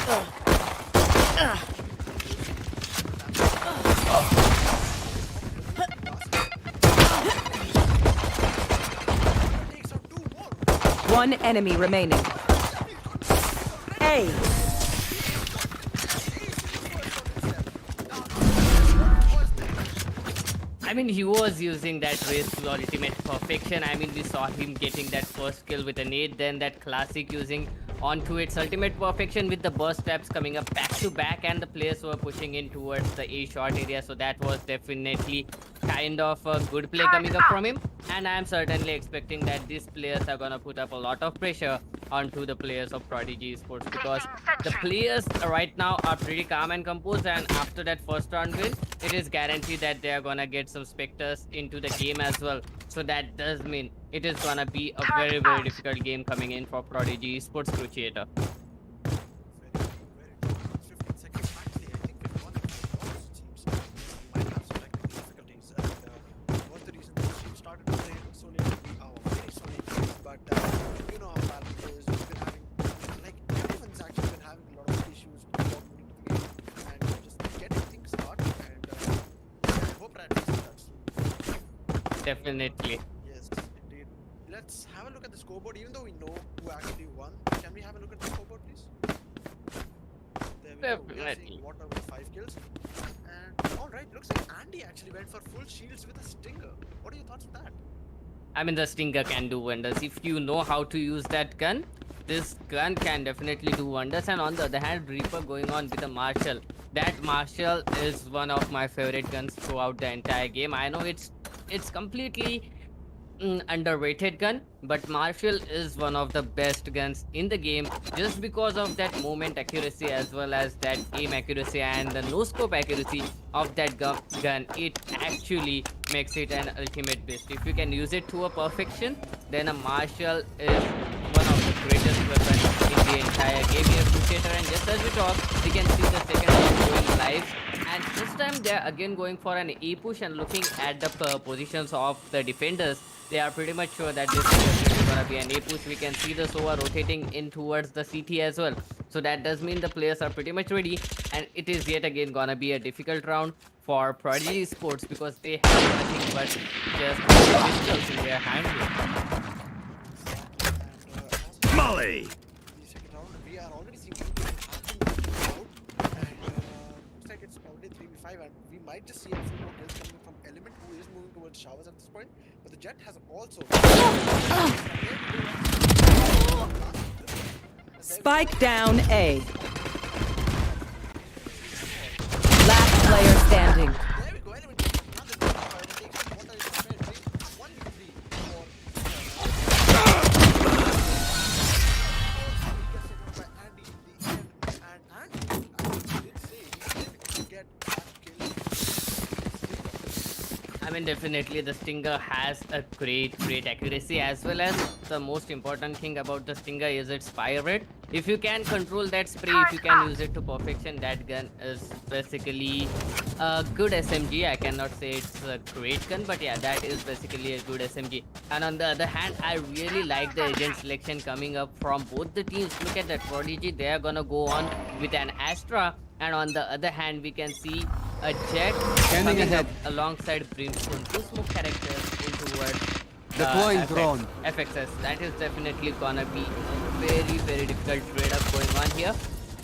One enemy remaining. A. I mean, he was using that race to ultimate perfection. I mean, we saw him getting that first kill with a nade, then that classic using onto its ultimate perfection with the burst traps coming up back to back, and the players were pushing in towards the A short area. So that was definitely kind of a good play coming up from him. And I'm certainly expecting that these players are gonna put up a lot of pressure onto the players of Prodigy eSports, because the players right now are pretty calm and composed, and after that first round win, it is guaranteed that they are gonna get some specters into the game as well. So that does mean it is gonna be a very difficult game coming in for Prodigy eSports Cruciator. Definitely. Yes, indeed. Let's have a look at the scoreboard. Even though we know who actually won, can we have a look at the scoreboard, please? There we go. We are seeing Water with 5 kills. And alright, looks like Andy actually went for full shields with a Stinger. What are your thoughts on that? I mean, the Stinger can do wonders. If you know how to use that gun, this gun can definitely do wonders. And on the other hand, Reaper going on with a Marshall. That Marshall is one of my favorite guns throughout the entire game. I know it's completely underrated gun, but Marshall is one of the best guns in the game, just because of that movement accuracy as well as that aim accuracy and the no scope accuracy of that gun. It actually makes it an ultimate beast. If you can use it to a perfection, then a Marshall is one of the greatest weapons in the entire game here, Crusader. And just as we talk, we can see the second round going live, and this time they are again going for an A push, and looking at the positions of the defenders, they are pretty much sure that this is going to be an A push. We can see the Sova rotating in towards the CT as well. So that does mean the players are pretty much ready, and it is yet again going to be a difficult round for Prodigy Sports, because they have nothing but just pistols in their hand here. Molly! The second round, we are already seeing out, and looks like it's already 3v5, and we might just see a few more kills coming from Element, who is moving towards showers at this point. But the Jet has also Spike down A. Last player standing. there we go. Element takes another takes Water is prepared. 1v3 for Andy in the end, and Andy actually did say he did get that kill. I mean, definitely the Stinger has a great accuracy, as well as the most important thing about the Stinger is its fire rate. If you can control that spray, if you can use it to perfection, that gun is basically a good SMG. I cannot say it's a great gun, but yeah, that is basically a good SMG. And on the other hand, I really like the agent selection coming up from both the teams. Look at that Prodigy, they are gonna go on with an Astra, and on the other hand, we can see a Jet coming ahead alongside Brimstone. Two smoke characters in towards Deploying drone. FXS. That is definitely gonna be a very difficult trade up going on here.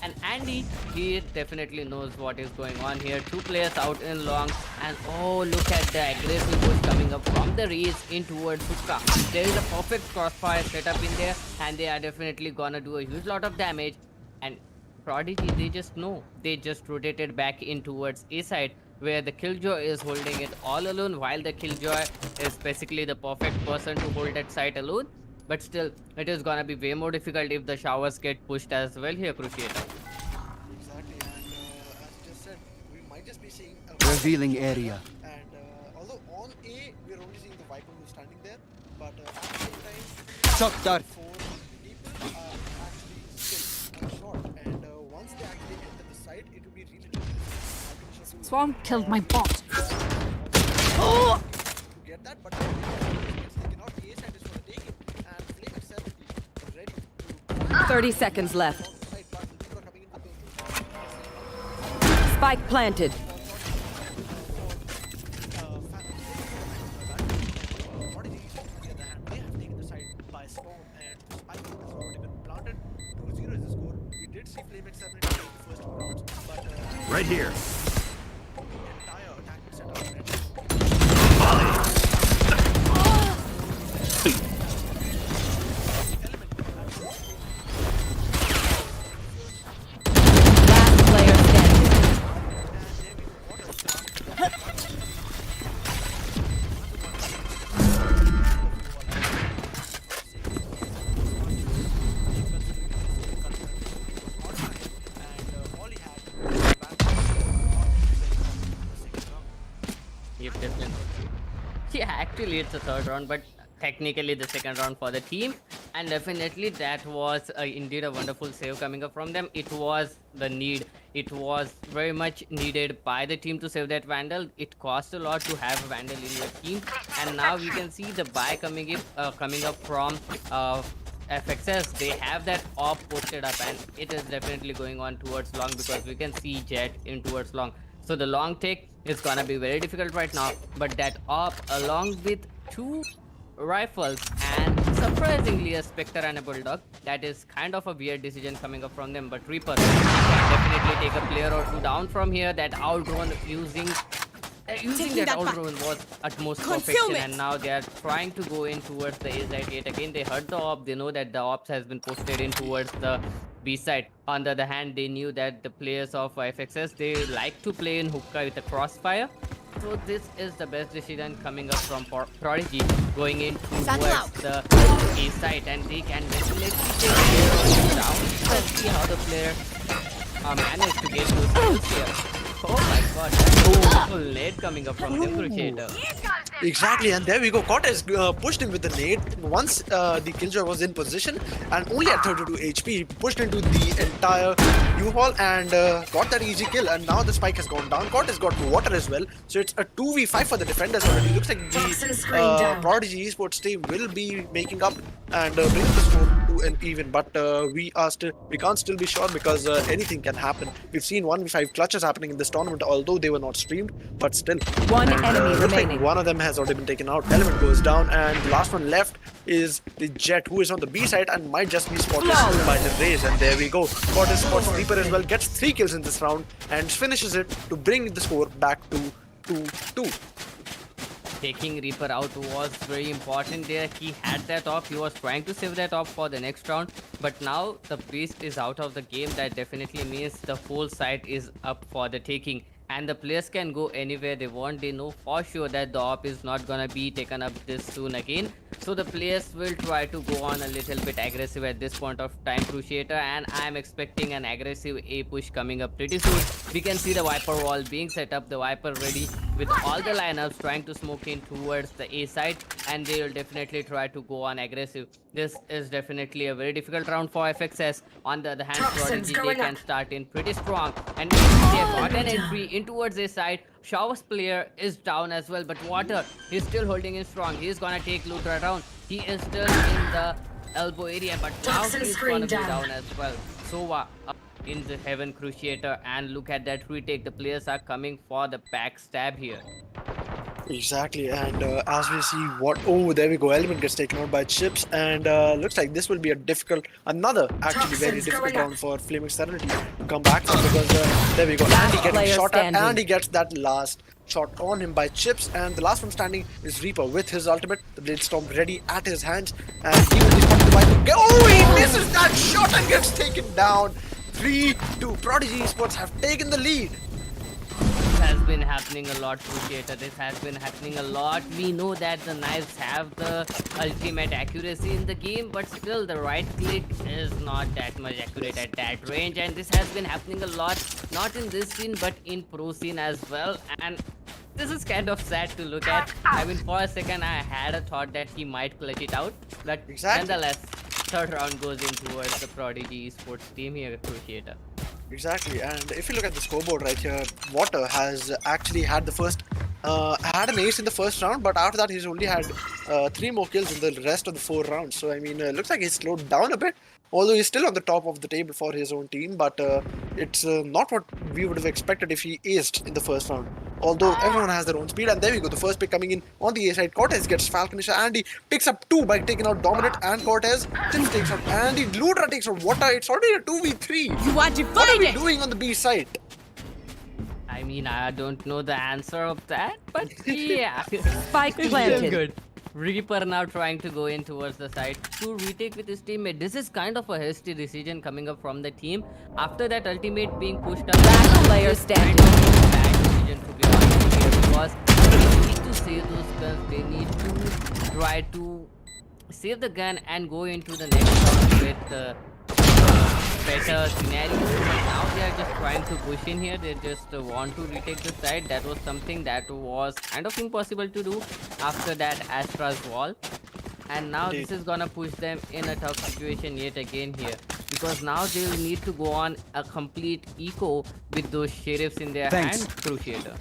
And Andy, he definitely knows what is going on here. Two players out in long, and oh, look at the aggressive push coming up from the race in towards Sutka. There is a perfect crossfire setup in there, and they are definitely gonna do a huge lot of damage. And Prodigy, they just know. They just rotated back in towards A side, where the Killjoy is holding it all alone, while the Killjoy is basically the perfect person to hold that site alone. But still, it is gonna be way more difficult if the showers get pushed as well here, Cruciator. Exactly, and as you just said, we might just be seeing a Revealing area. And although on A, we're only seeing the Viper who's standing there, but at the same time, Shot dart. 4 people are actually still short, and once they actually enter the site, it will be really difficult. Swarm killed my bot. To get that, but they cannot ace and is going to take it, and FlameXSerenity is ready to 30 seconds left. outside, but the people are coming into the Spike planted. Prodigy, on the other hand, they have taken the side by storm, and Spike has already been planted. 2-0 is the score. We did see FlameXSerenity take the first two rounds, but Right here. the entire attacking setup. Last player standing. Yep, definitely. Yeah, actually it's the third round, but technically the second round for the team. And definitely that was indeed a wonderful save coming up from them. It was the need. It was very much needed by the team to save that Vandal. It cost a lot to have a Vandal in your team. And now we can see the buy coming up from FXS. They have that op posted up, and it is definitely going on towards long because we can see Jet in towards long. So the long take is gonna be very difficult right now, but that op along with two rifles and surprisingly a Spectre and a Bulldog, that is kind of a weird decision coming up from them, but Reaper can definitely take a player or two down from here. That outrun using that outrun was utmost perfection, and now they are trying to go in towards the A side yet again. They heard the op, they know that the ops has been posted in towards the B side. On the other hand, they knew that the players of FXS, they like to play in hookah with a crossfire. So this is the best decision coming up from Prodigy, going in towards the A side, and they can definitely take player or two down. Let's see how the player managed to get those kills here. Oh my god, that's beautiful nade coming up from them, Crusader. Exactly, and there we go. Cortez pushed him with the nade once the killjoy was in position, and only at 32 HP, he pushed into the entire U-Haul and got that easy kill. And now the spike has gone down. Cortez got water as well, so it's a 2v5 for the defenders already. Looks like the Prodigy eSports team will be making up and bring the score to an even, but we can't still be sure because anything can happen. We've seen 1v5 clutches happening in this tournament, although they were not streamed, but still. One And, enemy looks like remaining. one of them has already been taken out. Element goes down, and the last one left is the Jet, who is on the B side and might just be spotted by the Raze. And there we go. Cortez spots Reaper as well, gets 3 kills in this round and finishes it to bring the score back to 2-2. Taking Reaper out was very important there. He had that off. He was trying to save that off for the next round. But now the beast is out of the game. That definitely means the whole site is up for the taking. And the players can go anywhere they want. They know for sure that the op is not gonna be taken up this soon again. So the players will try to go on a little bit aggressive at this point of time, Crusader, and I'm expecting an aggressive A push coming up pretty soon. We can see the Viper wall being set up, the Viper ready with all the lineups trying to smoke in towards the A side, and they will definitely try to go on aggressive. This is definitely a very difficult round for FXS. On the other hand, Prodigy, they can start in pretty strong, and they have got an entry in towards A side. Shower's player is down as well, but Water is still holding in strong. He's gonna take loot right around. He is still in the elbow area, but now he's gonna be down as well. Sova up in the heaven, Crusader, and look at that retake. The players are coming for the backstab here. Exactly, and as we see there we go, Element gets taken out by Chips, and looks like this will be another actually very difficult round for FlameXSerenity to come back from, because there we go, Andy getting shot at, and he gets that last shot on him by Chips, and the last one standing is Reaper with his ultimate, the Blade Storm ready at his hands, and he will be spotted by he misses that shot and gets taken down. 3-2, Prodigy eSports have taken the lead. Has been happening a lot, Crusader. This has been happening a lot. We know that the knives have the ultimate accuracy in the game, but still the right click is not that much accurate at that range, and this has been happening a lot, not in this scene but in pro scene as well, and this is kind of sad to look at. I mean, for a second I had a thought that he might clutch it out, but nonetheless, third round goes in towards the Prodigy eSports team here, Crusader. Exactly, and if you look at the scoreboard right here, Water has actually had the first had an ace in the first round, but after that he's only had 3 more kills in the rest of the 4 rounds. So I mean, looks like he's slowed down a bit. Although he's still on the top of the table for his own team, but it's not what we would have expected if he aced in the first round. Although everyone has their own speed, and there we go. The first pick coming in on the A side. Cortez gets Falconisha, and he picks up 2 by taking out Dominant and Cortez. Then takes out Andy. Ludra takes out Water. It's already a 2v3. You are What are divided! we doing on the B side? I mean, I don't know the answer of that, but yeah. Spike It's planted. still good. Reaper now trying to go in towards the side to retake with his teammate. This is kind of a hasty decision coming up from the team. After that ultimate being pushed up, Last player this standing. kind of a bad decision to be honest here, because they need to save those guns. They need to try to save the gun and go into the next round with better scenario. But now they are just trying to push in here. They just want to retake the side. That was something that was kind of impossible to do after that Astra's wall. And now Indeed. this is gonna push them in a tough situation yet again here, because now they will need to go on a complete eco with those sheriffs in their Thanks. hand. Cruciator.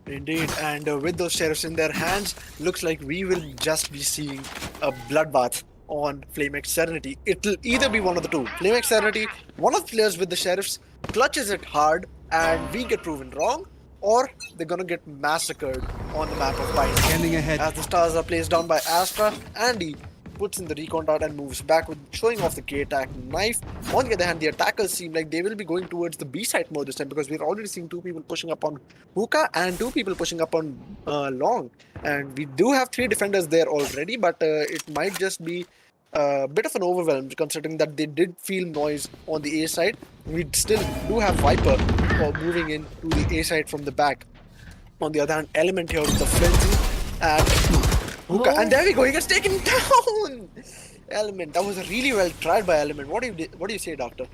Indeed, and with those sheriffs in their hands, looks like we will just be seeing a bloodbath on FlameXSerenity. It'll either be one of the two. FlameXSerenity, one of the players with the sheriffs, clutches it hard and we get proven wrong, or they're gonna get massacred on the map of Pine. Scanning ahead. As the stars are placed down by Astra, Andy puts in the recon dart and moves backward, showing off the K-attack knife. On the other hand, the attackers seem like they will be going towards the B side more this time, because we're already seeing 2 people pushing up on Hookah and 2 people pushing up on Long. And we do have 3 defenders there already, but it might just be a bit of an overwhelm, considering that they did feel noise on the A side. We still do have Viper moving in to the A side from the back. On the other hand, Element here with the frenzy and Hookah, and there we go, he gets taken down! Element, that was really well tried by Element. What do you say, Doctor?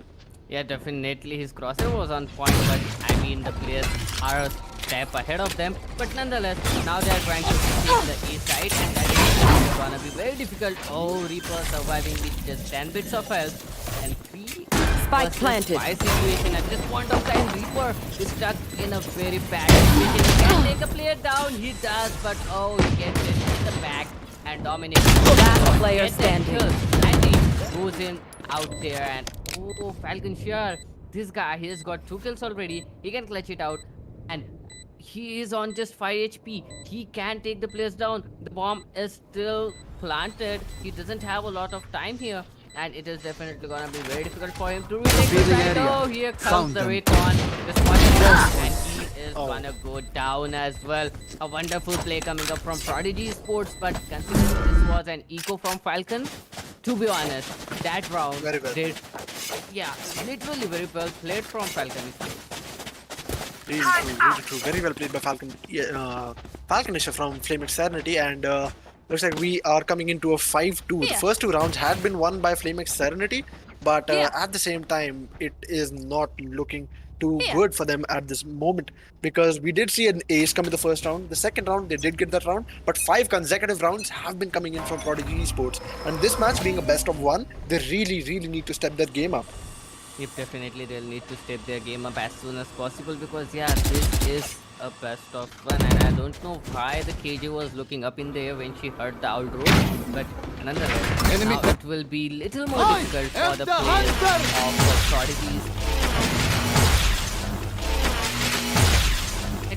Yeah, definitely his crosshair was on point, but I mean the players are a step ahead of them. But nonetheless, now they are trying to take the A side, and that is gonna be very difficult. Oh, Reaper surviving with just 10 bits of health and 3 Spike versus planted. 5 situation. At this point of time, Reaper is stuck in a very bad situation. He can take a player down, he does, but oh, he gets it in the back and dominates. Last player Gets that standing. kill. And he goes in out there, and oh, Falcon Shear, this guy, he has got 2 kills already. He can clutch it out, and he is on just 5 HP. He can take the players down. The bomb is still planted. He doesn't have a lot of time here, and it is definitely gonna be very difficult for him to retake the Revealing side. area. Oh, here comes Found the them. recon. Just one shot, and he is Oh. gonna go down as well. A wonderful play coming up from Prodigy eSports, but considering this was an eco from Falcon, to be honest, that round Very well. did, yeah, literally very well played from Falcon. Really true. Very well played by Falcon. Falconisha from FlameXSerenity, and looks like we are coming into a 5-2. The Yeah. first 2 rounds had been won by FlameXSerenity, but Yeah. at the same time, it is not looking too Yeah. good for them at this moment, because we did see an ace come in the first round. The second round, they did get that round, but 5 consecutive rounds have been coming in from Prodigy eSports. And this match being a best of 1, they really need to step their game up. Yep, definitely they'll need to step their game up as soon as possible, because yeah, this is a best of 1, and I don't know why the KJ was looking up in the air when she heard the outro, but nonetheless, Enemy- now it will be little more difficult for the players of the Prodigies.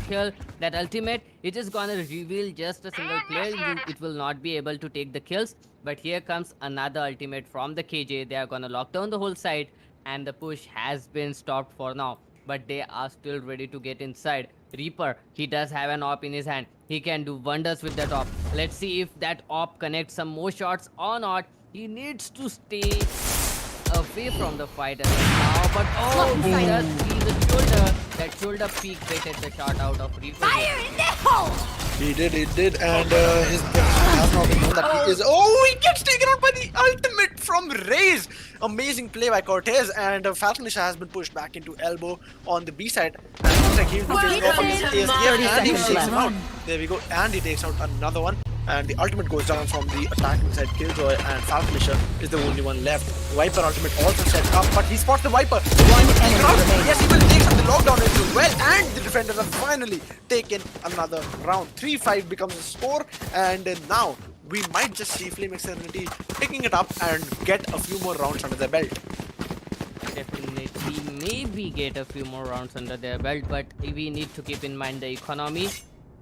Here, that ultimate, it is gonna reveal just a single player. It will not be able to take the kills, but here comes another ultimate from the KJ. They are gonna lock down the whole side, and the push has been stopped for now, but they are still ready to get inside. Reaper, he does have an AWP in his hand. He can do wonders with that AWP. Let's see if that AWP connects some more shots or not. He needs to stay away from the fight as of now, but oh, he does see the shoulder. That shoulder peek baited the shot out of Reaper. He did, and his has not been known that he is. Oh, he gets taken out by the ultimate from Raze. Amazing play by Cortez, and Falconisha has been pushed back into elbow on the B side. And looks like he'll be taking off on his ASK, and he takes him out. There we go, and he takes out another one. and the ultimate goes down from the attacking side. Killjoy and Falconisher is the only one left. Viper ultimate also set up, but he spots the Viper. One enemy remaining. Yes, he will take some the lockdown as well, and the defenders have finally taken another round. 3-5 becomes the score, and now we might just see FlameXSerenity picking it up and get a few more rounds under their belt. Definitely, maybe get a few more rounds under their belt, but we need to keep in mind the economy.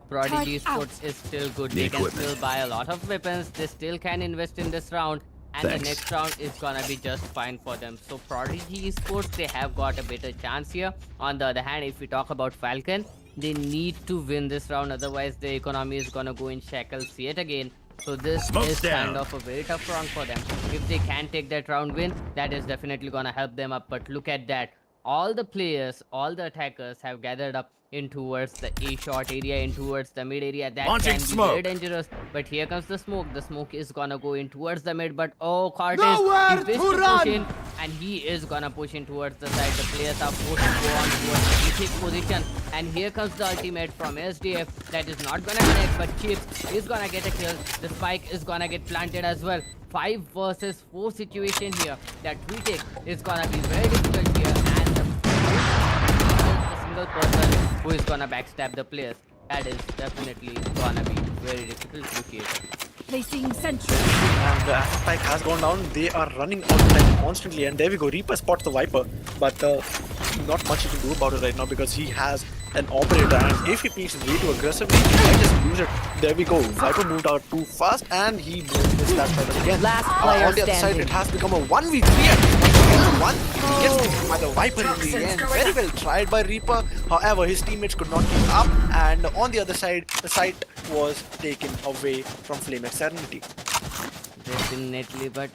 Prodigy eSports is still good. They can still buy a lot of weapons. They still can invest in this round, and the next round is gonna be just fine for them. So Prodigy eSports, they have got a better chance here. On the other hand, if we talk about Falcon, they need to win this round, otherwise the economy is gonna go in shackles yet again. So this is kind of a very tough round for them. If they can take that round win, that is definitely gonna help them up. But look at that. All the players, all the attackers have gathered up in towards the A short area, in towards the mid area. That can be very dangerous. But here comes the smoke. The smoke is gonna go in towards the mid. But oh, Cortez, he wished to push in, and he is gonna push in towards the side. The players are forced to go on towards the D6 position. And here comes the ultimate from SDF. That is not gonna connect, but Chips is gonna get a kill. The spike is gonna get planted as well. 5 versus 4 situation here. That retake is gonna be very difficult here. And the single person who is gonna backstab the players. That is definitely gonna be very difficult to create. Placing sentry. And the spike has gone down. They are running out of time constantly, and there we go. Reaper spots the Viper, but not much he can do about it right now because he has an operator, and if he peeks way too aggressively, he might just lose it. There we go. Viper moved out too fast, and he missed that shot again. Last player on the other side, standing. it has become a 1v3. And one gets taken by the Viper in the end. Very well tried by Reaper. However, his teammates could not keep up, and on the other side, the site was taken away from FlameXSerenity. Definitely, but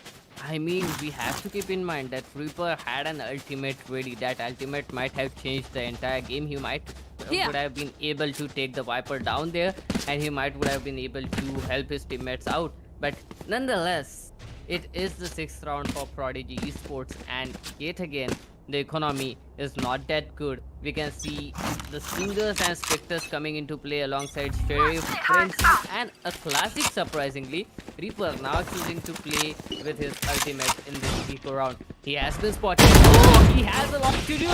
I mean, we have to keep in mind that Reaper had an ultimate ready. That ultimate might have changed the entire game. He might would have been able to take the Viper down there, and he would have been able to help his teammates out. But nonetheless, it is the 6th round for Prodigy eSports, and yet again, the economy is not that good. We can see the Stingers and Spectres coming into play alongside Sheriff, Frenzy, and a classic, surprisingly. Reaper now choosing to play with his ultimate in this eco round. He has been spotted. Oh, he has a lot to do.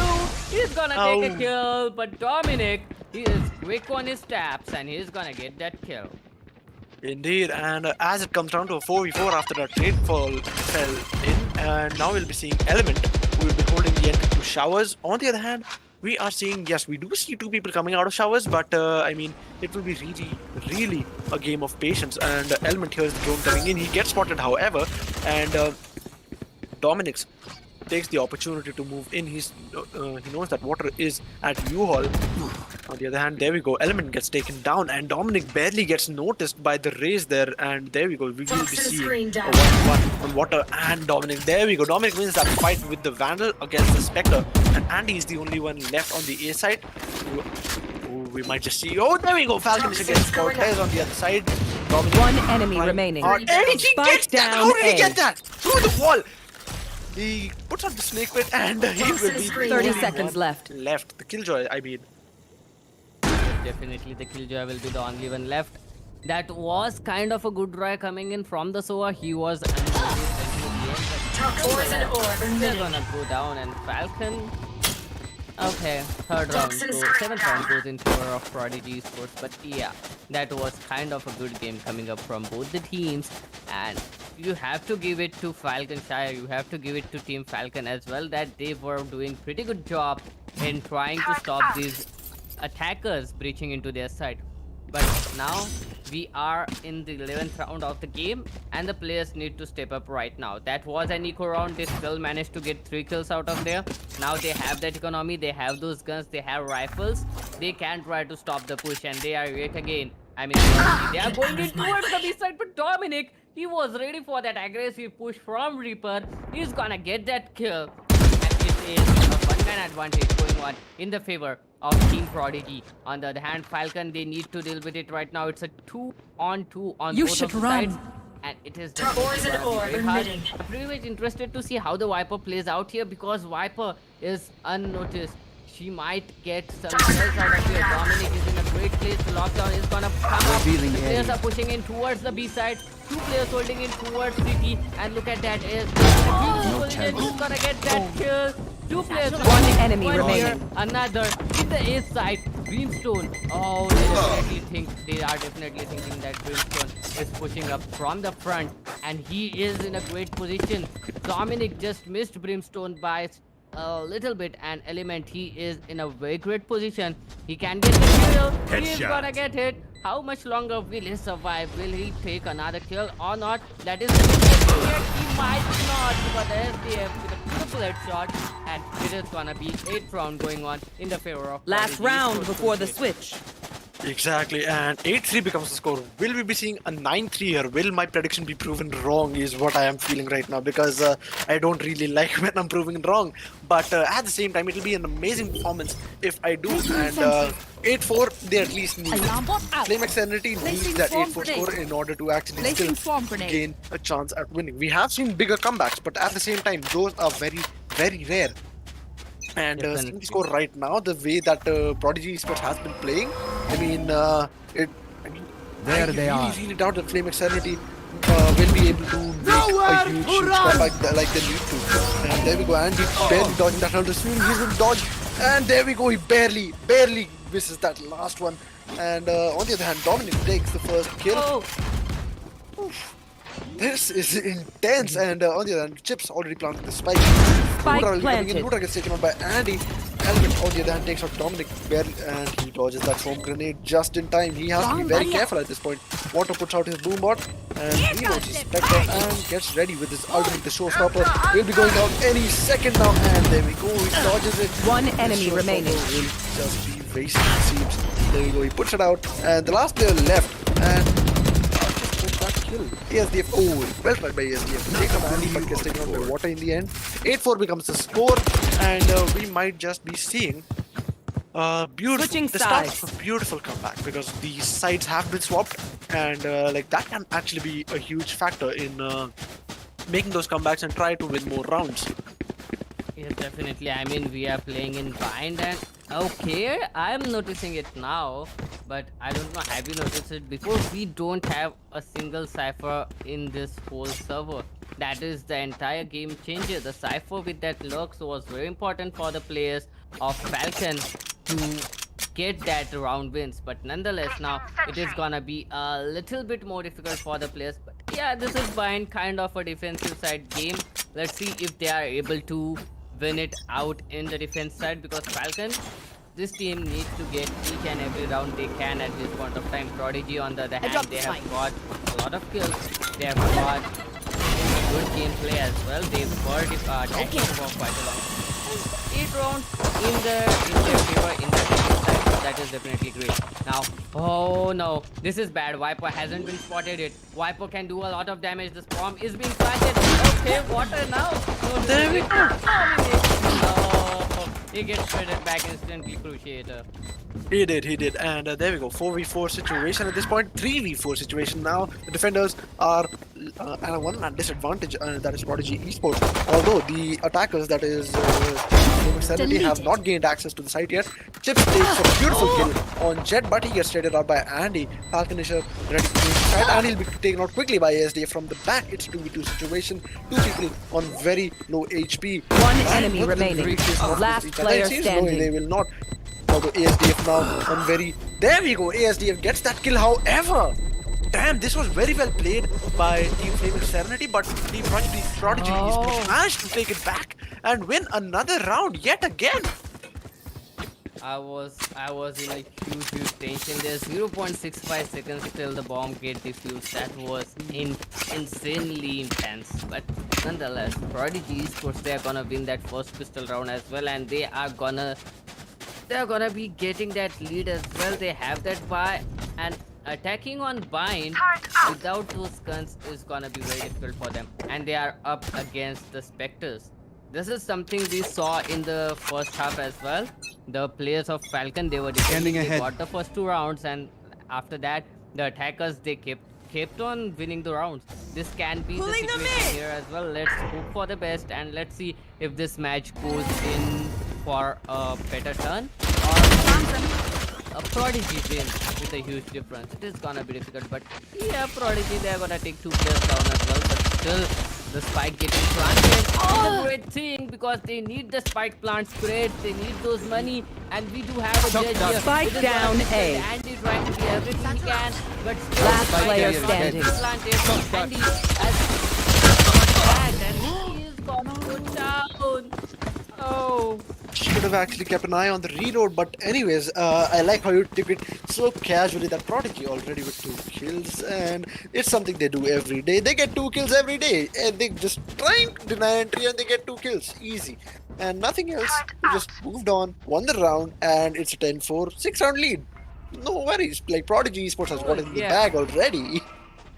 He's gonna take a kill, but Dominic, he is quick on his taps, and he's gonna get that kill. Indeed, and as it comes down to a 4v4 after that trade fall fell in, and now we'll be seeing Element, who will be holding the end to Showers. On the other hand, we are seeing, yes, we do see 2 people coming out of Showers, but I mean, it will be really a game of patience. And Element here is the drone coming in. He gets spotted, however, and Dominic's takes the opportunity to move in. He knows that water is at U-Haul. On the other hand, there we go. Element gets taken down, and Dominic barely gets noticed by the raise there. And there we go. We will be seeing a 1-1 on water and Dominic. There we go. Dominic wins that fight with the Vandal against the Spectre, and Andy is the only one left on the A side. We might just see. Oh, there we go. Falcon is against Cortez on the other side. Dominic, One enemy remaining. And he Spike gets that. down How did he A. get that? Through the wall. He puts up the snake pit, and he will be 30 seconds left. The Killjoy, I mean. Definitely the Killjoy will be the only one left. That was kind of a good try coming in from the Sova. He was they're gonna go down, and Falcon. Okay, 3rd round, so 7th round goes in favor of Prodigy eSports. But yeah, that was kind of a good game coming up from both the teams, and you have to give it to Falconshire, you have to give it to Team Falcon as well, that they were doing pretty good job in trying to stop these attackers breaching into their side. But now we are in the 11th round of the game, and the players need to step up right now. That was an eco round. They still managed to get 3 kills out of there. Now they have that economy, they have those guns, they have rifles. They can try to stop the push, and they are yet again, I mean, they are going in towards the B side. But Dominic, he was ready for that aggressive push from Reaper. He's gonna get that kill, and it is a one-man advantage going on in the favor of Team Prodigy. On the other hand, Falcon, they need to deal with it right now. It's a 2-on-2 on You both should of the run. sides, and it is very hard. I'm pretty much interested to see how the Viper plays out here, because Viper is unnoticed. She might get some kills out of here. Dominic is in a great place. The lockdown is gonna come up. Revealing The players area. are pushing in towards the B side. 2 players holding in towards CT. And look at that. Is chance. who's gonna get that kill? 2 players. One enemy One remaining. here, another in the A side. Brimstone. Oh, they are definitely thinking that Brimstone is pushing up from the front, and he is in a great position. Dominic just missed Brimstone by a little bit, and Element, he is in a very great position. He can get the kill. He is Headshot. gonna get hit. How much longer will he survive? Will he take another kill or not? That is the question here. He might not, but the SDF with a beautiful headshot, and it is gonna be 8th round going on in the favor of Last Prodigy round Esports before the Association. switch. Exactly, and 8-3 becomes the score. Will we be seeing a 9-3 here? Will my prediction be proven wrong is what I am feeling right now, because I don't really like when I'm proving wrong. But at the same time, it'll be an amazing performance if I do. And 8-4, they at least need. Alarm bot out. FlameXSerenity needs Placing that swarm 8-4 grenade. score in order to actually Placing still swarm grenade. gain a chance at winning. We have seen bigger comebacks, but at the same time, those are very, very rare. And seeing Definitely. the score right now, the way that Prodigy Esports has been playing, I mean, There I they are. really doubt that FlameXSerenity will be able to make a huge comeback like they need to. And there we go, Andy barely dodging that under swing. He's been dodged, and there we go. He barely misses that last one. And on the other hand, Dominic takes the first kill. Oh, This is intense, and on the other hand, Chips already planted the spike. Spike Looter will be coming in. planted. Looter gets taken on by Andy. Element on the other hand takes out Dominic barely, and he dodges that foam grenade just in time. He has to be very careful at this point. Water puts out his boombot, and he launches Spectre and gets ready with his ultimate. The showstopper will be going out any second now, and there we go. He dodges it. One The enemy showstopper remaining. will just be wasted, it seems. There we go. He puts it out, and the last player left, and that kill. ASDF, oh, well tried by ASDF. Take up Andy, but gets taken out by Water in the end. 8-4 becomes the score, and we might just be seeing beautiful. Switching The start sides. of a beautiful comeback, because the sides have been swapped, and like that can actually be a huge factor in making those comebacks and try to win more rounds. yes, definitely. I mean, we are playing in bind, and okay, I'm noticing it now, but I don't know. Have you noticed it before? We don't have a single cipher in this whole server. That is the entire game changer. The cipher with that lurks was very important for the players of Falcon to get that round wins, but nonetheless now it is gonna be a little bit more difficult for the players. But yeah, this is bind, kind of a defensive side game. Let's see if they are able to win it out in the defense side, because Falcon, this team needs to get each and every round they can at this point of time. Prodigy on the other hand, they have got a lot of kills. They have got good gameplay as well. They were attacking for quite a long time. 8 rounds in their favor in the defense side. That is definitely great. Now, oh no, this is bad. Viper hasn't been spotted yet. Viper can do a lot of damage. This bomb is being planted. Okay, Water now. No, There we go. No, he gets shredded back instantly, Cruciator. He did, and there we go. 4v4 situation at this point. 3v4 situation now. The defenders are at a one-man disadvantage, that is Prodigy Esports. Although the attackers, that is FlameXSerenity, have not gained access to the site yet. Chips takes a beautiful kill on Jet, but he gets traded out by Andy. Falcon is ready to move the side, and he'll be taken out quickly by ASDF from the back. It's 2v2 situation. 2 people on very low HP. One And enemy both of them remaining. reaches not Last each other. player It seems no, standing. they will not. Although ASDF now on very... There we go, ASDF gets that kill. However, damn, this was very well played by Team FlameXSerenity, but Team Prodigy Oh. managed to take it back and win another round yet again. I was in a huge tension. There's 0.65 seconds till the bomb get defused. That was insanely intense. But nonetheless, Prodigy Esports, they are gonna win that first pistol round as well, and they are gonna be getting that lead as well. They have that buy, and attacking on bind without those guns is gonna be very difficult for them. And they are up against the Spectres. This is something we saw in the first half as well. The players of Falcon, they were defending, they ahead. got the first 2 rounds, and after that, the attackers, they kept on winning the rounds. This can be the situation here as well. Let's hope for the best, and let's see if this match goes in for a better turn. Or a Prodigy win with a huge difference. It is gonna be difficult, but yeah, Prodigy, they're gonna take 2 players down as well, but still the spike getting planted is a great thing because they need the spike plants great. They need those money, and we do have a judge here. Spike It is down gonna be A. Andy trying to do everything he can, but still Last spike player is standing. planted. Andy has bagged and he is gonna go down. Oh. Should have actually kept an eye on the reload, but anyways, I like how you took it so casually. That Prodigy already with 2 kills, and it's something they do every day. They get 2 kills every day, and they just trying to deny entry, and they get 2 kills, easy, and nothing else. We just moved on, won the round, and it's a 10-4, 6-round lead. No worries. Like Prodigy eSports has got it in the Yeah. bag already.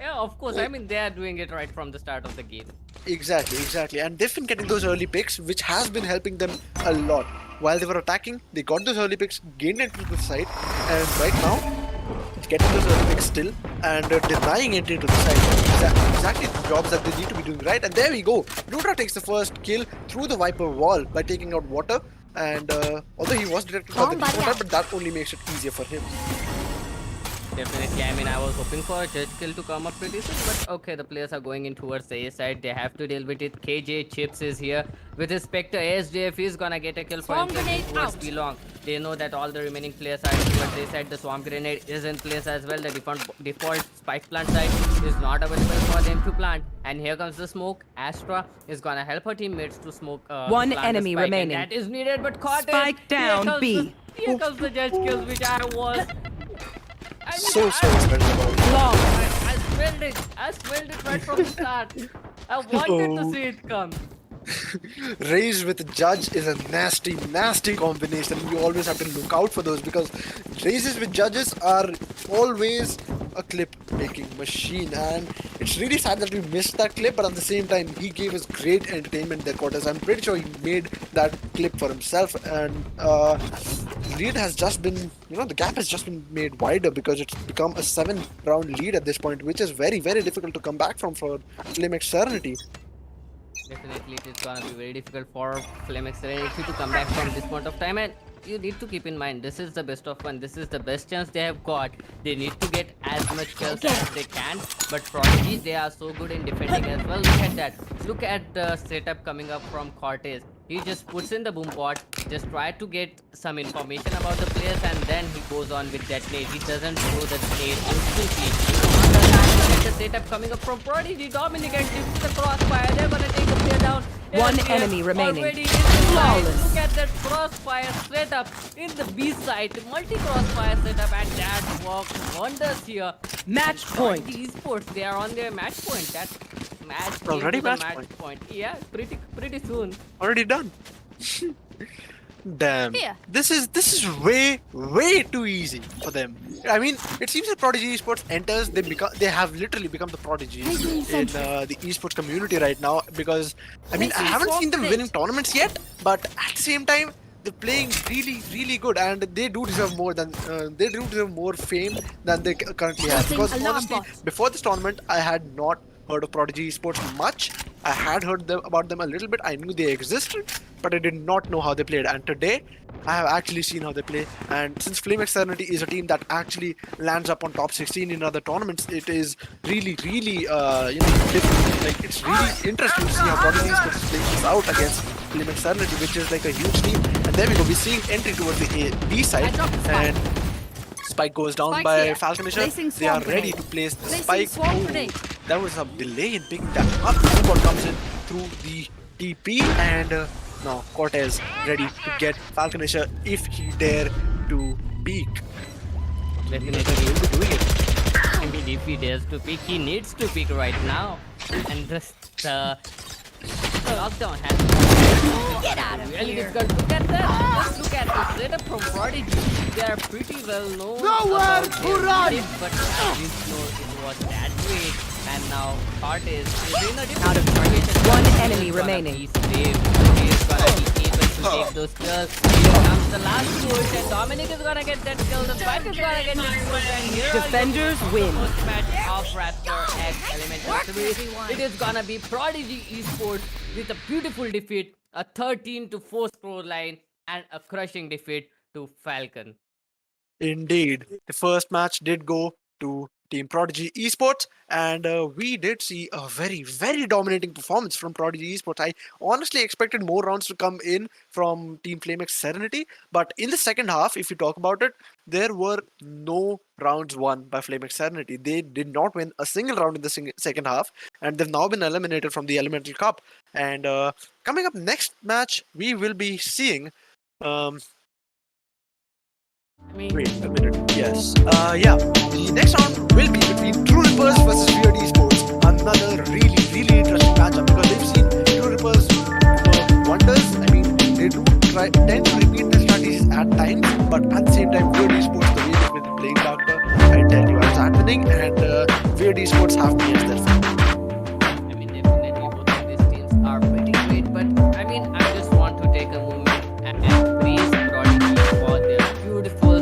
Yeah, of course. I mean, they are doing it right from the start of the game. Exactly. And they've been getting those early picks, which has been helping them a lot. While they were attacking, they got those early picks, gained entry to the site, and right now, getting those early picks still, and denying entry to the site. Exactly the jobs that they need to be doing right. And there we go. Lutra takes the first kill through the Viper wall by taking out water. And although he was detected by the default, but that only makes it easier for him. Definitely. I mean, I was hoping for a judge kill to come up pretty soon, but okay, the players are going in towards the A side. They have to deal with it. KJ Chips is here with his Spectre. ASJF is gonna get a kill for him towards Belong. They know that all the remaining players are towards A side. The Swarm Grenade is in place as well. The default Spike Plant side is not available for them to plant. And here comes the smoke. Astra is gonna help her teammates to smoke. One plant the enemy spike, and remaining. that is needed, but caught Spike it. down B. Here comes the judge kills, which I was. I mean, So excited about it. Long. I smelled it. I smelled it right from the start. I wanted to see it come. Raise with Judge is a nasty combination. You always have to look out for those because raises with judges are always a clip making machine, and it's really sad that we missed that clip, but at the same time he gave us great entertainment in their quarters. I'm pretty sure he made that clip for himself, and lead has just been, the gap has just been made wider because it's become a 7-round lead at this point, which is very difficult to come back from for FlameXSerenity. Definitely, it is gonna be very difficult for FlameXSerenity to come back from this point of time, and you need to keep in mind this is the best of one. This is the best chance they have got. They need to get as much kills as they can. But Prodigy, they are so good in defending as well. Look at that. Look at the setup coming up from Cortez. He just puts in the boom pot, just try to get some information about the players, and then he goes on with that nade. He doesn't throw the nade instantly. On the line, look at the setup coming up from Prodigy. Dominic and Tips the crossfire. They're gonna take a player down. One LPF enemy remaining. already in the line. Flawless. Look at that crossfire setup in the B side. Multi-crossfire setup, and that works wonders here. Match And point. Prodigy eSports, they are on their match point. That match came Already to the match point. Yeah, pretty soon. Already done. Damn. Here. This is way too easy for them. I mean, it seems that Prodigy Esports enters, they have literally become the prodigies in the esports community right now, because I mean, I haven't seen them winning tournaments yet, but at the same time they're playing really good, and they do deserve more fame than they currently have, because honestly before this tournament I had not heard of Prodigy Esports much. I had heard about them a little bit. I knew they existed, but I did not know how they played. And today, I have actually seen how they play. And since FlameXSerenity is a team that actually lands up on top 16 in other tournaments, it is really, different. Like, it's really interesting to see how Prodigy Esports is playing this out against FlameXSerenity, which is like a huge team. And there we go. We're seeing entry towards the B side, and spike goes down by Falconisher. They are ready to place the spike. There was a delay in picking that up. Ball comes in through the TP, and now Cortez ready to get Falconisher if he dare to peek. Definitely he will be doing it. I mean, if he dares to peek, he needs to peek right now. And the lockdown has Get out of really here. difficult. Look at that. Just look at the setup from Prodigy. They are pretty well known about their leadership, but I didn't know it was that great. And now Cortez is in a different situation. One He enemy is gonna remaining. be safe. He is gonna be able to take those kills. Here comes the last push, and Dominic is gonna get that kill. The Spike is gonna get that push, and here Defenders are win. the first match of RaptorX Elemental Series. It is gonna be Prodigy eSports with a beautiful defeat, a 13-4 score line, and a crushing defeat to Falcon. Indeed, the first match did go to Team Prodigy Esports, and we did see a very, very dominating performance from Prodigy Esports. I honestly expected more rounds to come in from Team FlameXSerenity, but in the second half, if you talk about it, there were no rounds won by FlameXSerenity. They did not win a single round in the second half, and they've now been eliminated from the Elemental Cup. And coming up next match, we will be seeing. Um, I mean, Wait a minute. Yes. Yeah. The next round will be between TrueRippers versus Weird Esports. Another really, really interesting matchup because they've seen TrueRippers wonders. I mean, they do tend to repeat their strategies at times, but at the same time, Weird Esports, the way they've been playing Doctor, I tell you, it's happening, and Weird Esports have me as their fan. I mean, definitely both of these teams are pretty great, but I mean, I just want to take a moment and praise Prodigy for their beautiful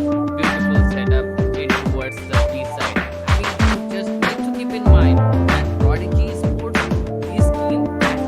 setup in towards the B side. I mean, just need to keep in mind that Prodigy Sports, this team, that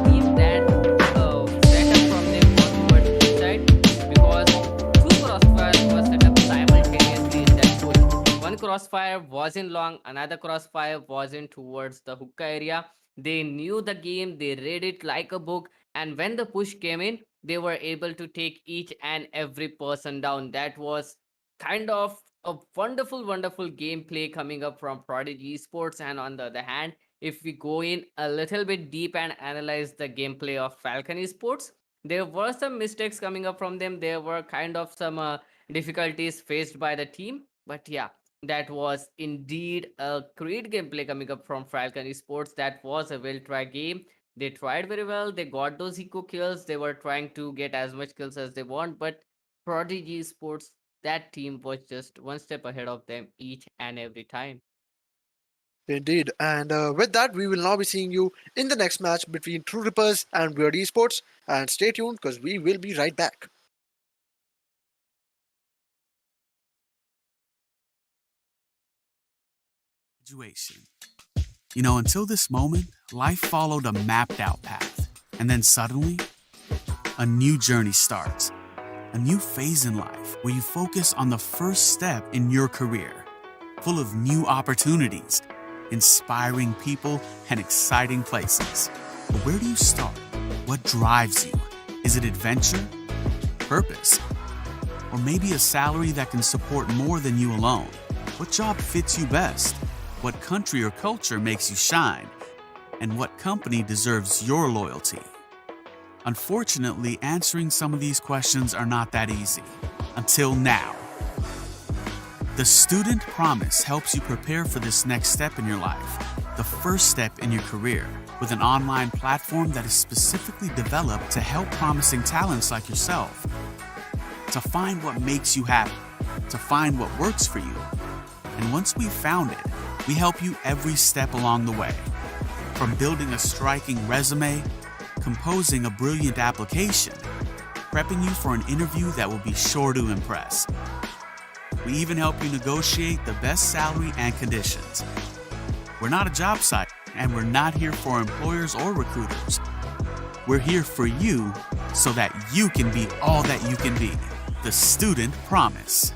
setup from them was towards B side because two crossfires were set up simultaneously in that push. One crossfire wasn't long, another crossfire wasn't towards the hookah area. They knew the game, they read it like a book, and when the push came in, they were able to take each and every person down. That was kind of a wonderful gameplay coming up from Prodigy Esports. And on the other hand, if we go in a little bit deep and analyze the gameplay of Falcon Esports, there were some mistakes coming up from them. There were kind of some difficulties faced by the team. But yeah, that was indeed a great gameplay coming up from Falcon Esports. That was a well-tried game. They tried very well. They got those eco kills. They were trying to get as much kills as they want. But Prodigy Sports, that team was just one step ahead of them each and every time. Indeed. And with that, we will now be seeing you in the next match between TrueRippers and Weird Esports. And stay tuned because we will be right back. Graduation. You know, until this moment, life followed a mapped out path. And then suddenly, a new journey starts. A new phase in life where you focus on the first step in your career, full of new opportunities, inspiring people, and exciting places. But where do you start? What drives you? Is it adventure? Purpose? Or maybe a salary that can support more than you alone? What job fits you best? What country or culture makes you shine? And what company deserves your loyalty? Unfortunately, answering some of these questions are not that easy. Until now. The Student Promise helps you prepare for this next step in your life, the first step in your career, with an online platform that is specifically developed to help promising talents like yourself to find what makes you happy, to find what works for you. And once we've found it, we help you every step along the way. From building a striking resume, composing a brilliant application, prepping you for an interview that will be sure to impress. We even help you negotiate the best salary and conditions. We're not a job site, and we're not here for employers or recruiters. We're here for you so that you can be all that you can be. The Student Promise.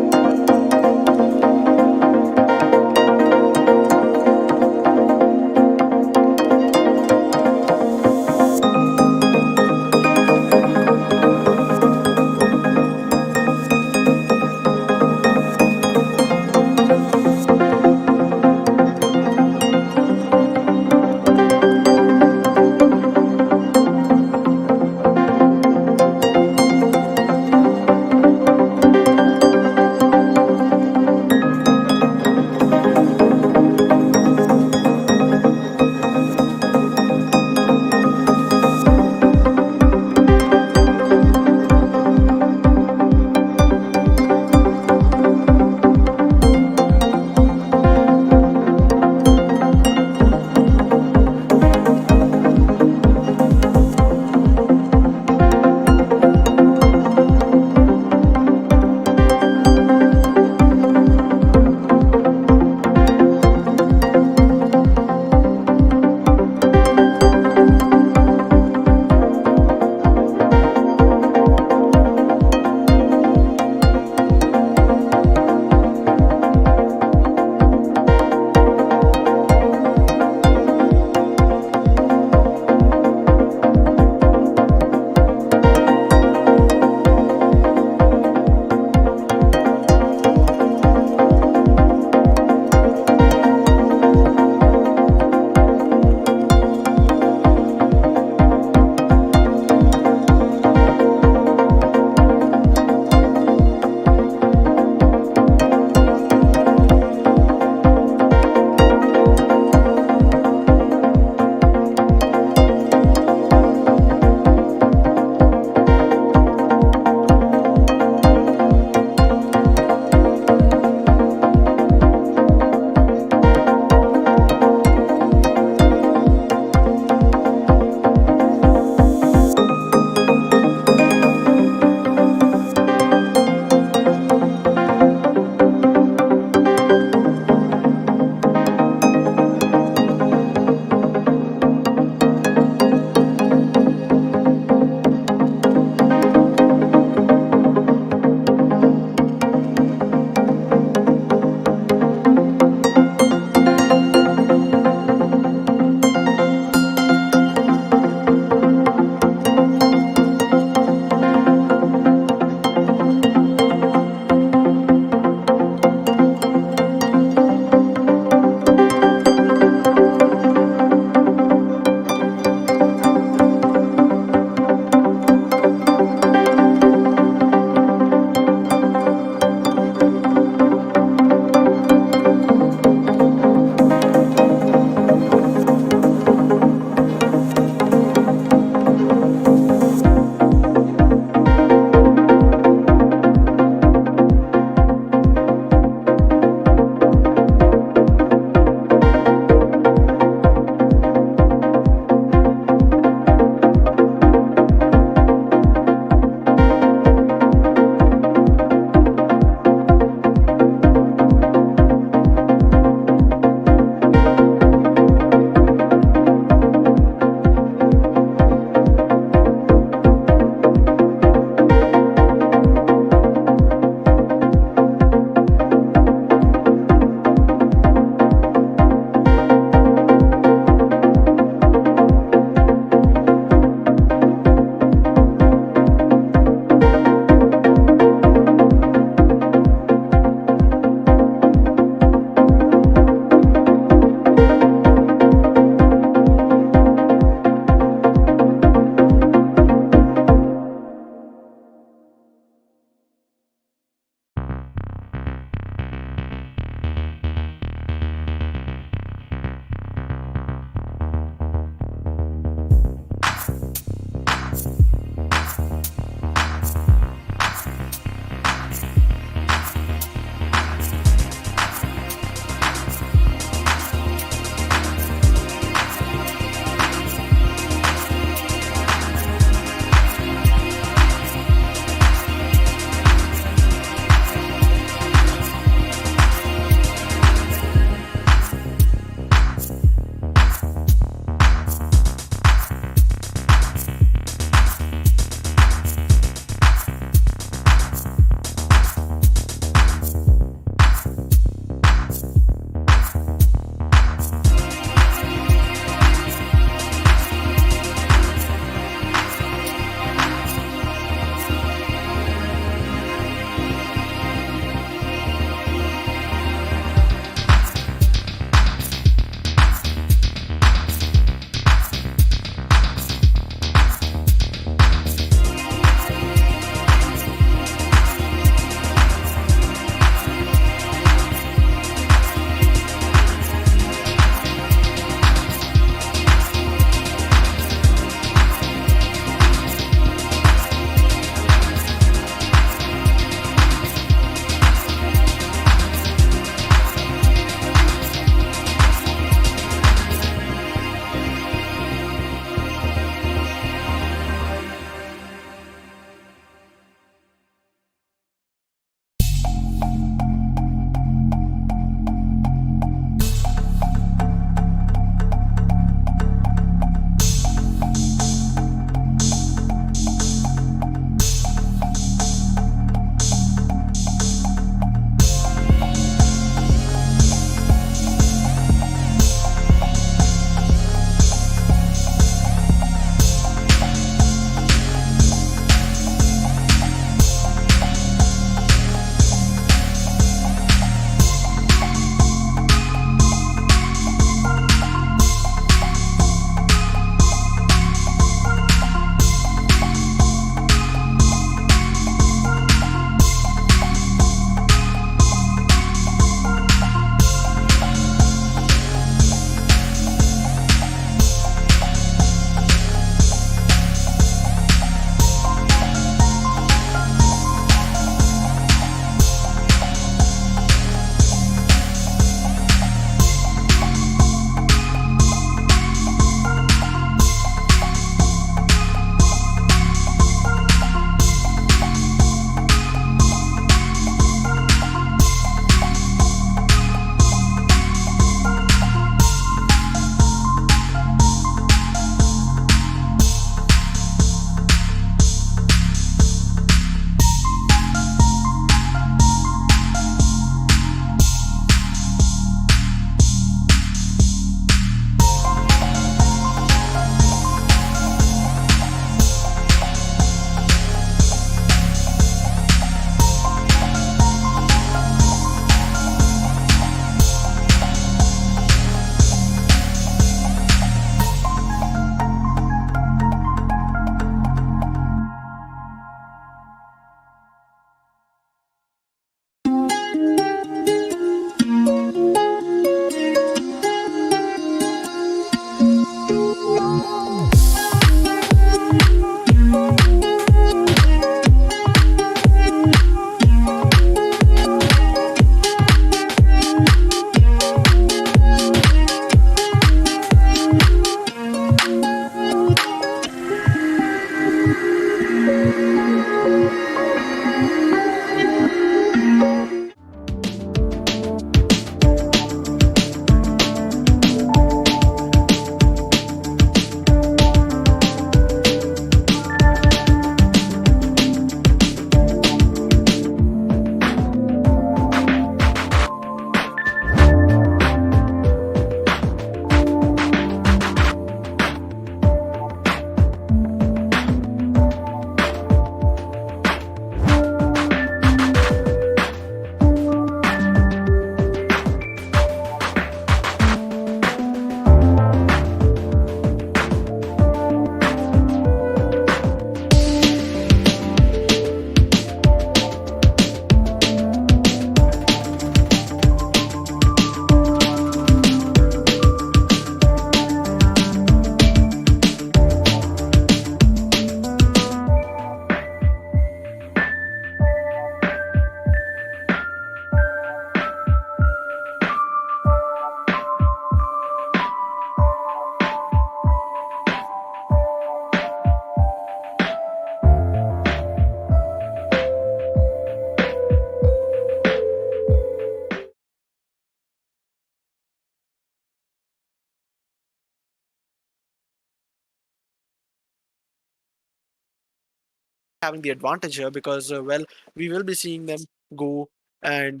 having the advantage here because, well, we will be seeing them go and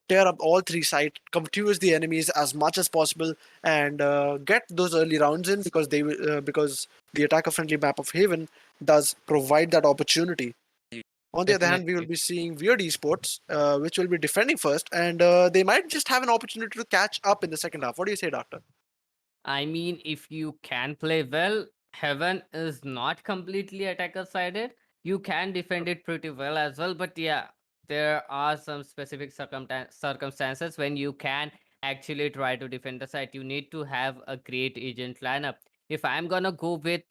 tear up all three sides, confuse the enemies as much as possible, and get those early rounds in because because the attacker-friendly map of Haven does provide that opportunity. On the other hand, we will Definitely. be seeing Weird Esports, which will be defending first, and they might just have an opportunity to catch up in the second half. What do you say, Doctor? I mean, if you can play well, Heaven is not completely attacker sided. You can defend it pretty well as well. But yeah, there are some specific circumstances when you can actually try to defend the side. You need to have a great agent lineup. If I'm gonna go with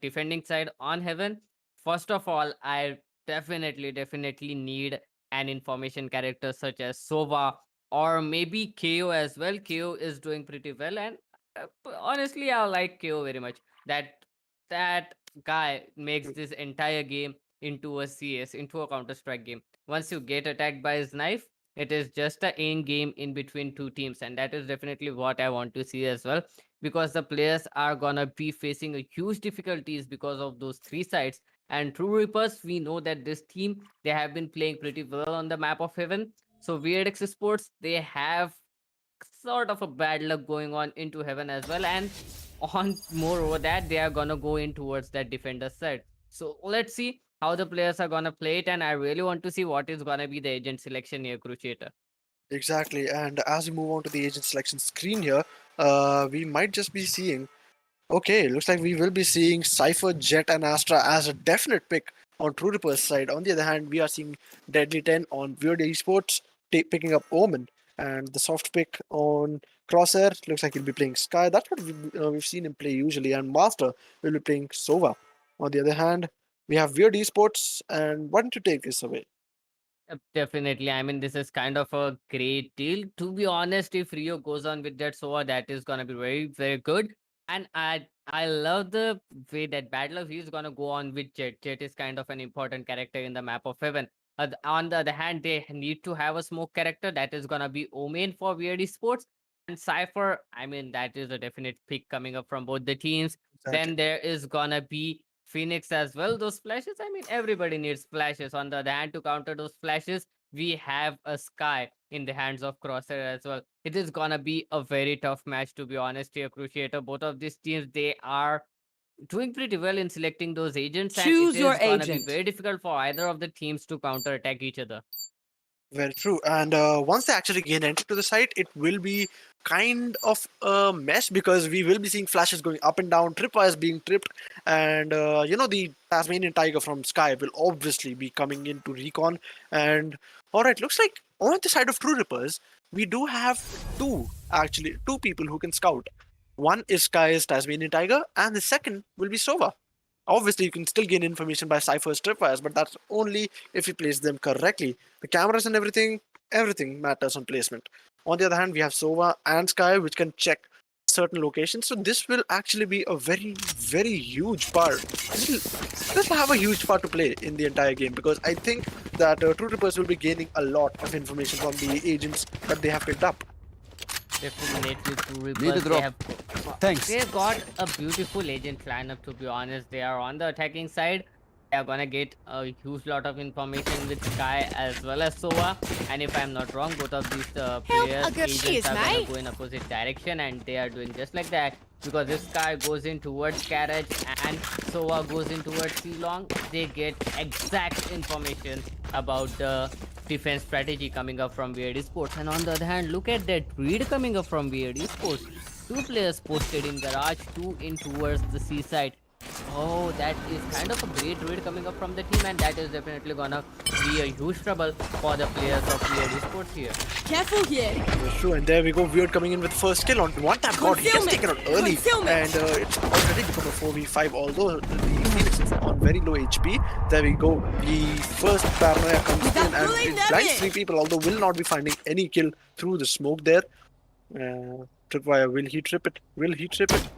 defending side on Heaven, first of all, I definitely need an information character such as Sova or maybe KO as well. KO is doing pretty well, and honestly, I like KO very much. That guy makes this entire game into a CS, into a Counter Strike game. Once you get attacked by his knife, it is just a end game in between two teams, and that is definitely what I want to see as well. Because the players are gonna be facing a huge difficulties because of those three sides. And TrueRippers, we know that this team they have been playing pretty well on the map of Heaven. So VALORANT Sports they have sort of a bad luck going on into Heaven as well, and on moreover that they are gonna go in towards that defender side. So let's see how the players are gonna play it, and I really want to see what is gonna be the agent selection here, Cruciator. Exactly, and as we move on to the agent selection screen here, we might just be seeing. Okay, looks like we will be seeing Cypher, Jet, and Astra as a definite pick on TrueRippers' side. On the other hand, we are seeing Deadly 10 on Weird Esports picking up Omen, and the soft pick on Crosshair looks like he'll be playing Sky. That's what we've seen him play usually, and Master will be playing Sova. On the other hand, we have Weird Esports, and why don't you take this away? Definitely. I mean, this is kind of a great deal. To be honest, if Rio goes on with that Sova, that is gonna be very good. And I love the way that Battle of is gonna go on with Jet. Jet is kind of an important character in the map of Heaven. On the other hand, they need to have a smoke character that is gonna be Omen for Weird Sports. And Cypher, I mean, that is a definite pick coming up from both the teams. Exactly. Then there is gonna be Phoenix as well. Those flashes, I mean, everybody needs flashes. On the other hand, to counter those flashes, we have a Sky in the hands of Crosshair as well. It is gonna be a very tough match, to be honest here, Cruciator. Both of these teams, they are doing pretty well in selecting those agents, and it Choose your is gonna be agent. very difficult for either of the teams to counter attack each other. Very true. And once they actually gain entry to the site, it will be kind of a mess because we will be seeing flashes going up and down, tripwires being tripped, and the Tasmanian Tiger from Sky will obviously be coming in to recon. And all right, looks like on the side of TrueRippers, we do have two people who can scout. One is Sky's Tasmanian Tiger, and the second will be Sova. Obviously, you can still gain information by Cypher's tripwires, but that's only if you place them correctly. The cameras and everything matters on placement. On the other hand, we have Sova and Sky, which can check certain locations. So this will actually be a very huge part. This will have a huge part to play in the entire game because I think that TrueRippers will be gaining a lot of information from the agents that they have picked up. Definitely to Need a Reapers. drop. Thanks. They've got a beautiful agent lineup, to be honest. They are on the attacking side. They are gonna get a huge lot of information with Sky as well as Sova. And if I'm not wrong, both of these players, agents are gonna go in opposite direction, and they are doing just like that. Because if Sky goes in towards Carriage and Sova goes in towards Ceylon, they get exact information about the defense strategy coming up from Weird Esports. And on the other hand, look at that read coming up from Weird Esports. Two players posted in garage, two in towards the seaside. Oh, that is kind of a great read coming up from the team, and that is definitely gonna be a huge trouble for the players of Weird Esports here. Careful here. That's true, and there we go. Weird coming in with first kill on one tap god. He gets taken out early, and it's already become a 4v5. Although the Phoenix is on very low HP, there we go. The first paranoia comes in and it blinds three people. Although will not be finding any kill through the smoke there. Tripwire, will he trip it? Will he trip it?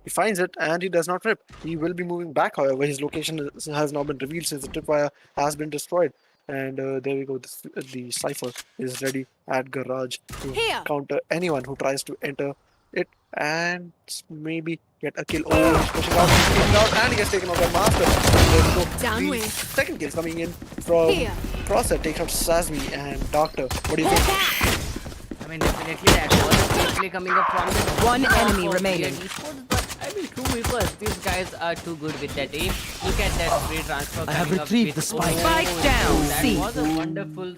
He finds it and he does not trip. He will be moving back, however. His location has now been revealed since the tripwire has been destroyed. And there we go. The Cypher is ready at garage to counter anyone who tries to enter it and maybe get a kill. Oh, he's pushing out, he's taking out, and he gets taken out by Master. There we go. Downwind. The second kill coming in from Here. Crosser, takes out Sazmi and Doctor. What do you think? I mean, definitely that was a great play coming up from the One enemy for remaining. eSports, but I mean, TrueRippers, these guys are too good with that aim. Look at that free transfer I have coming up retrieved with- the spike. Spike down, That C. was a wonderful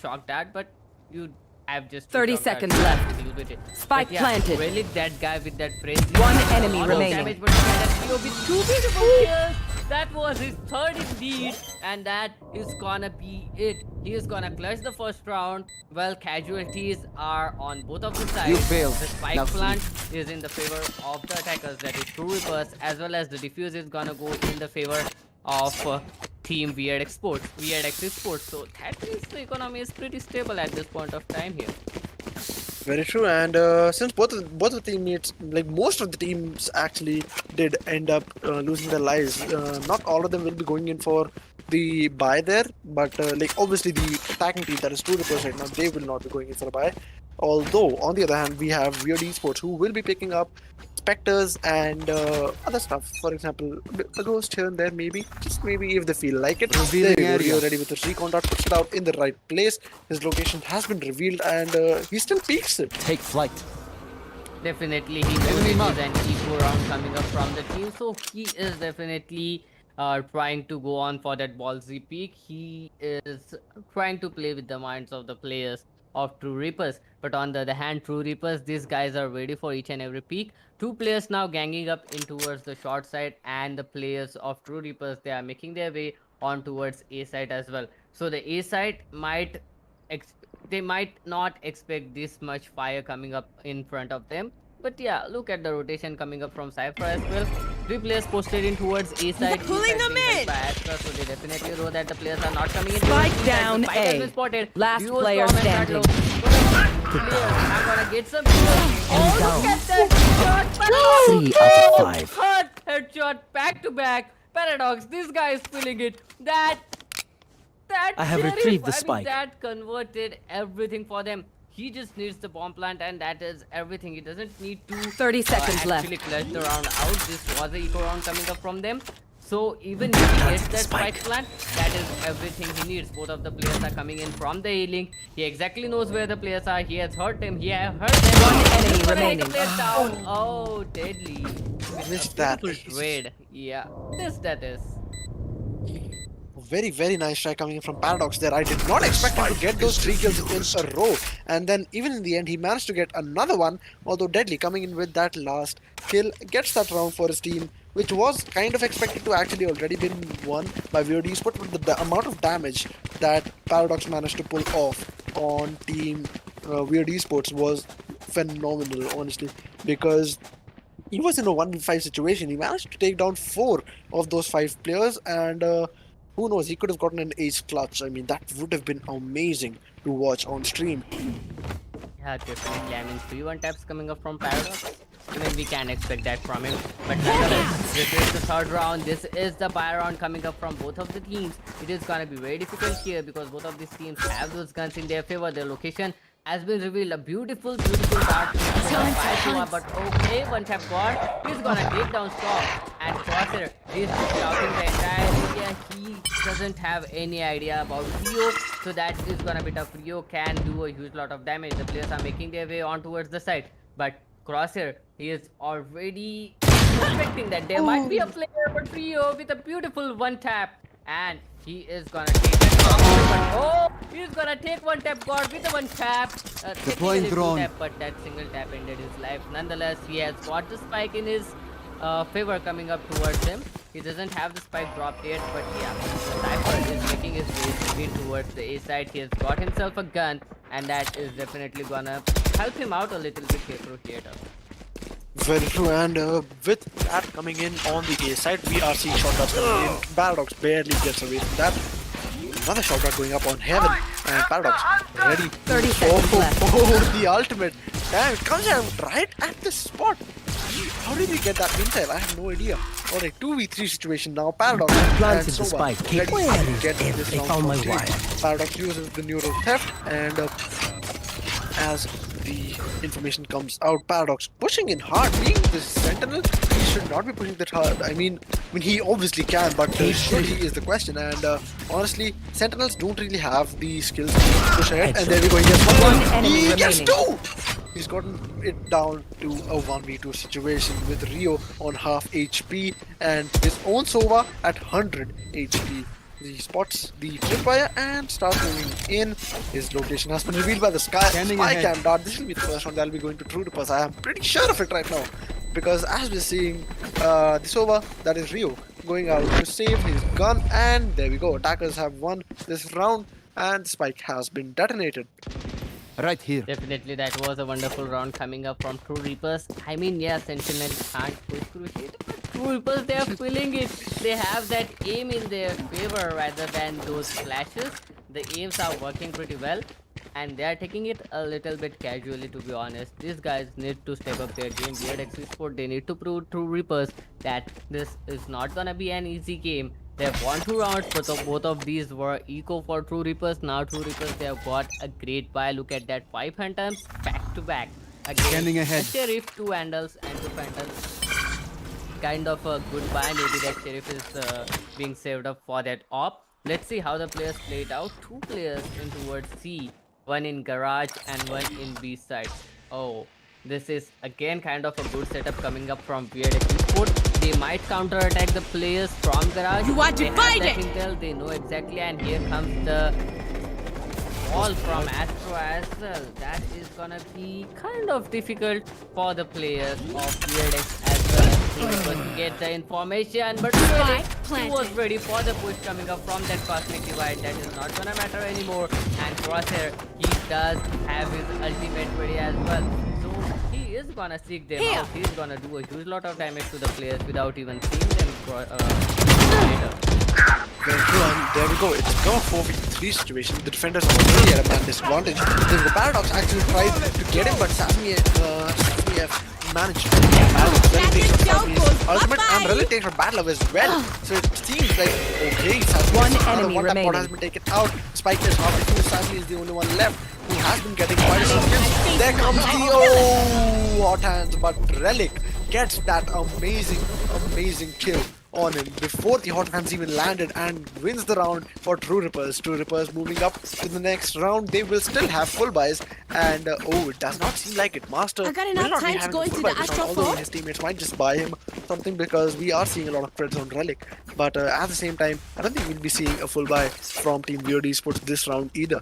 shock dart, but you have just 30 shock darts seconds to left. deal with it. Spike But yeah, planted. Really, that guy with that phrase. One enemy lot of remaining. Damage, but look at that POV, 2 beautiful kills. That was his third indeed, and that is gonna be it. He is gonna clutch the first round. Well, casualties are on both of the sides. You failed. The spike Now plant is in the favor of the attackers, that is TrueRippers, as well as the defuse is gonna go in the favor of team VRX Sports. So that means the economy is pretty stable at this point of time here. Very true, and since both of the teammates, like most of the teams actually did end up losing their lives, not all of them will be going in for the buy there, but like obviously the attacking team, that is TrueRippers right now, they will not be going in for a buy. Although, on the other hand, we have Weird Esports who will be picking up Spectres and other stuff. For example, a ghost here and there, maybe. Just maybe if they feel like it. Revealing There you go, area. Rio ready with his recon dot, puts it out in the right place. His location has been revealed and he still peeks it. Take flight. Definitely, he knows Enemy it mark. is an eco round coming up from the team, so he is definitely trying to go on for that ballsy peak. He is trying to play with the minds of the players of TrueRippers, but on the other hand, TrueRippers, these guys are ready for each and every peak. Two players now ganging up in towards the short side, and the players of TrueRippers, they are making their way on towards A side as well. So the A side might they might not expect this much fire coming up in front of them. But yeah, look at the rotation coming up from Cypher as well. 3 players posted in towards A side. Pulling them in. So they definitely know that the players are not coming in. Spike towards B side. down The spike has A. been spotted. Last Duo player Storm and standing. Radlow. Players are gonna get some kills. Oh, look at that shot. 3 out of 5. Third headshot back to back. Paradox, this guy is feeling it. That I have sheriff, retrieved the I mean, spike. that converted everything for them. He just needs the bomb plant, and that is everything. He doesn't need to 30 seconds left. actually clutch the round out. This was a eco round coming up from them. So even if he gets that spike plant, that is everything he needs. Both of the players are coming in from the A-link. He exactly knows where the players are. He has heard them. He has heard them. One enemy He's gonna remaining. take a player down. Oh, deadly. Missed that. Beautiful trade. Yeah, this that is. Very, very nice try coming in from Paradox there. I did not expect him to get those 3 kills in a row. And then even in the end, he managed to get another one. Although Deadly coming in with that last kill, gets that round for his team, which was kind of expected to actually already been won by Weird Esports. But the amount of damage that Paradox managed to pull off on team Weird Esports was phenomenal, honestly. Because he was in a 1v5 situation. He managed to take down 4 of those 5 players, and who knows, he could have gotten an ace clutch. I mean, that would have been amazing to watch on stream. Yeah, definitely. I mean, 3-1 taps coming up from Paradox. I mean, we can expect that from him. But nonetheless, this is the third round. This is the buy round coming up from both of the teams. It is gonna be very difficult here because both of these teams have those guns in their favor. Their location has been revealed. A beautiful, beautiful dart. But okay, one tap gone. He's gonna take down Storm and Crosshair. He's shouting the entire area. He doesn't have any idea about Rio, so that is gonna be tough. Rio can do a huge lot of damage. The players are making their way on towards the side, but Crosshair, he is already suspecting that there might be a player, but Rio with a beautiful one tap, and he is gonna take that. Oh, he's gonna take one tap god with a one tap. Deploying technically two drone. tap, but that single tap ended his life. Nonetheless, he has got the spike in his favor coming up towards him. He doesn't have the spike dropped yet, but yeah, Cypher is making his way towards the A side. He has got himself a gun, and that is definitely gonna help him out a little bit here through theater. Very true, and with that coming in on the A side, we are seeing shot darts coming in. Paradox barely gets away from that. Another shot dart going up on Heaven, and Paradox ready. 30 seconds left. Oh, the ultimate. Damn, it comes out right at the spot. How did he get that intel? I have no idea. Alright, 2v3 situation now. Paradox planted and the Sova spike. ready Where to is get it? this They round found my complete. wire. Paradox uses the neural theft, and as the information comes out. Paradox pushing in hard, being the Sentinel, he should not be pushing that hard. I mean he obviously can, but should he is the question. And honestly, Sentinels don't really have the skills to push ahead. And there we go, he gets One one. enemy He gets remaining. 2! He's gotten it down to a 1v2 situation with Rio on half HP and his own Sova at 100 HP. He spots the tripwire and starts moving in. His location has been revealed by the spy cam dart. This will be the first one that will be going to TrueRippers. I am pretty sure of it right now. Because as we're seeing the Sova, that is Rio, going out to save his gun. And there we go. Attackers have won this round and the spike has been detonated. Right here. Definitely, that was a wonderful round coming up from TrueRippers. I mean, yeah, Sentinel can't push Crusader, but TrueRippers, they are feeling it. They have that aim in their favor rather than those flashes. The aims are working pretty well, and they are taking it a little bit casually, to be honest. These guys need to step up their game. VALORANT eSports, they need to prove TrueRippers that this is not gonna be an easy game. They have won 2 rounds, but both of these were eco for TrueRippers. Now TrueRippers, they have got a great buy. Look at that, 5 phantoms back to back. Again, Scanning ahead. a Sheriff, 2 Vandals and 2 phantoms. Kind of a good buy. Maybe that Sheriff is being saved up for that op. Let's see how the players play it out. 2 players in towards C, 1 in garage and 1 in B side. Oh, this is again kind of a good setup coming up from VALORANT eSports. They might counter attack the players from garage. You are They have divided! that intel, they know exactly, and here comes the wall from Astro as well. That is gonna be kind of difficult for the players of VALORANT as well as TrueRippers to get the information, but really, he planted. was ready for the push coming up from that cosmic divide. That is not gonna matter anymore. And Crosshair, he does have his ultimate ready as well. So he is gonna seek them out. He's gonna do a huge lot of damage to the players without even seeing them later. Very true, and there we go. It's a 4v3 situation. The defenders are really at a man disadvantage. The Paradox actually tried to get him, but Sasmiev managed to ultimate and really takes for Battle as well. So it seems like okay, One enemy one remaining. has been taken out. Spike is halfway through. Sasmi is the only one left who has been getting quite a few kills. There comes the hot hands, but Relic gets that amazing kill on him before the hot hands even landed and wins the round for TrueRippers. TrueRippers moving up to the next round. They will still have full buys, and oh, it does not seem like it. Master I got will enough not be time to having go the into full the buy this round, Astro although Fort. his teammates might just buy him something because we are seeing a lot of creds on Relic. But at the same time, I don't think we'll be seeing a full buy from Team VOD Esports this round either.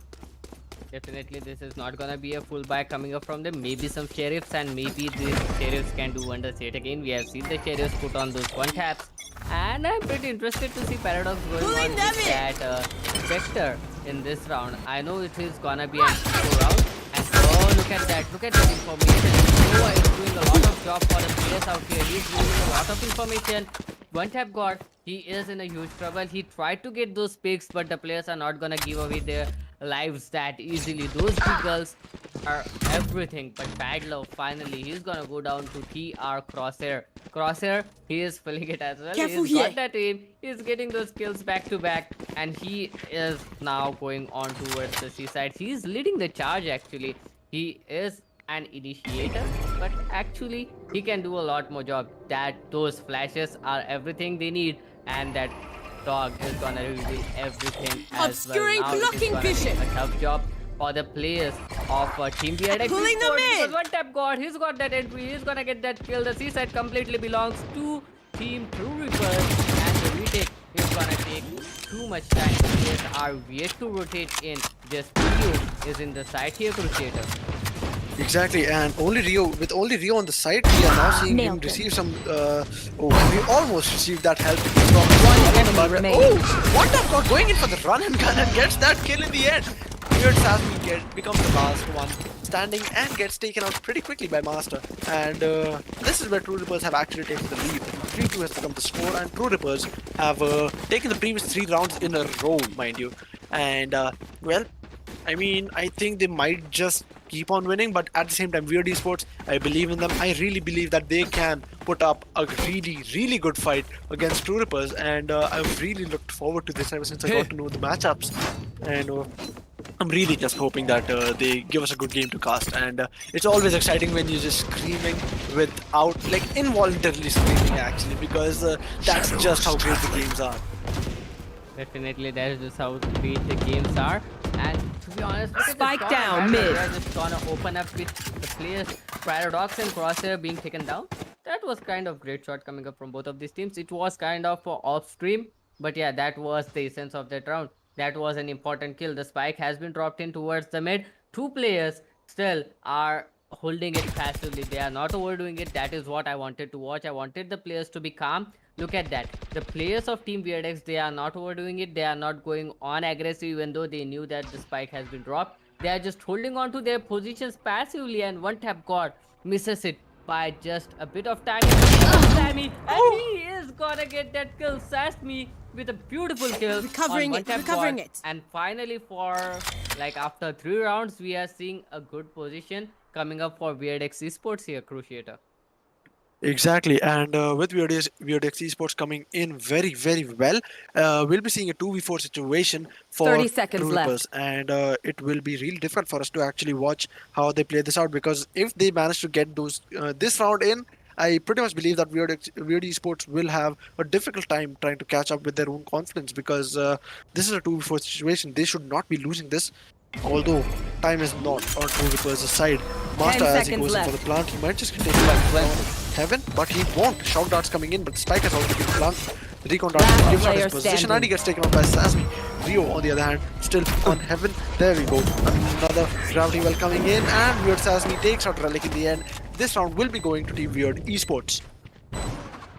Definitely, this is not gonna be a full buy coming up from them. Maybe some sheriffs, and maybe these sheriffs can do wonders yet again. We have seen the sheriffs put on those 1 taps, and I'm pretty interested to see Paradox going on with that Vector in this round. I know it is gonna be an equal round, and oh, look at that information. Noah is doing a lot of job for the players out here. He's doing a lot of information. 1 tap god, he is in a huge trouble. He tried to get those picks, but the players are not gonna give away their lives that easily. Those deagles are everything, but bad luck. Finally, he's gonna go down to TR Crosshair. Crosshair, he is feeling it as well. Careful He's got here. that aim. He's getting those kills back to back, and he is now going on towards the seaside. He's leading the charge actually. He is an initiator, but actually he can do a lot more job. Those flashes are everything they need, and that dog is gonna reveal everything as Obscuring well. Now it is blocking gonna be vision. a tough job for the players of Team VALORANT. Pulling them in. 1 tap god, he's got that entry, he's gonna get that kill. The seaside completely belongs to Team TrueRippers, and the retake is gonna take too much time. The players are yet to rotate in. Just Rio is in the side here, Crusader. Exactly, and with only Rio on the side, we are now seeing him Nailed it. receive some. We almost received that help from enemy remaining. One tap god going in for the run and gun and gets that kill in the end. Weird Sasmi becomes the last one standing and gets taken out pretty quickly by Master. And this is where TrueRippers have actually taken the lead. 3-2 has become the score, and TrueRippers have taken the previous 3 rounds in a row, mind you. And well, I mean, I think they might just keep on winning, but at the same time, VOD Esports, I believe in them. I really believe that they can put up a really good fight against TrueRippers, and I've really looked forward to this ever since I got to know the matchups. And I'm really just hoping that they give us a good game to cast, and it's always exciting when you're just screaming without, like, involuntarily screaming actually, because that's just how great the games are. Definitely, that is just how great the games are. And to be honest, look at Spike the down, mid. We're just gonna open up with the players Paradox and Crosshair being taken down. That was kind of great shot coming up from both of these teams. It was kind of off stream, but yeah, that was the essence of that round. That was an important kill. The spike has been dropped in towards the mid. Two players still are holding it passively. They are not overdoing it. That is what I wanted to watch. I wanted the players to be calm. Look at that. The players of Team VRX, they are not overdoing it. They are not going on aggressive even though they knew that the spike has been dropped. They are just holding on to their positions passively, and one tap god misses it by just a bit of time. Sammy, and he is gonna get that kill. Sasmi with a beautiful kill. Recovering on it, one-tap recovering god. it. And finally, for like after 3 rounds, we are seeing a good position coming up for VRX eSports here, Cruciator. Exactly, and with VRX eSports coming in very, very well, we'll be seeing a 2v4 situation for 30 seconds TrueRippers, left. and it will be really different for us to actually watch how they play this out, because if they manage to get those this round in, I pretty much believe that VRX eSports will have a difficult time trying to catch up with their own confidence, because this is a 2v4 situation. They should not be losing this. Although time is not on TrueRippers' side. Master, as he seconds goes in for left. the plant, he might just take it back from heaven, but he won't. Shock darts coming in, but the spike has already been planted. The recon dart Last gives out his player position, standing. and he gets taken out by Sasmi. Rio, on the other hand, still on heaven. There we go. Another gravity well coming in, and Weird Sasmi takes out Relic in the end. This round will be going to Team Weird Esports.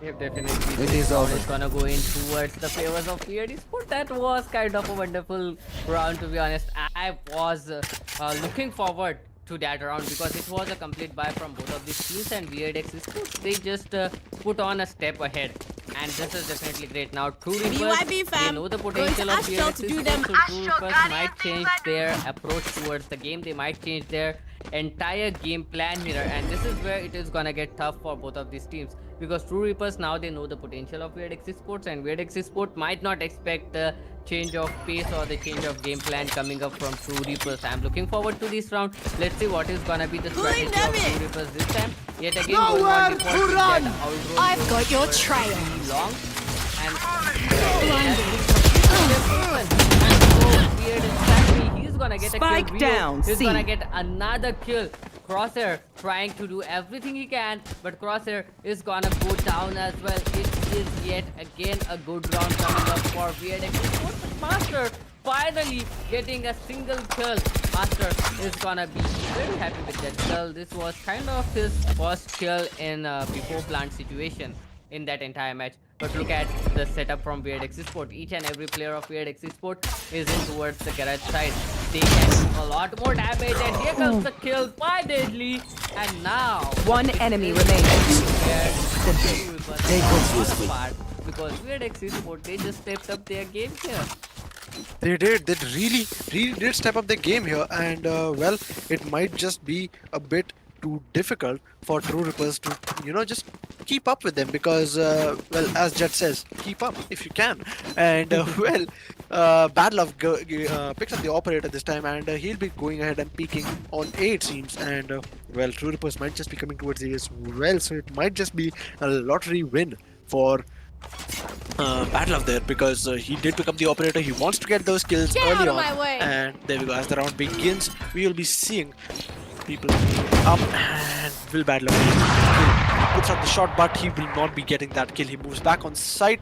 Yep, definitely. This round is gonna go in towards the favors of Weird Esports. That was kind of a wonderful round, to be honest. I was looking forward to that round because it was a complete buy from both of these teams, and VRX Esports, they just put on a step ahead, and this is definitely great. Now TrueRippers, BYB they fam. know the Going potential to of Astral VRX to do Esports, them. so TrueRippers might change their approach towards the game. They might change their entire game plan here, and this is where it is gonna get tough for both of these teams, because TrueRippers, now they know the potential of VRX Esports, and VRX Esports might not expect the change of pace or the change of game plan coming up from TrueRippers. I'm looking forward to this round. Let's see what is gonna be the strategy of TrueRippers this time. Yet again, going on before to get outrun. I've got your trail. Long and so weird exactly. He's gonna get Spike a kill. down, He's C. gonna get another kill. Crosshair trying to do everything he can, but Crosshair is gonna go down as well. It is yet again a good round coming up for VRX. Master finally getting a single kill. Master is gonna be very happy with that kill. This was kind of his first kill in a before plant situation in that entire match. But look at the setup from VRX Esports. Each and every player of VRX Esports is in towards the garage side. They can do a lot more damage, and here comes the kill by Deadly. And now One enemy remaining. because VRX Esports, they just stepped up their game here. They did. They really did step up their game here, and well, it might just be a bit too difficult for TrueRippers to, just keep up with them, because, well, as Jet says, keep up if you can. And well, Bad Love picks up the operator this time, and he'll be going ahead and peeking on A, it seems. And well, TrueRippers might just be coming towards A as well, so it might just be a lottery win for Bad Love there, because he did pick up the operator. He wants to get those kills early on, and there we go. As the round begins, we will be seeing people up, and will Bad Love he puts up the shot, but he will not be getting that kill. He moves back on site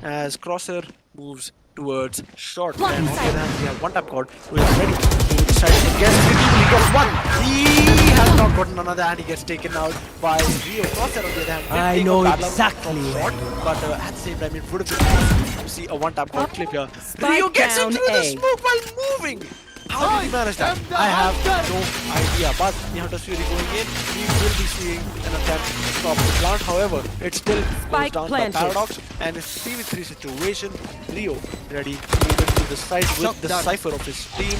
as Crosshair moves towards short. And on the other hand, we have one tap god who is ready to decide to guess. He got one. He has not gotten another, and he gets taken out by Rio. Crosshair, on the other hand, I did take know out Bad Love exactly from where short, but at the same time, it would have been nice to see a one tap god clip here. Rio gets down him through the A. smoke while moving. How did he manage that? I have no idea. But the Hunter's Fury going in, we will be seeing an attempt to stop the plant. However, it still goes Spike down planted. by Paradox, and it's 3v3 situation. Rio ready to move into the side with the Cypher of his team.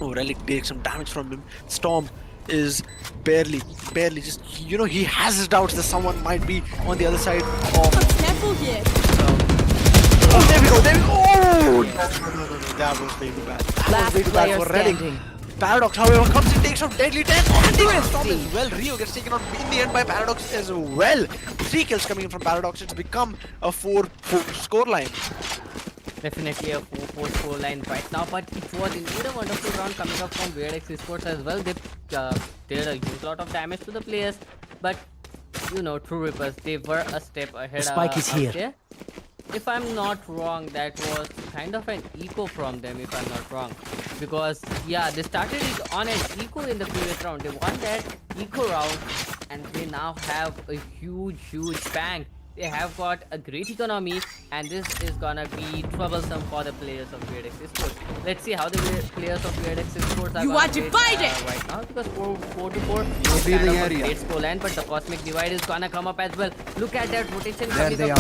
Oh, Relic takes some damage from him. Storm is barely just, he has his doubts that someone might be on the other side of Careful here. Oh, there we go, there we go! Oh! No, that was way too bad. That Last was way too bad player for Redding. standing. Paradox, however, comes and takes out Deadly 10 and takes out Storm as well. Rio gets taken out in the end by Paradox as well. 3 kills coming in from Paradox. It's become a 4-4 scoreline. Definitely a 4-4 scoreline right now, but it was indeed a wonderful round coming up from VALORANT eSports as well. They did a huge lot of damage to the players, but you know, TrueRippers, they were a step ahead. The spike is here. There. If I'm not wrong, that was kind of an eco from them, if I'm not wrong. Because, yeah, they started it on an eco in the previous round. They won that eco round, and they now have a huge bang. They have got a great economy, and this is gonna be troublesome for the players of VALORANT eSports. Let's see how the players of VALORANT eSports are You want to play, fight it? right now, because 4-4 is kind of a great scoreline, but the cosmic divide is gonna come up as well. Look at that rotation coming up.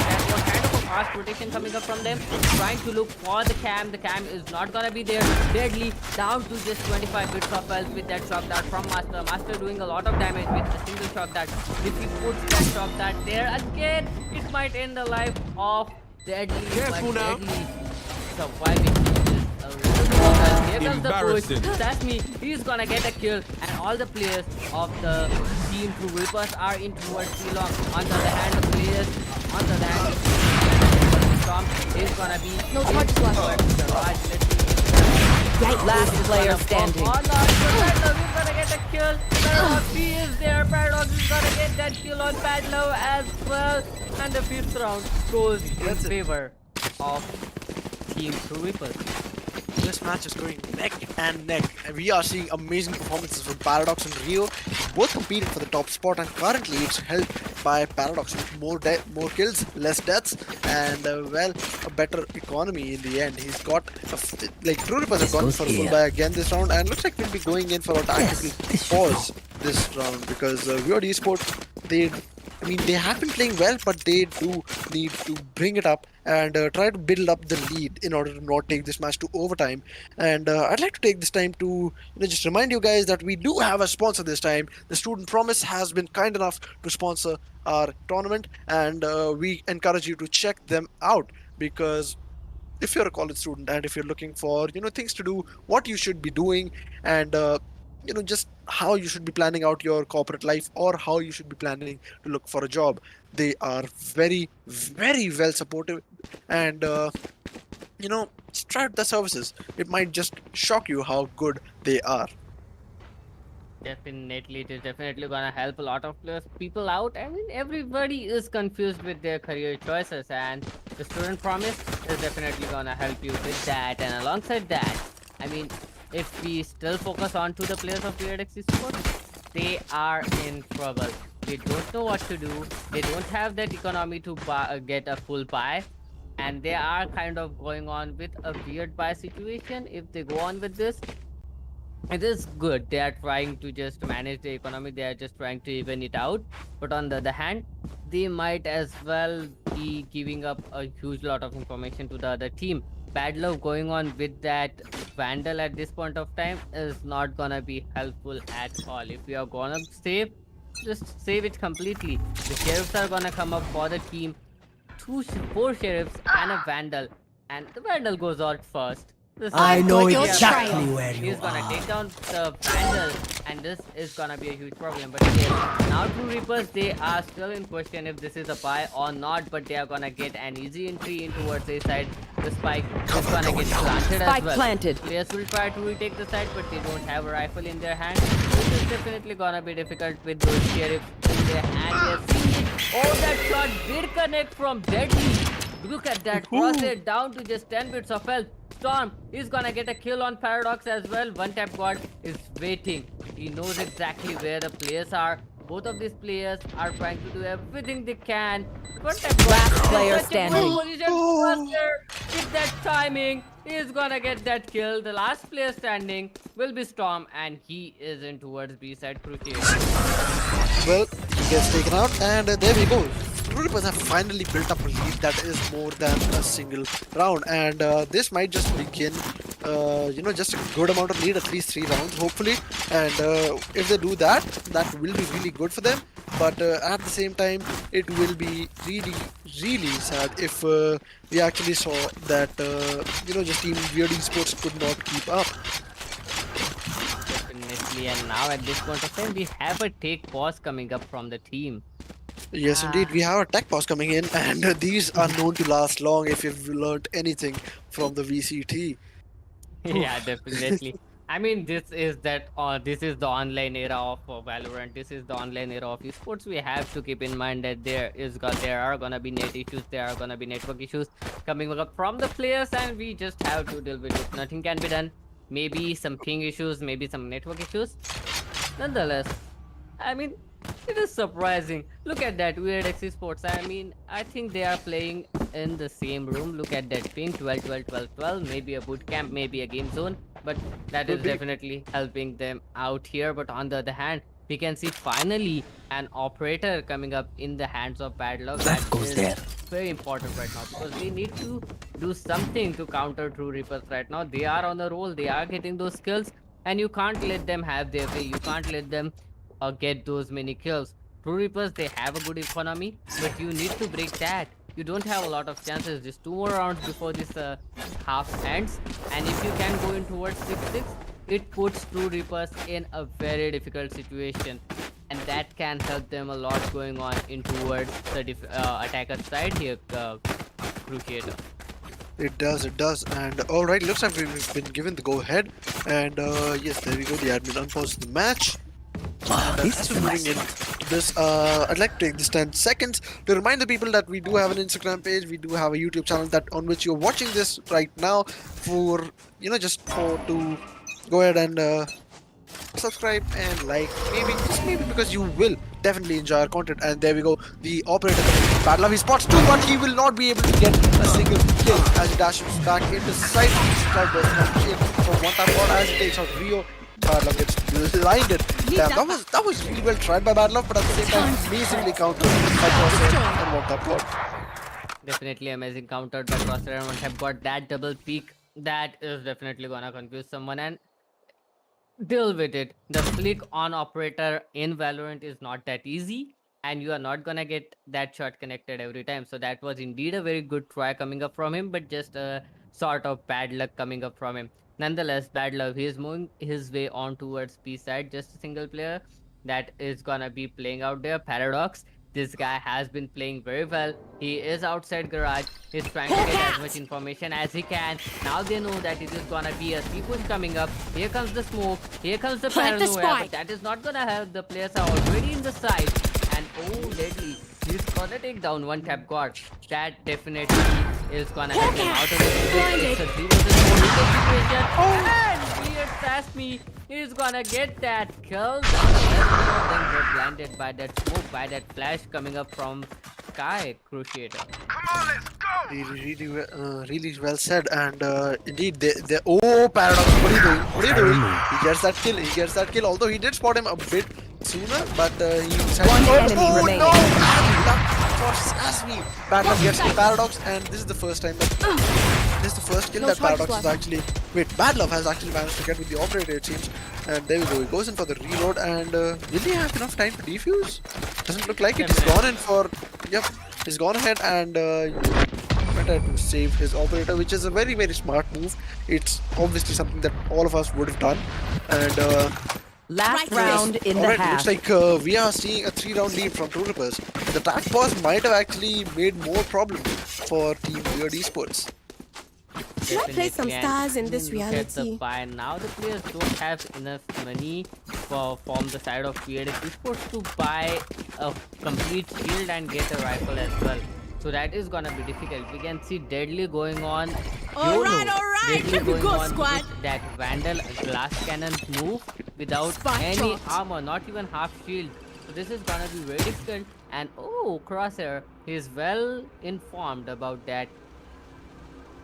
That was kind of a fast rotation coming up from them, trying to look for the cam. The cam is not gonna be there. Deadly down to just 25 bits of health with that shock dart from Master. Master doing a lot of damage with a single shock dart. If he puts that shock dart there again, it might end the life of Deadly. Careful now. Deadly surviving is a little bit of here comes the push. Sasmi, he's gonna get a kill, and all the players of the team TrueRippers are in towards the long. On the other hand, the players on the other hand, Storm is gonna be No touch left. Last player standing. Oh no, Paradox is gonna get a kill. Paradox, he is there. Paradox is gonna get that kill on Padlow as well. And the 5th round goes in favor of Team TrueRippers. This match is going neck and neck. And we are seeing amazing performances from Paradox and Rio. Both competing for the top spot, and currently it's held by Paradox with more kills, less deaths, and well, a better economy in the end. He's got like TrueRippers have gone for a full buy again this round, and looks like we'll be going in for a tactical pause this round because VALORANT eSports, they have been playing well, but they do need to bring it up and try to build up the lead in order to not take this match to overtime. And I'd like to take this time to just remind you guys that we do have a sponsor this time. The Student Promise has been kind enough to sponsor our tournament, and we encourage you to check them out, because if you're a college student and if you're looking for things to do, what you should be doing, and just how you should be planning out your corporate life, or how you should be planning to look for a job, they are very well supportive, and just try out the services. It might just shock you how good they are. Definitely, it is definitely gonna help a lot of people out. I mean, everybody is confused with their career choices, and the Student Promise is definitely gonna help you with that. And alongside that, I mean, if we still focus on to the players of VALORANT eSports, they are in trouble. They don't know what to do. They don't have that economy to get a full buy, and they are kind of going on with a weird buy situation. If they go on with this, it is good. They are trying to just manage the economy. They are just trying to even it out. But on the other hand, they might as well be giving up a huge lot of information to the other team. Bad love going on with that Vandal at this point of time is not gonna be helpful at all. If we are gonna save, just save it completely. The sheriffs are gonna come up for the team. 4 sheriffs and a Vandal, and the Vandal goes out first. I know You're exactly trying. where you He's gonna are. take down the Vandal, and this is gonna be a huge problem. But yes, now TrueRippers, they are still in question if this is a buy or not, but they are gonna get an easy entry in towards a side. The spike is gonna get planted as Spike well. planted. Players will try to retake the side, but they don't have a rifle in their hand. This is definitely gonna be difficult with those sheriffs in their hand. Yes, see it. Oh, that shot did connect from Deadly. Look at that, crosshair down to just 10 bits of health. Storm is gonna get a kill on Paradox as well. One tap god is waiting. He knows exactly where the players are. Both of these players are trying to do everything they can. One tap god. Last player Such a good standing. position. Crosshair with that timing, he is gonna get that kill. The last player standing will be Storm, and he is in towards B side Crochet. Well, he gets taken out, and there we go. TrueRippers have finally built up a lead that is more than a single round, and this might just begin just a good amount of lead, at least 3 rounds, hopefully. And if they do that, that will be really good for them. But at the same time, it will be really, really sad if we actually saw that, just Team Weird Esports could not keep up. Definitely, and now at this point of time, we have a take pause coming up from the team. Yes, indeed, we have a tech pause coming in, and these are known to last long if you've learned anything from the VCT. Yeah, definitely. I mean, this is the online era of Valorant. This is the online era of esports. We have to keep in mind that there are gonna be net issues, there are gonna be network issues coming up from the players, and we just have to deal with it. Nothing can be done. Maybe some ping issues, maybe some network issues. Nonetheless, I mean, it is surprising. Look at that weird eSports. I mean, I think they are playing in the same room. Look at that ping, 12, 12, 12, 12. Maybe a boot camp, maybe a game zone. But that is definitely helping them out here. But on the other hand, we can see finally an operator coming up in the hands of Bad Luck. That goes there. Very important right now because they need to do something to counter TrueRippers right now. They are on the roll. They are getting those kills. And you can't let them have their way. You can't let them get those many kills. TrueRippers, they have a good economy, but you need to break that. You don't have a lot of chances. Just 2 more rounds before this half ends, and if you can go in towards 6-6, it puts TrueRippers in a very difficult situation, and that can help them a lot going on in towards the attacker side here, Cruciator. It does. And alright, looks like we've been given the go-ahead. And yes, there we go. The admin unpauses the match. This is nice. I'd like to take this 10 seconds to remind the people that we do have an Instagram page, we do have a YouTube channel that on which you're watching this right now for to go ahead and subscribe and like, maybe because you will definitely enjoy our content. And there we go, the operator Bad Love, he spots 2, but he will not be able to get a single kill as he dashes back into sight. From one tap out as he takes out Rio. Bad Love gets blinded. Damn, that was really well tried by Bad Love, but at the same time amazingly countered by Crosshair and one tap out. Definitely amazing countered by Crosshair and have got that double peek. That is definitely gonna confuse someone and deal with it. The flick on operator in Valorant is not that easy, and you are not gonna get that shot connected every time. So that was indeed a very good try coming up from him, but just a sort of bad luck coming up from him. Nonetheless, Bad Love, he is moving his way on towards B side. Just a single player that is gonna be playing out there. Paradox, this guy has been playing very well. He is outside garage. He's trying to get as much information as he can. Now they know that it is gonna be a 3 push coming up. Here comes the smoke. Here comes the paranoia. But that is not gonna help. The players are already in the side. And oh, deadly. He's gonna take down one tap guard. That definitely is gonna help him out of the situation. It's a 3-4 situation. And he asked me, he's gonna get that kill. Then get blinded by that smoke, by that flash coming up from Sky Cruciator. Really well said. And indeed, oh, Paradox, what are you doing? He gets that kill. Although he did spot him a bit sooner, but he decided no! Bad Luck gets the Paradox, and this is the first time that this is the first kill that Paradox has actually. Wait, Bad Love has actually managed to get with the operator, it seems. And there we go. He goes in for the reload, and will he have enough time to defuse? Doesn't look like it. He's gone in for. Yep, he's gone ahead and tried to save his operator, which is a very, very smart move. It's obviously something that all of us would have done. And last round in the half. Looks like we are seeing a 3-round lead from TrueRippers. The tag pause might have actually made more problems for Team Weird Esports. Should I play some stars in this reality? By now the players don't have enough money from the side of Weird Esports to buy a complete shield and get a rifle as well. So that is gonna be difficult. We can see Deadly going on. Alright, Deadly here we going go, on squad. with that Vandal glass cannon move without any armor, not even half shield. So this is gonna be very difficult. And oh, Crosshair, he is well informed about that.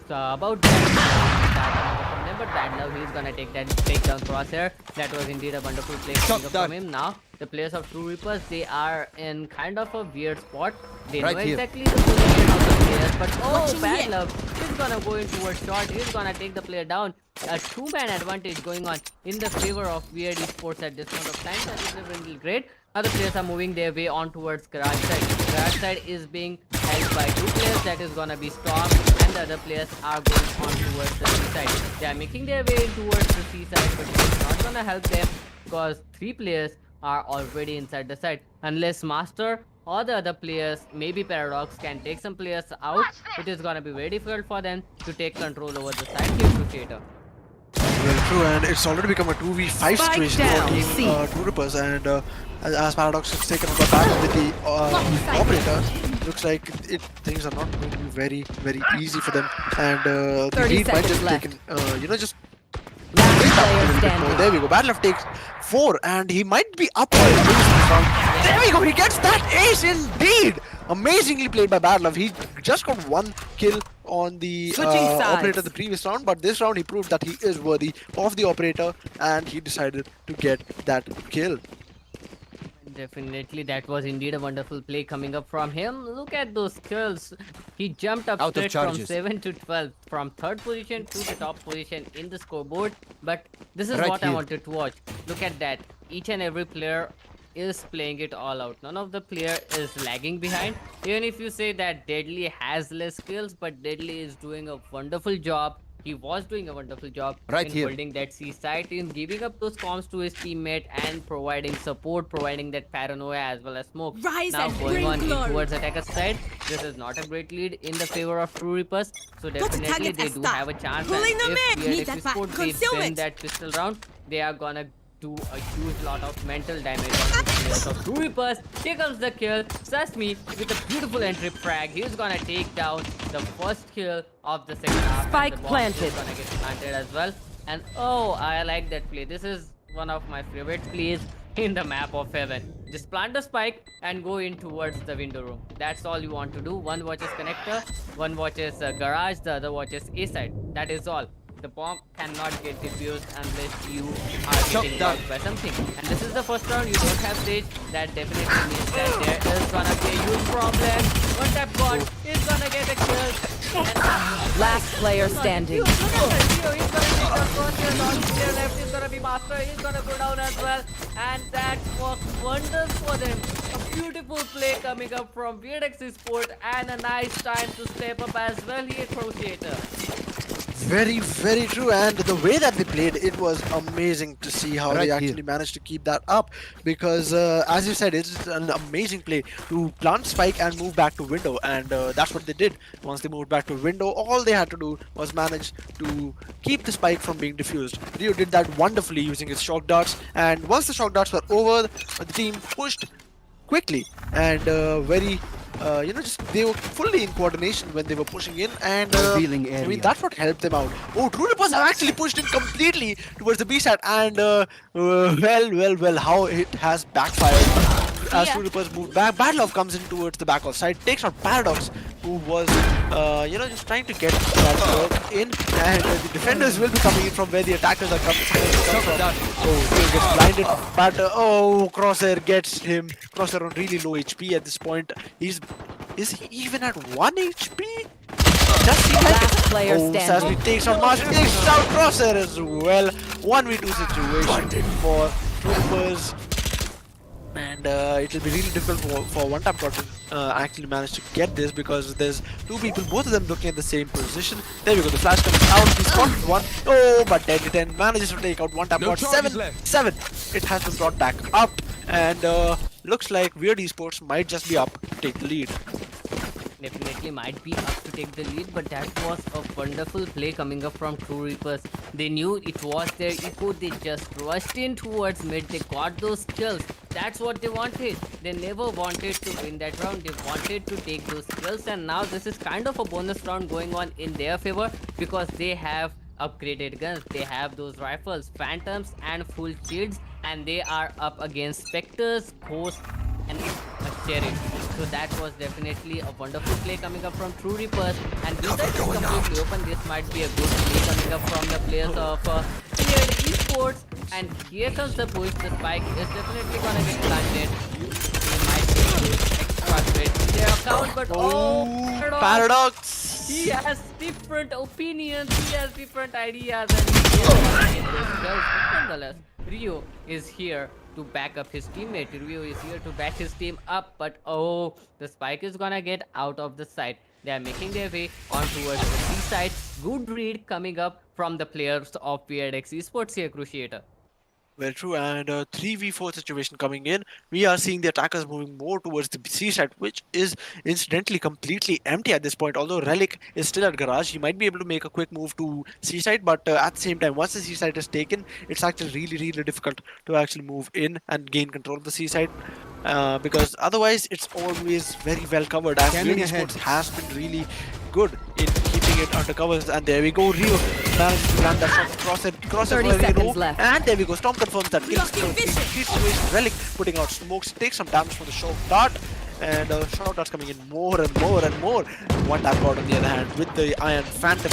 So about that, but Bad Love, he's gonna take down Crosshair. That was indeed a wonderful play coming up from him. Now the players of TrueRippers, they are in kind of a weird spot. They know exactly the position of the players, but oh, Bad Love, he's gonna go in towards shot. He's gonna take the player down. a two-man advantage going on in the favor of Weird Esports at this point of time. That is definitely great. Other players are moving their way on towards Garage side. Garage side is being held by two players, that is gonna be Storm, and the other players are going on towards the C side. They are making their way towards the C side, but it's not gonna help them because three players are already inside the side. Unless Master or the other players, maybe Paradox, can take some players out, it is gonna be very difficult for them to take control over the side here to Theater. Very true, and it's already become a 2v5 Spike situation down, for C. Team TrueRippers, and as Paradox has taken over back with the operator, looks like things are not going to be very, very easy for them, and the 30 lead might just seconds taken, just Last wait up a player little bit more. standing. There we go. Battle takes 4, and he might be up for it this round. There we go. He gets that ace indeed. Amazingly played by Battle. He just got 1 kill on the Switching sides. operator the previous round, but this round he proved that he is worthy of the operator, and he decided to get that kill. Definitely, that was indeed a wonderful play coming up from him. Look at those kills. He jumped up Out of straight from charges. 7 to 12, from 3rd position to the top position in the scoreboard. But this is Right what I here. wanted to watch. Look at that. Each and every player is playing it all out. None of the player is lagging behind. Even if you say that Deadly has less skills, but Deadly is doing a wonderful job. He was doing a wonderful job Right in here. holding that C site, in giving up those comms to his teammate and providing support, providing that paranoia as well as smoke. Rise Now and going bring on in glory. towards attacker's side. This is not a great lead in the favor of TrueRippers. So to definitely target they as do start. have a chance. Pulling And them if in. Weird Need that back. Esports they Consume win it. that pistol round, they are gonna do a huge lot of mental damage on the players of TrueRippers. Here comes the kill. Sesame with a beautiful entry frag. He's gonna take down the first kill of the second half. and Spike the bomb planted. is gonna get planted as well. And oh, I like that play. This is one of my favorite plays in the map of heaven. Just plant the spike and go in towards the window room. That's all you want to do. One watches connector, one watches garage, the other watches A side. That is all. The bomb cannot get defused unless you are getting blocked by something. And this is the first round. You don't have stage. That definitely means that there is gonna be a huge problem. One tap god is gonna get a kill. And Last player standing. look at that hero. He's gonna take the first kill. On clear left is gonna be Master. He's gonna go down as well. And that works wonders for them. A beautiful play coming up from VALORANT eSports, and a nice time to step up as well here, Theater. Very, very true. And the way that they played, it was amazing to see how Right they here. actually managed to keep that up. Because, as you said, it's an amazing play to plant spike and move back to window. And that's what they did. Once they moved back to window, all they had to do was manage to keep the spike from being diffused. Rio did that wonderfully using his shock darts. And once the shock darts were over, the team pushed quickly and just they were fully in coordination when they were pushing in, and Revealing I mean area. that's what helped them out. Oh, TrueRippers have actually pushed in completely towards the B side, and well, how it has backfired. As TrueRippers moved back, Badlove comes in towards the back of side, takes out Paradox, who was just trying to get that work in, and the defenders will be coming in from where the attackers are coming from. Oh, he gets blinded, but Crosshair gets him. Crosshair on really low HP at this point. Is he even at 1 HP? Does he Last player Oh, standing. Sasmi takes out Marshall, takes out Crosshair as well. 1v2 situation for TrueRippers. And it will be really difficult for one tap god to actually manage to get this, because there's two people, both of them looking at the same position. There we go, the flash comes out, he spotted one. Oh, but 10 manages to take out one tap god. 7. It has been brought back up, and looks like Weird Esports might just be up to take the lead. Definitely might be up to take the lead, but that was a wonderful play coming up from TrueRippers. They knew it was their eco. They just rushed in towards mid. They got those kills. That's what they wanted. They never wanted to win that round. They wanted to take those kills, and now this is kind of a bonus round going on in their favor, because they have upgraded guns. They have those rifles, phantoms, and full shields, and they are up against specters, ghosts, and a sheriff. So that was definitely a wonderful play coming up from TrueRippers, and this side is completely open. This might be a good play coming up from the players of Weird Esports, and here comes the push. The spike is definitely gonna get planted. They might get extra credit in their account, but Paradox He has different opinions, he has different ideas, and he nonetheless, Rio is here to back up his teammate. Rio is here to back his team up, but oh, the spike is gonna get out of the sight. They are making their way on towards the C side. Good read coming up from the players of VALORANT eSports here, Cruciator. Very true, and a 3v4 situation coming in. We are seeing the attackers moving more towards the C side, which is incidentally completely empty at this point. Although Relic is still at garage, he might be able to make a quick move to C side, but at the same time, once the C side is taken, it's actually really difficult to actually move in and gain control of the C side. Because otherwise, it's always very well covered. And Scanning eSports has been really good in keeping it under covers. And there we go, Rio managed to land that shot across it. 30 seconds left. And there we go, Storm confirms that kill. Situation. Relic putting out smokes, takes some damage from the shock dart. And shock darts coming in more and more and more. One tap out on the other hand with the Iron Phantom.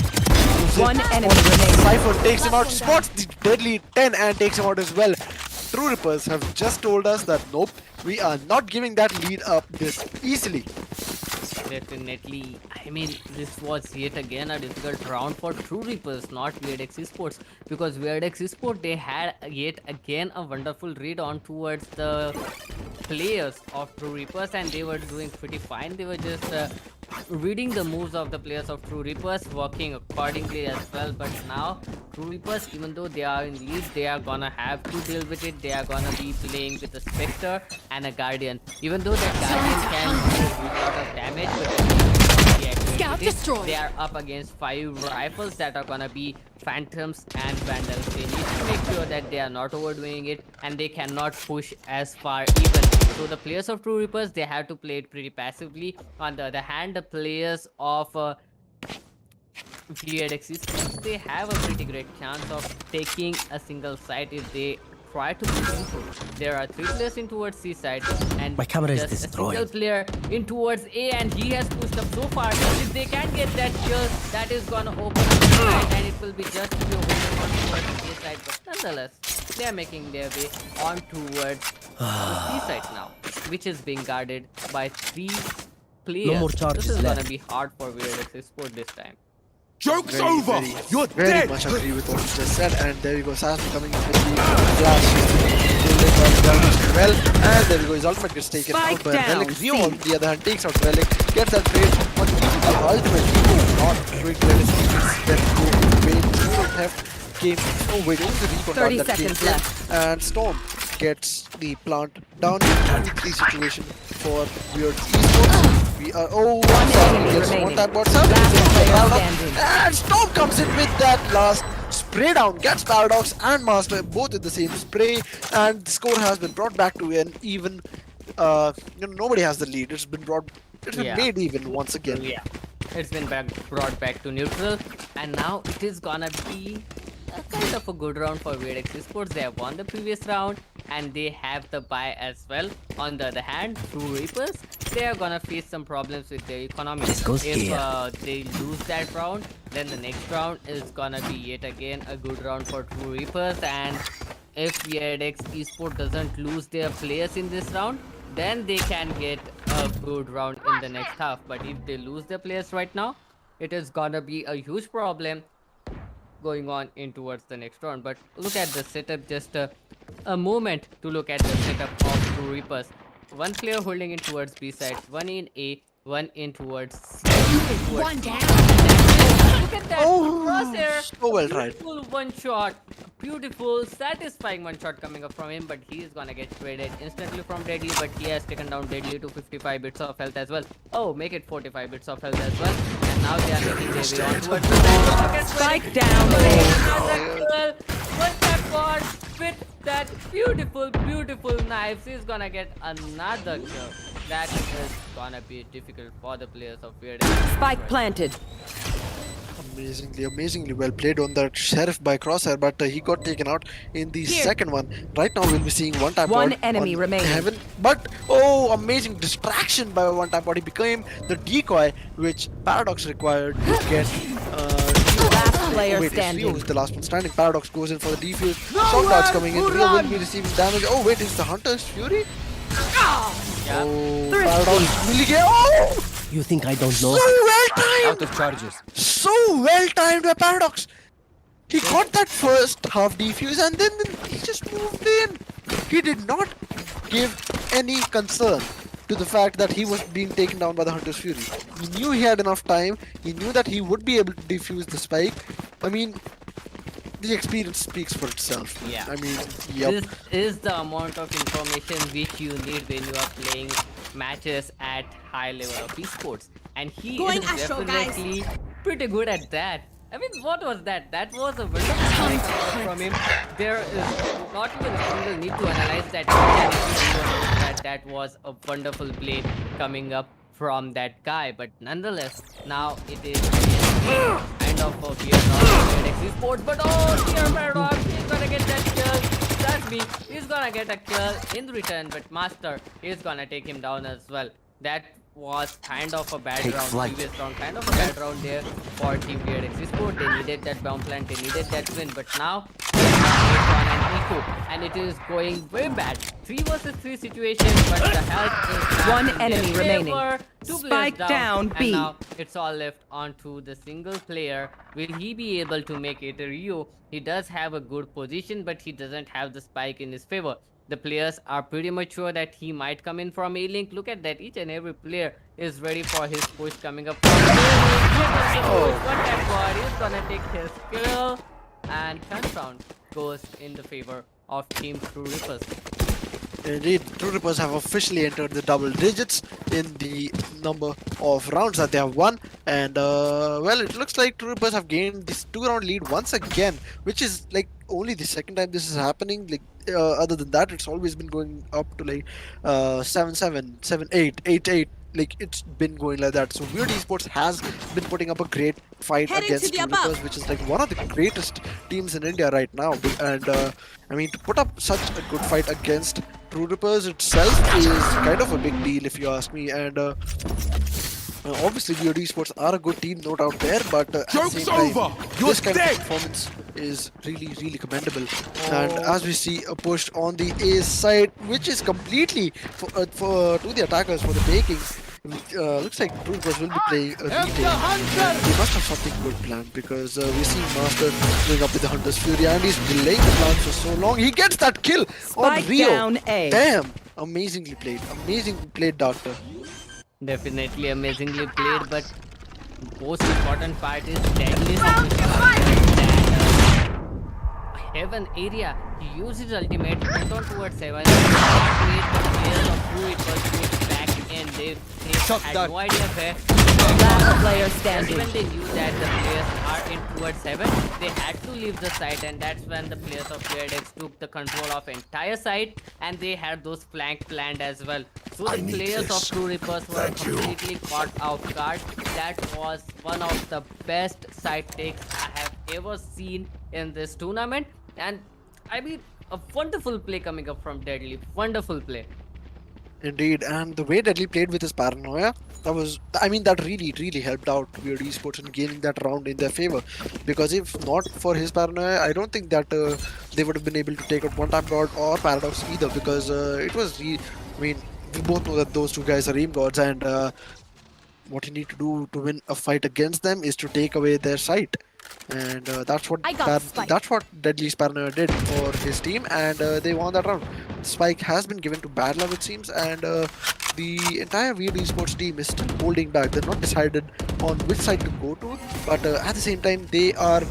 One enemy remaining. Cypher takes him out, spots the deadly 10 and takes him out as well. TrueRippers have just told us that nope, we are not giving that lead up this easily. Definitely. I mean, this was yet again a difficult round for TrueRippers, not VALORANT eSports, because VALORANT eSports, they had yet again a wonderful read on towards the players of TrueRippers, and they were doing pretty fine. They were just reading the moves of the players of TrueRippers, working accordingly as well. But now TrueRippers, even though they are in lead, they are gonna have to deal with it. They are gonna be playing with a Spectre and a Guardian. Even though that Guardian can do a lot of damage, but they are up against 5 rifles that are gonna be Phantoms and Vandals. They need to make sure that they are not overdoing it, and they cannot push as far even. So the players of TrueRippers, they have to play it pretty passively. On the other hand, the players of VALORANT, they have a pretty great chance of taking a single site if they try to push into. There are 3 players in towards C side, and My camera is just destroyed. a single player in towards A, and he has pushed up so far. If they can get that kill, that is gonna open up the side, and it will be just Rio holding on towards A side. But nonetheless, they are making their way on towards the C side now, which is being guarded by 3 players. No more charges This is left. gonna be hard for VALORANT eSports this time. Joke's Very, over! very, You're very dead! much agree with what you just said. And there we go, Sas coming in with the flash. Well, and there we go, his ultimate gets taken Spike out by down, Relic. Rio C. on the other hand takes out Relic, gets that trade, but even the ultimate is not going to let his teammates get go away. True Theft came. Oh wait, only the recon 30 that came seconds in. left. And Storm gets the plant down. 3 situation for Weird eSports. We are enemy gets remaining. one tap bot sub. Last player standing. And Storm comes in with that last spray down, gets Paradox and Master both in the same spray, and the score has been brought back to an even. Nobody has the lead. It's been made even once again. Yeah, it's been brought back to neutral, and now it is gonna be a kind of a good round for VALORANT eSports. They have won the previous round, and they have the bye as well. On the other hand, TrueRippers, they are gonna face some problems with their economy. This goes If here. they lose that round, then the next round is gonna be yet again a good round for TrueRippers. And if VALORANT eSports doesn't lose their players in this round, then they can get a good round in the next half. But if they lose their players right now, it is gonna be a huge problem going on in towards the next round. But look at the setup, just a moment to look at the setup of TrueRippers. 1 player holding in towards B side, 1 in A, 1 in towards C, 2 in towards D. Look at that crosshair. So well tried. Beautiful one shot, beautiful satisfying one shot coming up from him, but he is gonna get traded instantly from Deadly. But he has taken down Deadly to 55 bits of health as well. Oh, make it 45 bits of health as well. And now they are making their way on towards the side. Spike down, A. One tap bot with that beautiful knives. He's gonna get another kill. That is gonna be difficult for the players of VALORANT. Spike planted. Amazingly well played on that Sheriff by Crosshair, but he got taken out in the second one. Right now we'll be seeing one tap One bot enemy on remaining. Heaven, but amazing distraction by one tap bot. He became the decoy which Paradox required to get. Last player Wait, standing. Rio is the last one standing. Paradox goes in for the defuse. Shock darts coming in. Rio will be receiving damage. Oh wait, it's the Hunter's Fury. Yeah. Oh, Paradox will he get? Oh! You think I don't know? So well timed! Out of charges. So well timed by Paradox. He got that first half defuse and then he just moved in. He did not give any concern to the fact that he was being taken down by the Hunter's Fury. He knew he had enough time. He knew that he would be able to defuse the spike. I mean, the experience speaks for itself. Yeah. I mean, yep. This is the amount of information which you need when you are playing matches at high level of esports. And he Going is Astro, guys. definitely pretty good at that. I mean, what was that? That was a wonderful play from him. There is not even a single need to analyze that. That was a wonderful play coming up from that guy. But nonetheless, now it is kind of a weird eSports. But oh, dear Paradox, he's gonna get that kill. Trust me, he's gonna get a kill in return. But Master is gonna take him down as well. That was kind of a bad round, previous round, kind of a bad round there for Team eSports. They needed that bomb plant, they needed that win, but now on an eco, and it is going very bad. 3 versus 3 situation, but the health is One not in enemy their remaining. favor. 2 Spike players down, and B. now it's all left onto the single player. Will he be able to make it a Rio? He does have a good position, but he doesn't have the spike in his favor. The players are pretty much sure that he might come in from A-Link. Look at that. Each and every player is ready for his push coming up. He's gonna take his kill. And 10th round goes in the favor of Team TrueRippers. Indeed, TrueRippers have officially entered the double digits in the number of rounds that they have won. And, well, it looks like TrueRippers have gained this 2-round lead once again, which is, like, only the second time this is happening. Like, other than that, it's always been going up to, like, 7-7, 7-8, 8-8. Like, it's been going like that. So Weird Esports has been putting up a great fight against TrueRippers, which is like one of the greatest teams in India right now. And I mean, to put up such a good fight against TrueRippers itself is kind of a big deal, if you ask me. And obviously, Weird Esports are a good team, no doubt there. But at the same time, this kind of performance is really commendable. And as we see a push on the A side, which is completely to the attackers for the taking. Looks like TrueRippers will be playing a retake. And they must have something good planned, because we're seeing Master going up with the Hunter's Fury and he's delaying the plan for so long. He gets that kill on Spike Rio. down A. Damn, amazingly played, Doctor. Definitely amazingly played, but most important part is deadly Heaven area. He used his ultimate, went on towards 7. Players of TrueRippers back in. They had no idea where. Last player standing. When they knew that the players are in towards 7, they had to leave the site, and that's when the players of RaptorX took the control of entire site, and they had those flank planned as well. So the players of TrueRippers were completely caught off guard. That was one of the best side takes I have ever seen in this tournament, and I mean, a wonderful play coming up from Deadly. Wonderful play. Indeed, and the way Deadly played with his paranoia, that really helped out Weird Esports in gaining that round in their favor. Because if not for his paranoia, I don't think that they would have been able to take out One Time God or Paradox either. Because it was, I mean, we both know that those two guys are aim gods, and what you need to do to win a fight against them is to take away their sight. And that's what Deadly's paranoia did for his team, and they won that round. Spike has been given to Bad Love, it seems, and the entire Weird Esports team is still holding back. They're not decided on which side to go to, but at the same time, they are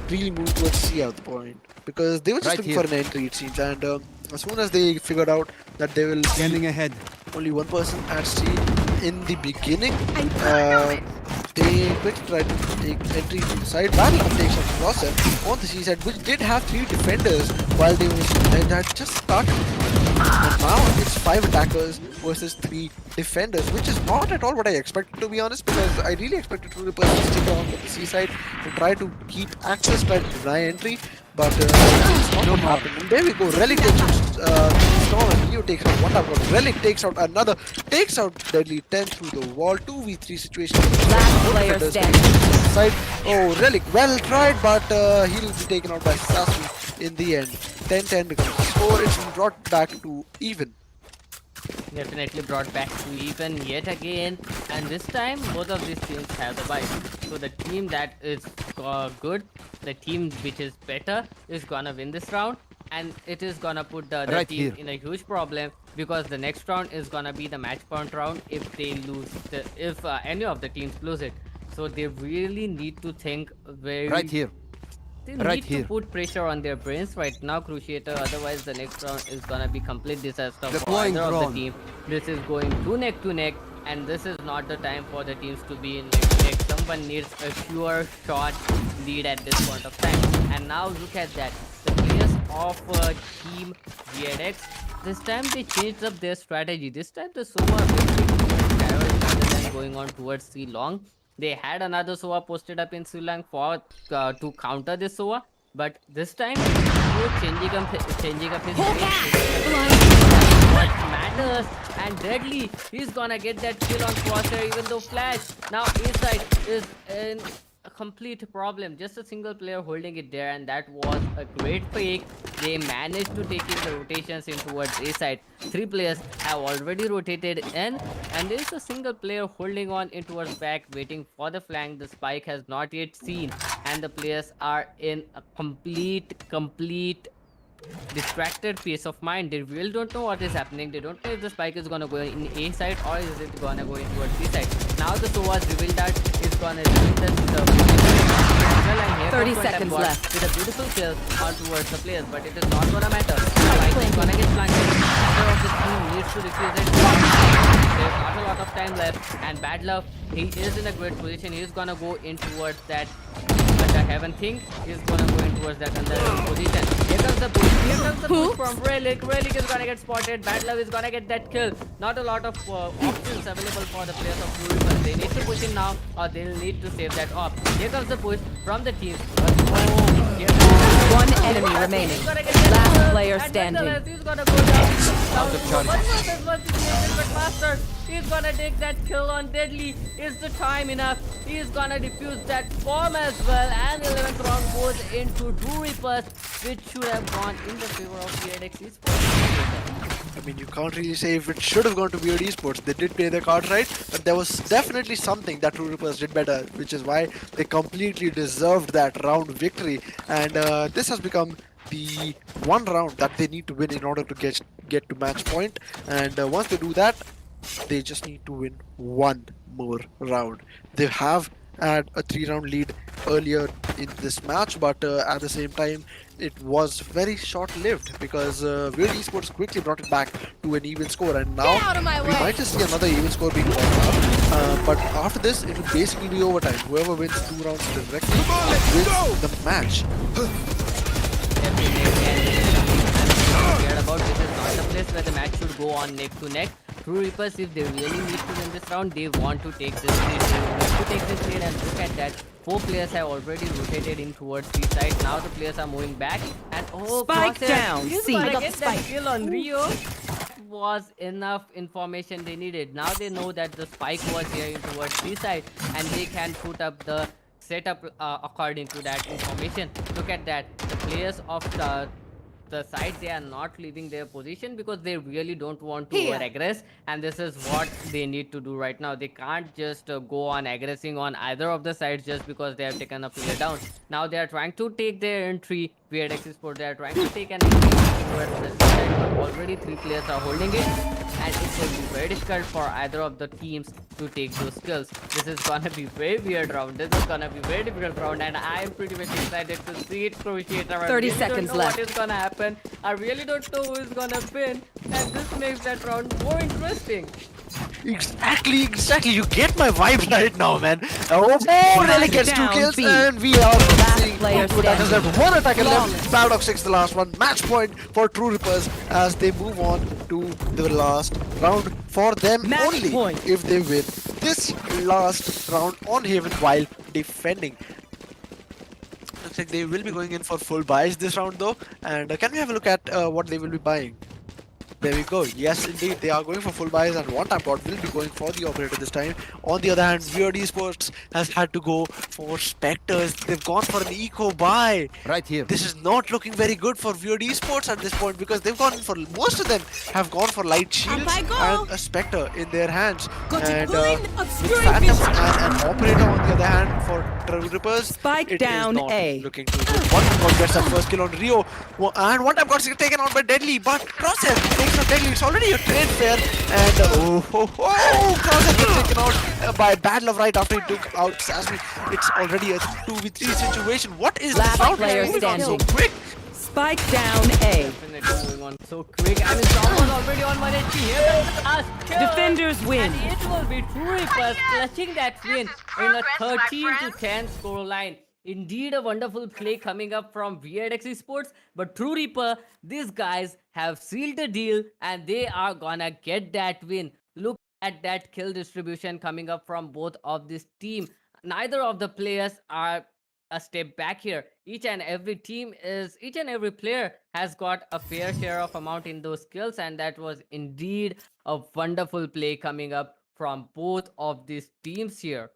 really moving towards C at the point, because they were just looking for an entry, it seems. And as soon as they figured out that they will Standing ahead. only one person at C in the beginning, they quickly tried to take entry to the side. Battle takes on Crosser on the C side, which did have 3 defenders while they had just started. And now it's 5 attackers versus 3 defenders, which is not at all what I expected, to be honest, because I really expected TrueRippers to stick on the C side and try to keep access, try to deny entry. But it's not what happened. And there we go. Relic takes out Storm, and Leo takes out one up. Relic takes out another. Takes out Deadly 10 through the wall. 2v3 situation. Last player standing. Side. Oh, Relic, well tried, but he'll be taken out by Sasu in the end. 10-10 becomes the score. It's been brought back to even. definitely brought back to even yet again, and this time both of these teams have the bye. So the team that is good, the team which is better, is gonna win this round, and it is gonna put the other Right team here. in a huge problem, because the next round is gonna be the match point round if they lose if any of the teams lose it. So they really need to think very Right here. they Right need to here. put pressure on their brains right now, Cruciator. Otherwise, the next round is gonna be complete disaster for Deploying either of the drone. team. This is going to neck, and this is not the time for the teams to be in neck to neck. Someone needs a sure shot lead at this point of time. And now look at that. The players of Team VALORANT, this time they changed up their strategy. This time the Sova rather than going on towards the long. They had another SOA posted up in Sri Lanka for to counter this SOA, but this time changing up his what matters, and Deadly, he's gonna get that kill on Crosshair even though Flash now inside is in a complete problem. Just a single player holding it there, and that was a great fake. They managed to take in the rotations in towards A side. 3 players have already rotated in, and there is a single player holding on in towards back, waiting for the flank. The spike has not yet seen, and the players are in a complete distracted peace of mind. They really don't know what is happening. They don't know if the spike is gonna go in A side or is it gonna go in towards B side. Now the Sova's revealed that it's gonna reveal the 30 seconds left. with a beautiful kill on towards the players, but it is not gonna matter. Spike is gonna get planted. Either of the team needs to defuse it. There's not a lot of time left, and Bad Love, he is in a great position. He's gonna go in towards that the heaven thing. Is gonna go in towards that under position. Here comes the push. Here comes the push from Relic. Relic is gonna get spotted. Bad Love is gonna get that kill. Not a lot of options available for the players of TrueRippers. They need to push in now, or they'll need to save that op. Here comes the push from the team. One enemy remaining. Last player standing. He's gonna go down. But Master, he's gonna take that kill on Deadly. Is the time enough? He's gonna defuse that bomb as well. And 11th round goes into TrueRippers, which should have gone in the favor of VALORANT eSports. I mean, you can't really say if it should have gone to VALORANT eSports. They did play their cards right, but there was definitely something that TrueRippers did better, which is why they completely deserved that round victory. And this has become the one round that they need to win in order to get to match point. And once they do that, they just need to win one more round. They have had a 3-round lead earlier in this match, but at the same time it was very short-lived because VALORANT eSports quickly brought it back to an even score, and now we might just see another even score being brought up. But after this, it will basically be overtime. Whoever wins 2 rounds directly wins the match. About this is not the place where the match should go on neck to neck. TrueRippers, if they really need to win this round, they want to take this lead. They want to take this lead, and look at that. 4 players have already rotated in towards the side. Now the players are moving back, and Spike down. See, I got get the that spike. kill on Rio. Was enough information they needed. Now they know that the spike was here in towards the side, and they can put up the setup according to that information. Look at that. The players of the side, they are not leaving their position because they really don't want to over-aggress, and this is what they need to do right now. They can't just go on aggressing on either of the sides just because they have taken a player down. Now they are trying to take their entry. VALORANT eSports, they are trying to take an entry towards the side, but already 3 players are holding it, and it will be very difficult for either of the teams to take those kills. This is gonna be very weird round. This is gonna be very difficult round, and I am pretty much excited to see it. Cruciator. 30 seconds left. What is gonna happen? I really don't know who is gonna win, and this makes that round more interesting. Exactly. You get my vibe right now, man. Relic gets 2 kills, and we are seeing player 2 attackers standing. left. 1 attacker left. VALORANT the last one. Match point for TrueRippers as they move on to the last round for them Match only point. if they win this last round on Haven while defending. Looks like they will be going in for full buys this round though. And can we have a look at what they will be buying? There we go. Yes, indeed, they are going for full buys, and one tap bot will be going for the operator this time. On the other hand, Weird Esports has had to go for Spectres. They've gone for an eco buy. Right here. This is not looking very good for Weird Esports at this point because they've gone for most of them have gone for light shields Up I go. and a Spectre in their hands. Got it And blind, with obscuring Phantoms vision. and an operator on the other hand for TrueRippers, Spike it down is not A. looking too good. One tap bot gets that first kill on Rio, and one tap got taken out by Deadly, but Crosshair takes out Deadly. It's already a trade fair, and Crosshair gets taken out by Battle of Right after he took out Sasmi. It's already a 2v3 situation. What is Last this round player moving on so standing. quick? Spike down A. Definitely moving on so quick. I mean, someone already on 1 HP. Here comes the last kill. Defenders win. And it will be TrueRippers clutching that win in a 13-10 scoreline. Indeed, a wonderful play coming up from VALORANT eSports. But TrueRipper, these guys have sealed the deal and they are gonna get that win. Look at that kill distribution coming up from both of this team. Neither of the players are a step back here. Each and every player has got a fair share of amount in those kills, and that was indeed a wonderful play coming up from both of these teams here.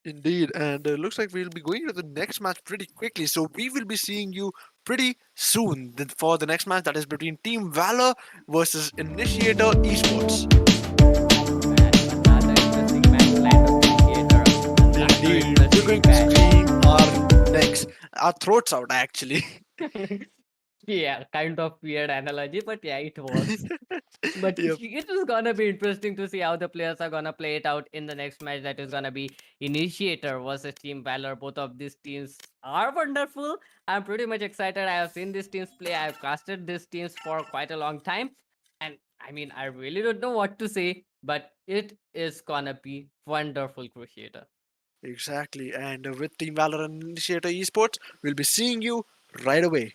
Indeed, and looks like we'll be going to the next match pretty quickly. So we will be seeing you pretty soon for the next match that is between Team Valor versus Initiator Esports. Another interesting match lined up in theater. Indeed, we're going to scream our necks, our throats out actually. Yeah, kind of weird analogy, but yeah, it was. But Yep. it is gonna be interesting to see how the players are gonna play it out in the next match. That is gonna be Initiator versus Team Valor. Both of these teams are wonderful. I'm pretty much excited. I have seen these teams play. I've casted these teams for quite a long time. And I mean, I really don't know what to say, but it is gonna be wonderful, Crusader. Exactly, and with Team Valor and Initiator Esports, we'll be seeing you right away.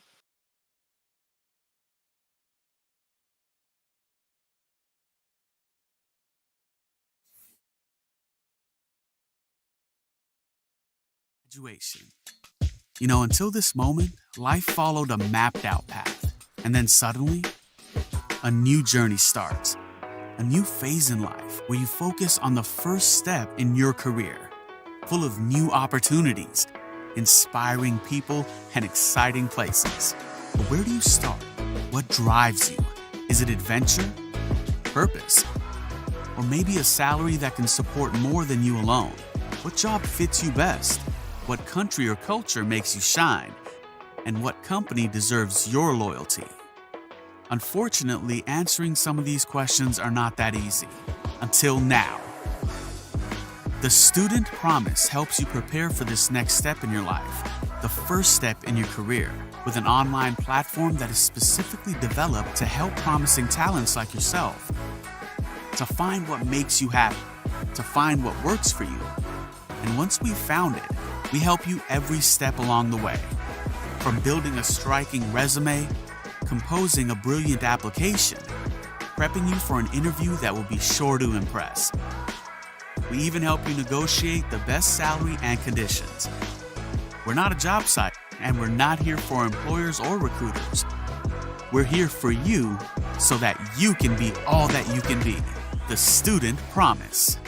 Graduation. You know, until this moment, life followed a mapped out path. And then suddenly, a new journey starts. A new phase in life where you focus on the first step in your career, full of new opportunities, inspiring people, and exciting places. But where do you start? What drives you? Is it adventure? Purpose? Or maybe a salary that can support more than you alone? What job fits you best? What country or culture makes you shine? And what company deserves your loyalty? Unfortunately, answering some of these questions are not that easy. Until now. The Student Promise helps you prepare for this next step in your life, the first step in your career, with an online platform that is specifically developed to help promising talents like yourself to find what makes you happy, to find what works for you. And once we've found it, we help you every step along the way. From building a striking resume, composing a brilliant application, prepping you for an interview that will be sure to impress. We even help you negotiate the best salary and conditions. We're not a job site, and we're not here for employers or recruiters. We're here for you so that you can be all that you can be. The Student Promise.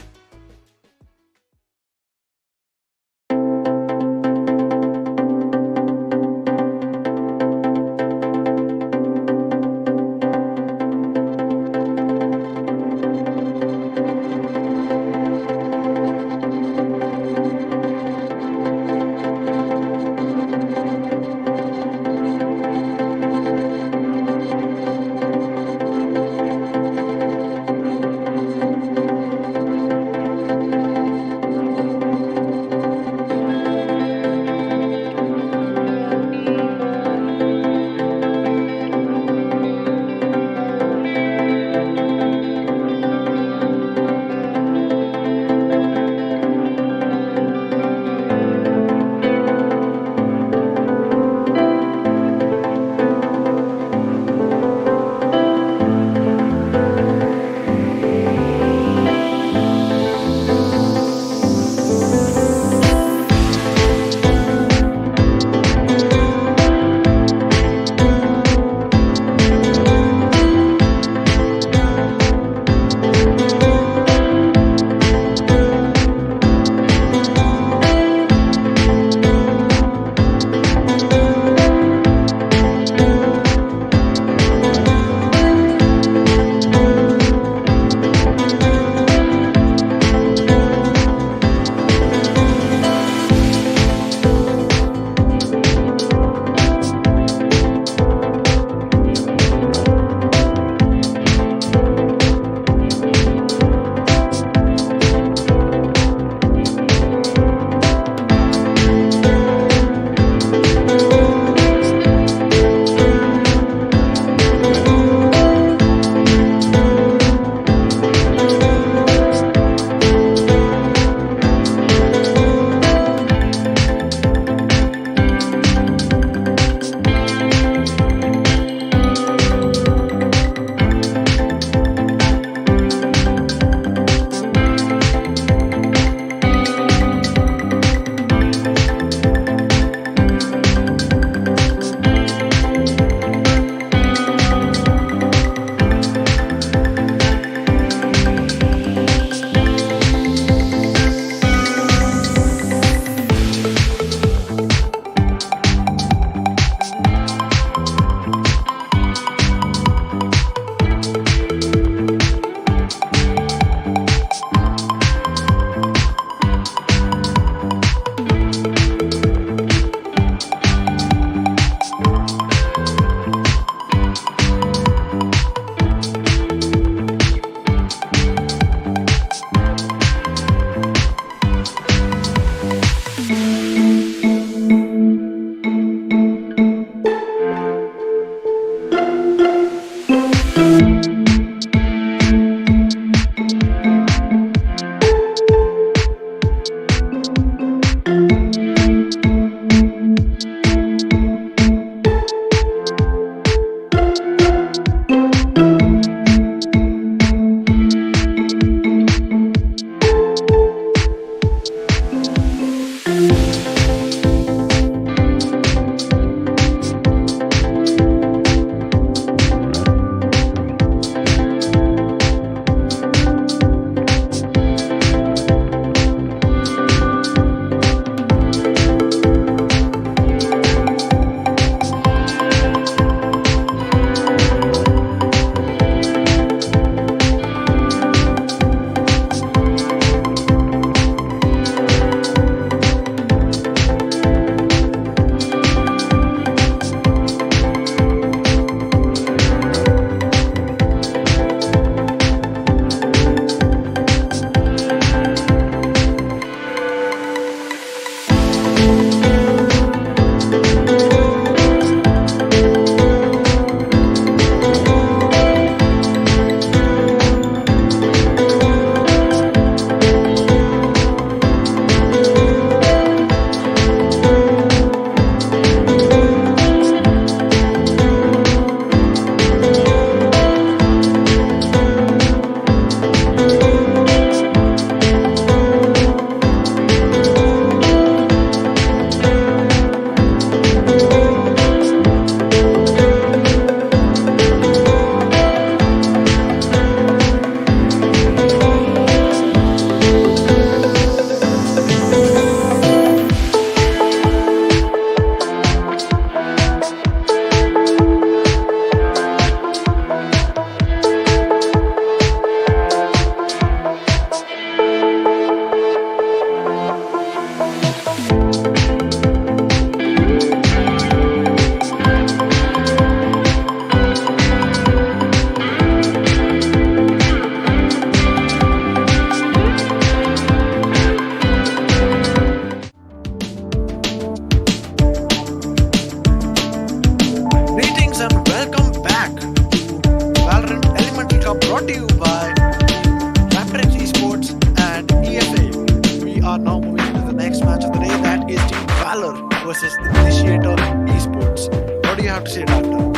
are now moving into the next match of the day. That is Team Valor versus INITIATOR eSports. What do you have to say, Raptor?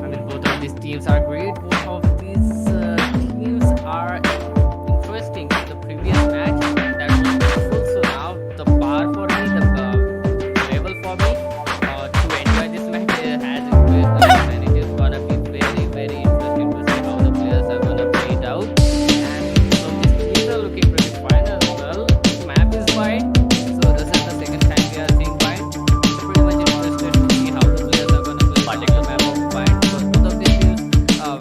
I mean, both of these teams are great. Both of these teams are interesting. The previous match that was beautiful. So now the bar for me, the level for me to enjoy this match has increased, and it is gonna be very, very interesting to see how the players are gonna play it out. And so these teams are looking pretty fine as well. This map is wide, so this is the second time we are seeing wide. Pretty much interested to see how the players are gonna play on the map of wide. Because both of these teams,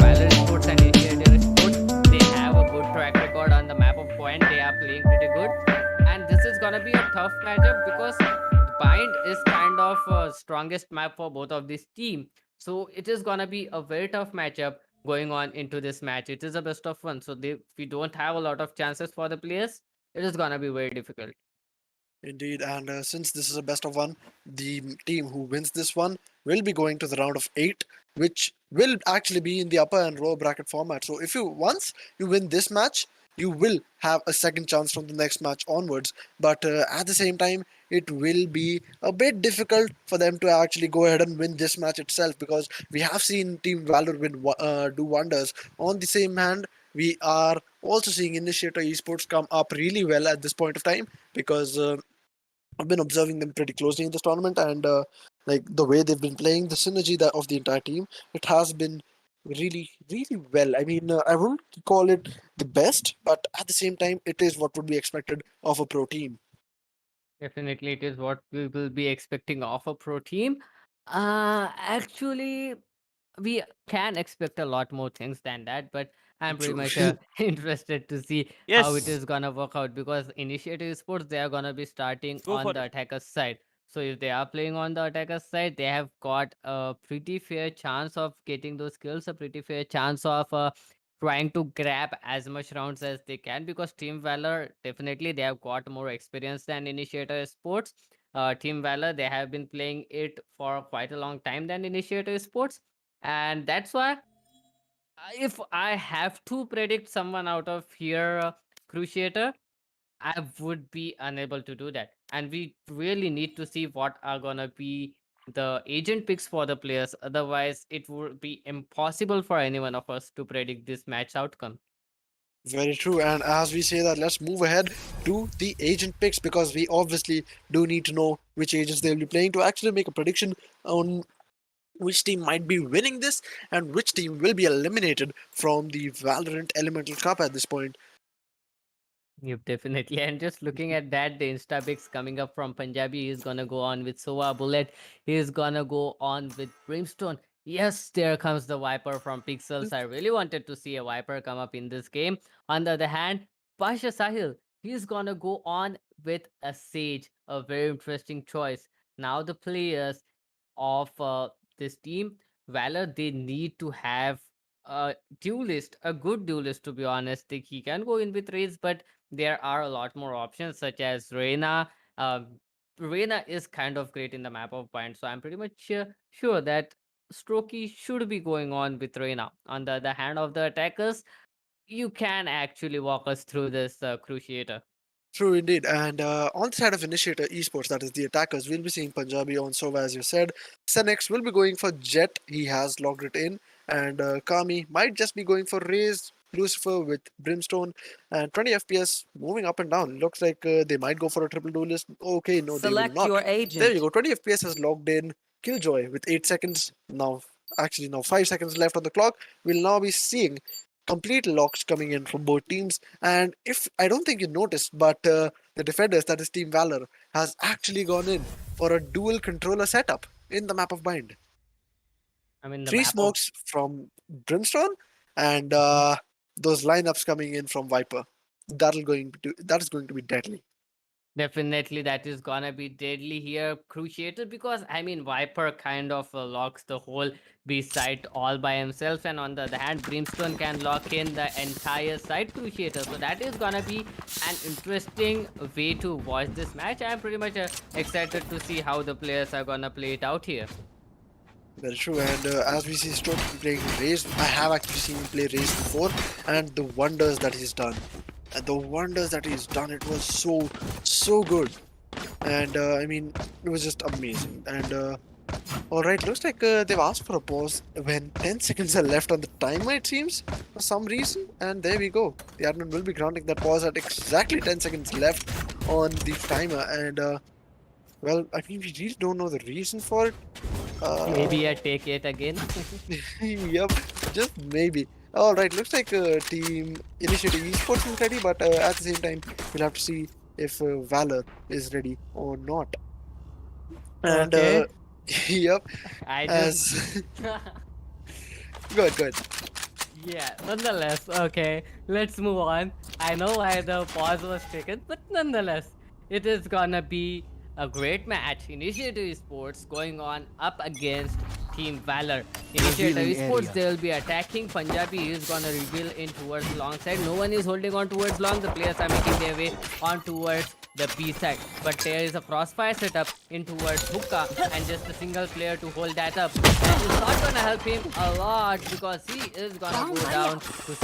Valor Sports and INITIATOR Sports, they have a good track record on the map of point. They are playing pretty good, and this is gonna be a tough matchup because Bind is kind of strongest map for both of these teams. So it is gonna be a very tough matchup going on into this match. It is a best of one, so we don't have a lot of chances for the players. It is gonna be very difficult. Indeed, and since this is a best of one, the team who wins this one will be going to the round of 8, which will actually be in the upper and lower bracket format. So if you once you win this match, you will have a second chance from the next match onwards. But at the same time, it will be a bit difficult for them to actually go ahead and win this match itself, because we have seen Team Valor do wonders. On the same hand, we are also seeing INITIATOR eSports come up really well at this point of time, because I've been observing them pretty closely in this tournament, and like the way they've been playing, the synergy of the entire team, it has been really, really well. I mean, I wouldn't call it the best, but at the same time, it is what would be expected of a pro team. Definitely, it is what we will be expecting of a pro team. Actually, we can expect a lot more things than that, but I'm pretty True. much interested to see how it Yes. is gonna work out, because INITIATOR Sports, they are gonna be starting Go on for the it. attacker's side. So if they are playing on the attacker's side, they have got a pretty fair chance of getting those kills, a pretty fair chance of trying to grab as much rounds as they can, because Team Valor, definitely they have got more experience than INITIATOR Sports. Team Valor, they have been playing it for quite a long time than INITIATOR Sports, and that's why if I have to predict someone out of here, Cruciator, I would be unable to do that. And we really need to see what are gonna be the agent picks for the players. Otherwise, it would be impossible for any one of us to predict this match outcome. Very true. And as we say that, let's move ahead to the agent picks, because we obviously do need to know which agents they'll be playing to actually make a prediction on which team might be winning this and which team will be eliminated from the Valorant Elemental Cup at this point. Yep, definitely. And just looking at that, the Insta picks coming up from Punjabi, he's gonna go on with Sova Bullet. He's gonna go on with Brimstone. Yes, there comes the Viper from Pixels. I really wanted to see a Viper come up in this game. On the other hand, Pasha Sahil, he's gonna go on with a Sage, a very interesting choice. Now the players of this team, Valor, they need to have a duelist, a good duelist, to be honest. He can go in with Raze, but there are a lot more options, such as Reina. Reina is kind of great in the map of bind, so I'm pretty much sure that Strokey should be going on with Reina. On the other hand of the attackers, you can actually walk us through this Cruciator. True indeed. And on the side of INITIATOR eSports, that is the attackers, we'll be seeing Punjabi on Sova, as you said. Senex will be going for Jet, he has logged it in. And Kami might just be going for Raze, Lucifer with Brimstone, and 20 FPS moving up and down. Looks like they might go for a triple duelist. Okay, no, they will Select not. your There you agent. go. 20 FPS has logged in. Killjoy with 8 seconds. Now, actually, now 5 seconds left on the clock. We'll now be seeing complete locks coming in from both teams. And if I don't think you noticed, but the defenders, that is Team Valor, has actually gone in for a dual controller setup in the map of bind. I mean, the 3 map of smokes from Brimstone, and those lineups coming in from Viper. That is going to be deadly. Definitely, that is gonna be deadly here, Cruciator, because I mean, Viper kind of locks the whole B site all by himself, and on the other hand, Brimstone can lock in the entire site, Cruciator. So that is gonna be an interesting way to watch this match. I'm pretty much excited to see how the players are gonna play it out here. Very true. And as we see Stroke playing Raze, I have actually seen him play Raze before, and the wonders that he's done. And the wonders that he's done, it was so good. And I mean, it was just amazing. And alright, looks like they've asked for a pause when 10 seconds are left on the timer, it seems, for some reason. And there we go. The admin will be granting that pause at exactly 10 seconds left on the timer. And well, I mean, we really don't know the reason for it. Maybe I take it again. Yep, just maybe. Alright, looks like team Initiative eSports is ready, but at the same time, we'll have to see if Valor is ready or not. And Okay. yep, I as just good. yeah. Nonetheless, okay. Let's move on. I know why the pause was taken, but nonetheless, it is gonna be a great match. Initiative Esports going on up against Team Valor. Initiative Revealing Esports, area. they will be attacking. Punjabi is gonna reveal in towards long side. No one is holding on towards long. The players are making their way on towards the B side. But there is a crossfire setup in towards hookah and just a single player to hold that up. That is not gonna help him a lot because he is gonna go down to 70.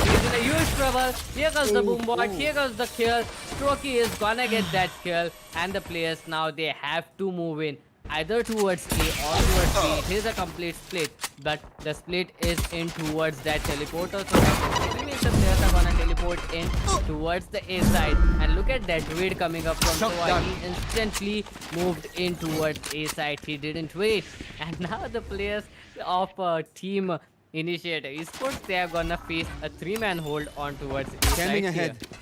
He's in a huge trouble. Here goes the boom bot. Here goes the kill. Strokey is gonna get that kill. And the players now, they have to move in either towards A or towards B. It is a complete split, but the split is in towards that teleporter. So that means the players are gonna teleport in towards the A side. And look at that raid coming up from Soa. He instantly moved in towards A side. He didn't wait. And now the players of Team Initiative Esports, they are gonna face a 3-man hold on towards A Standing side ahead. here.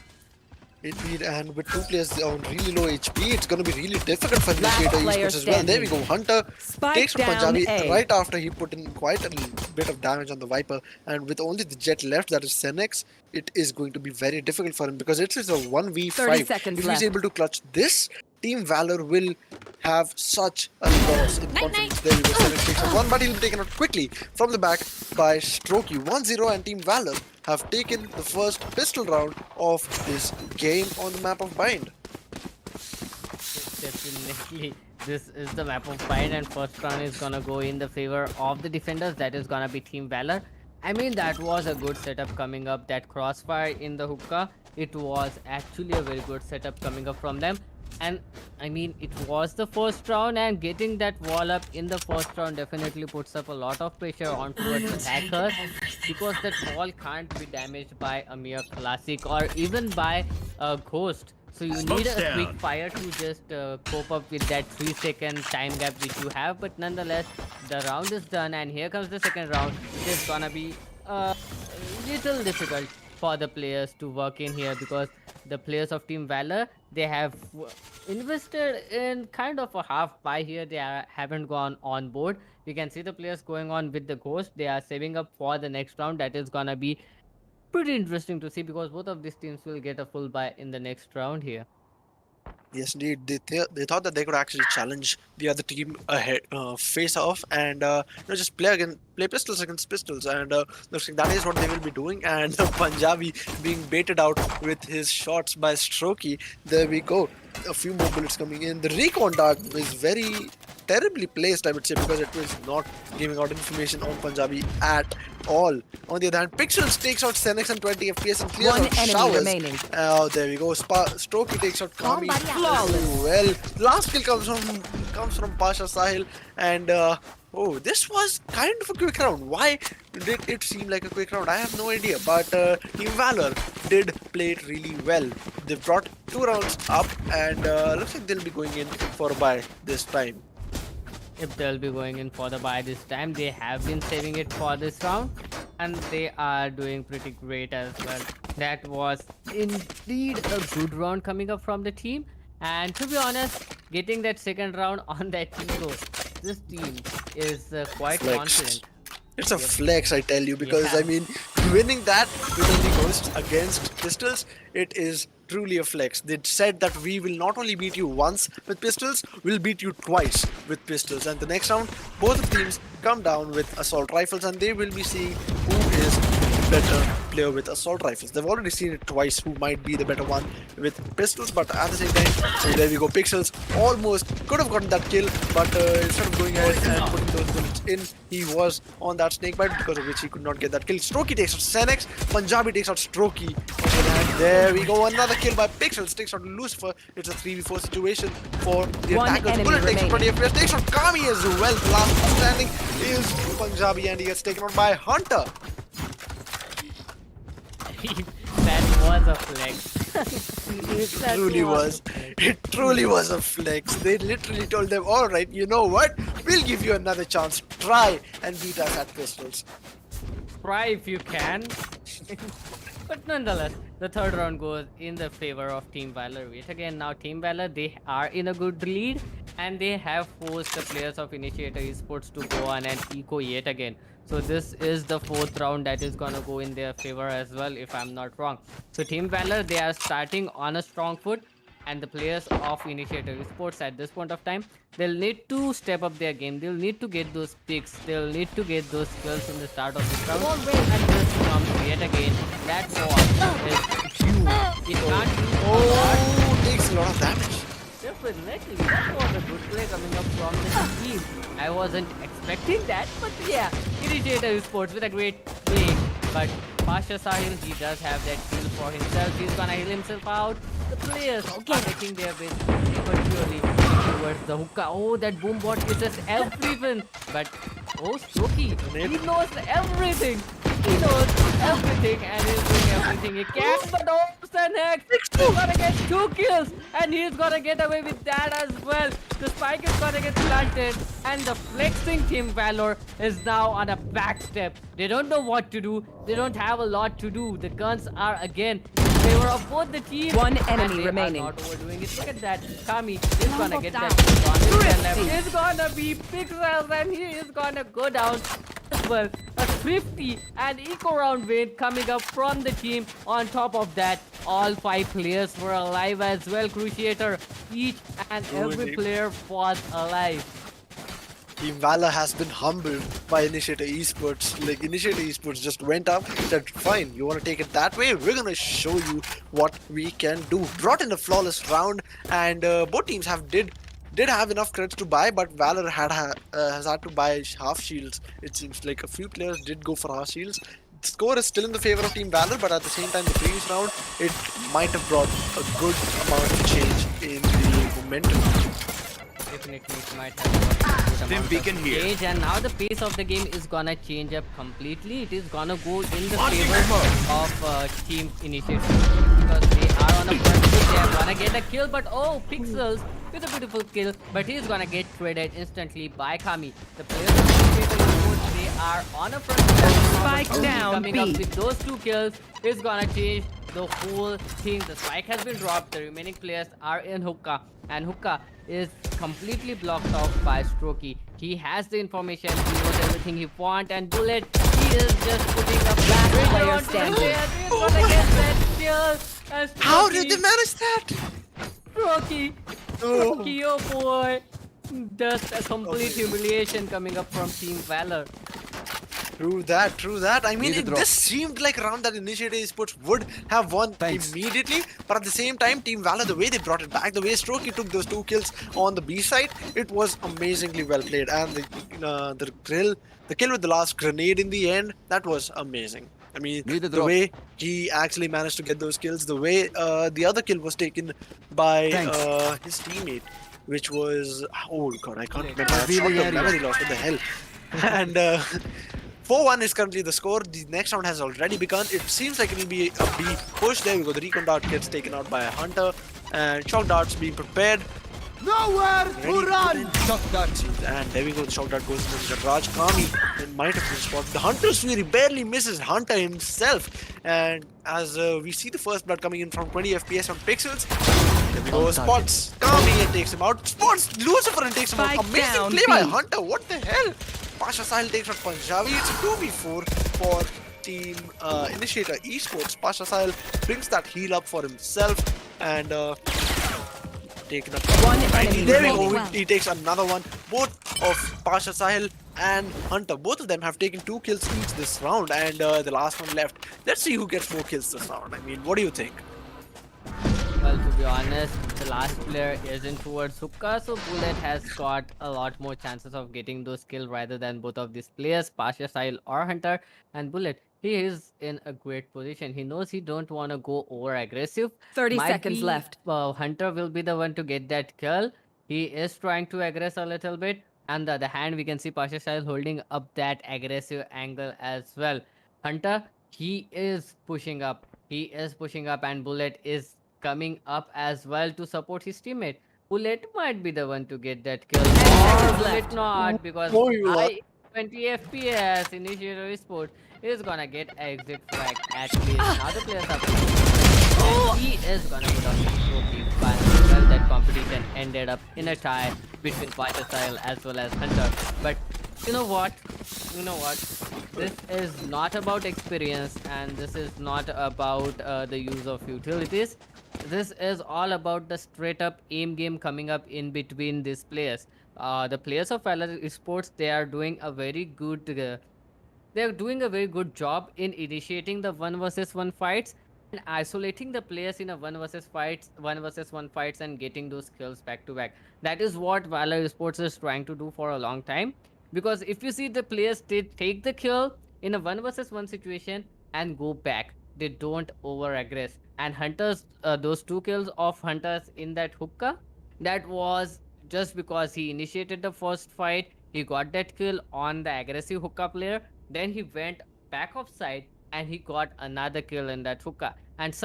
Indeed, and with two players on really low HP, it's going to be really difficult for Last Initiator player eSports as well. And there we go, Hunter Spike takes from down Punjabi A. right after he put in quite a bit of damage on the Viper. And with only the Jet left, that is Senex, it is going to be very difficult for him because it is a 1v5. 30 seconds If left. he's able to clutch this, Team Valor will have such a loss in confidence. There we go, Senex takes on one, but he'll be taken out quickly from the back by Strokey. 1-0, and Team Valor have taken the first pistol round of this game on the map of Bind. Definitely, this is the map of Bind, and first round is gonna go in the favor of the defenders. That is gonna be Team Valor. I mean, that was a good setup coming up. That crossfire in the hookah, it was actually a very good setup coming up from them. And I mean, it was the first round, and getting that wall up in the first round definitely puts up a lot of pressure on towards attackers, because that wall can't be damaged by a mere classic or even by a ghost. So you need a quick fire to just cope up with that 3-second time gap which you have. But nonetheless, the round is done, and here comes the second round. It is gonna be little difficult for the players to work in here, because the players of Team Valor, they have invested in kind of a half buy here. They haven't gone on board. You can see the players going on with the ghost. They are saving up for the next round. That is gonna be pretty interesting to see, because both of these teams will get a full buy in the next round here. Yes, indeed. They thought that they could actually challenge the other team ahead, face off, and just play pistols against pistols, and looks like that is what they will be doing. And Punjabi being baited out with his shots by Strokey. There we go. A few more bullets coming in. The recon dart is very terribly placed, I would say, because it was not giving out information on Punjabi at all. On the other hand, Pixels takes out Senex and 20 FPS and clears One out enemy Showers. remaining. Oh, there we go. Strokey takes out Kami. Flawless. Well, last kill comes from Pasha Sahil, and oh, this was kind of a quick round. Why did it seem like a quick round? I have no idea, but Team Valor did play it really well. They brought 2 rounds up, and looks like they'll be going in for a buy this time. If they'll be going in for the buy this time, they have been saving it for this round, and they are doing pretty great as well. That was indeed a good round coming up from the team, and to be honest, getting that second round on that team, this team is quite Flex. confident. It's a flex, I tell you, because Yeah. I mean, winning that with only Ghosts against Pistols, it is truly a flex. They said that we will not only beat you once with Pistols, we'll beat you twice with Pistols. And the next round, both of teams come down with Assault Rifles, and they will be seeing who is better player with Assault Rifles. They've already seen it twice, who might be the better one with Pistols, but at the same time, so there we go. Pixels almost could have gotten that kill, but instead of going ahead and putting those bullets in. He was on that snake bite, because of which he could not get that kill. Strokey takes out Senex, Punjabi takes out Strokey. And there we go, another kill by Pixels, takes out Lucifer. It's a 3v4 situation for the One attackers. enemy Bullet takes out remaining. 20 FPS, takes out Kami as well. The last one standing is Punjabi, and he gets taken out by Hunter. That was a flex. It That truly was. a flex. It truly was a flex. They literally told them, alright, you know what? We'll give you another chance. Try and beat us at pistols. Try if you can. But nonetheless, the third round goes in the favor of Team Valor. Yet again, now Team Valor, they are in a good lead, and they have forced the players of Initiator Esports to go on and eco yet again. So this is the fourth round that is gonna go in their favor as well, if I'm not wrong. So Team Valor, they are starting on a strong foot, and the players of Initiator Esports at this point of time, they'll need to step up their game. They'll need to get those picks. They'll need to get those kills in the start of this round. And this comes yet again. That wall is huge. It can't do a lot. Takes a lot of damage. Definitely, that was a good play coming up from the team. I wasn't expecting that, but yeah, Initiator Esports with a great play. But Pasha Sahil, he does have that kill for himself. He's gonna heal himself out. The players are making their way virtually towards the hookah. Oh, that boom bot kisses everything. But oh, Strokey, he knows everything. He knows everything and he's doing everything he can. But oh, Senex, he's gonna get 2 kills and he's gonna get away with that as well. The spike is gonna get planted and the flexing Team Valor is now on a back step. They don't know what to do. They don't have a lot to do. The guns are again in favor of both the teams. One and enemy they remaining. Are not overdoing it. Look at that. Kami is gonna get that kill on his left. It's gonna be Pixels and he is gonna go down as well. A 50 and eco round win coming up from the team. On top of that, all 5 players were alive as well. Cruciator, each and every player was alive. Team Valor has been humbled by Initiator Esports. Like, Initiator Esports just went up, said, fine, you want to take it that way? We're going to show you what we can do. Brought in a flawless round, and both teams did have enough credits to buy, but Valor has had to buy half shields. It seems like a few players did go for half shields. The score is still in the favor of Team Valor, but at the same time, the previous round, it might have brought a good amount of change in the momentum. Definitely it might have brought a good amount of change, and now the pace of the game is gonna change up completely. It is gonna go in the favor of Team Initiative because they are on a front foot. They are gonna get a kill, but oh, Pixels with a beautiful kill, but he's gonna get traded instantly by Kami. The players of Initiative Esports, they are on a front foot. Spike down, coming B. up with those 2 kills is gonna change the whole thing. The spike has been dropped. The remaining players are in hookah, and hookah is completely blocked off by Strokey. He has the information, he knows everything he wants, and Bullet, he is just putting a black player on standing. He's gonna get that kill. And How did Strokey- they manage that? Strokey, Strokey, oh boy. Just a complete humiliation coming up from Team Valor. True that. I mean, this seemed like a round that Initiative Esports would have won immediately, but at the same time, Team Valor, the way they brought it back, the way Strokey took those 2 kills on the B side, it was amazingly well played. And the kill with the last grenade in the end, that was amazing. I mean, the way he actually managed to get those kills, the way the other kill was taken by his teammate, which was, oh god, I can't remember. I've short-term memory loss. What the hell? And 4-1 is currently the score. The next round has already begun. It seems like it will be a B push. There we go. The recon dart gets taken out by a hunter, and shock darts being prepared. Nowhere to run! Shock darts, and there we go. The shock dart goes into the Raj Kami and might have been spotted. The Hunter's Fury barely misses Hunter himself, and as we see the first blood coming in from 20 FPS on Pixels. There we go. Spots Kami and takes him out. Spots Lucifer and takes him out. Spike Amazing down, play by B. Hunter. What the hell? Pasha Sahil takes out Punjabi. It's a 2v4 for Team Initiator Esports. Pasha Sahil brings that heal up for himself and taken up. One enemy There we remaining. go. He takes another one. Both of Pasha Sahil and Hunter, both of them have taken 2 kills each this round, and the last one left. Let's see who gets more kills this round. I mean, what do you think? Well, to be honest, the last player isn't towards hookah, so Bullet has got a lot more chances of getting those kills rather than both of these players, Pasha Style or Hunter. And Bullet, he is in a great position. He knows he don't want to go over aggressive. 30 Might seconds be, left. Hunter will be the one to get that kill. He is trying to aggress a little bit. On the other hand, we can see Pasha Style holding up that aggressive angle as well. Hunter, he is pushing up. He is pushing up, and Bullet is coming up as well to support his teammate. Bullet might be the one to get that kill. seconds Or Bullet left. not, because Oh, you are. 20 FPS Initiator Esports is gonna get exit frag at least. Now the players are and he is gonna go down to trophy. But well, that competition ended up in a tie between Pasha Style as well as Hunter. But you know what? You know what? This is not about experience, and this is not about the use of utilities. This is all about the straight up aim game coming up in between these players. The players of Valor Esports, they are doing a very good job in initiating the 1 versus 1 fights and isolating the players in a 1 versus 1 fights and getting those kills back to back. That is what Valor Esports is trying to do for a long time. Because if you see, the players did take the kill in a 1 versus 1 situation and go back. They don't over aggress. And Hunters, those 2 kills of Hunters in that hookah, that was just because he initiated the first fight. He got that kill on the aggressive hookah player. Then he went back off side and he got another kill in that hookah. And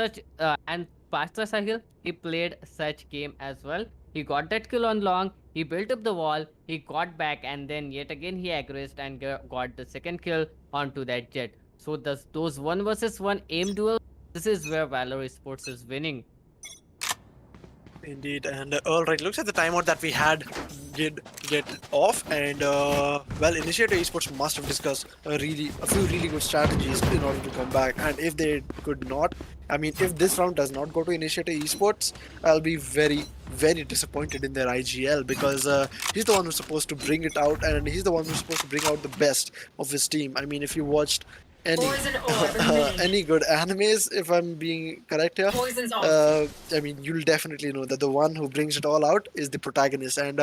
and Pastor Sahil, he played such game as well. He got that kill on long. He built up the wall. He got back, and then yet again he aggressed and got the second kill onto that jet. So those 1 versus 1 aim duel. This is where Valor Esports is winning. Indeed, and alright, looks at the timeout that we had did get off, and well, Initiator Esports must have discussed a few really good strategies in order to come back. And if they could not, I mean, if this round does not go to Initiator Esports, I'll be very, very disappointed in their IGL, because he's the one who's supposed to bring it out, and he's the one who's supposed to bring out the best of his team. I mean, if you watched any good animes, if I'm being correct here, I mean, you'll definitely know that the one who brings it all out is the protagonist. And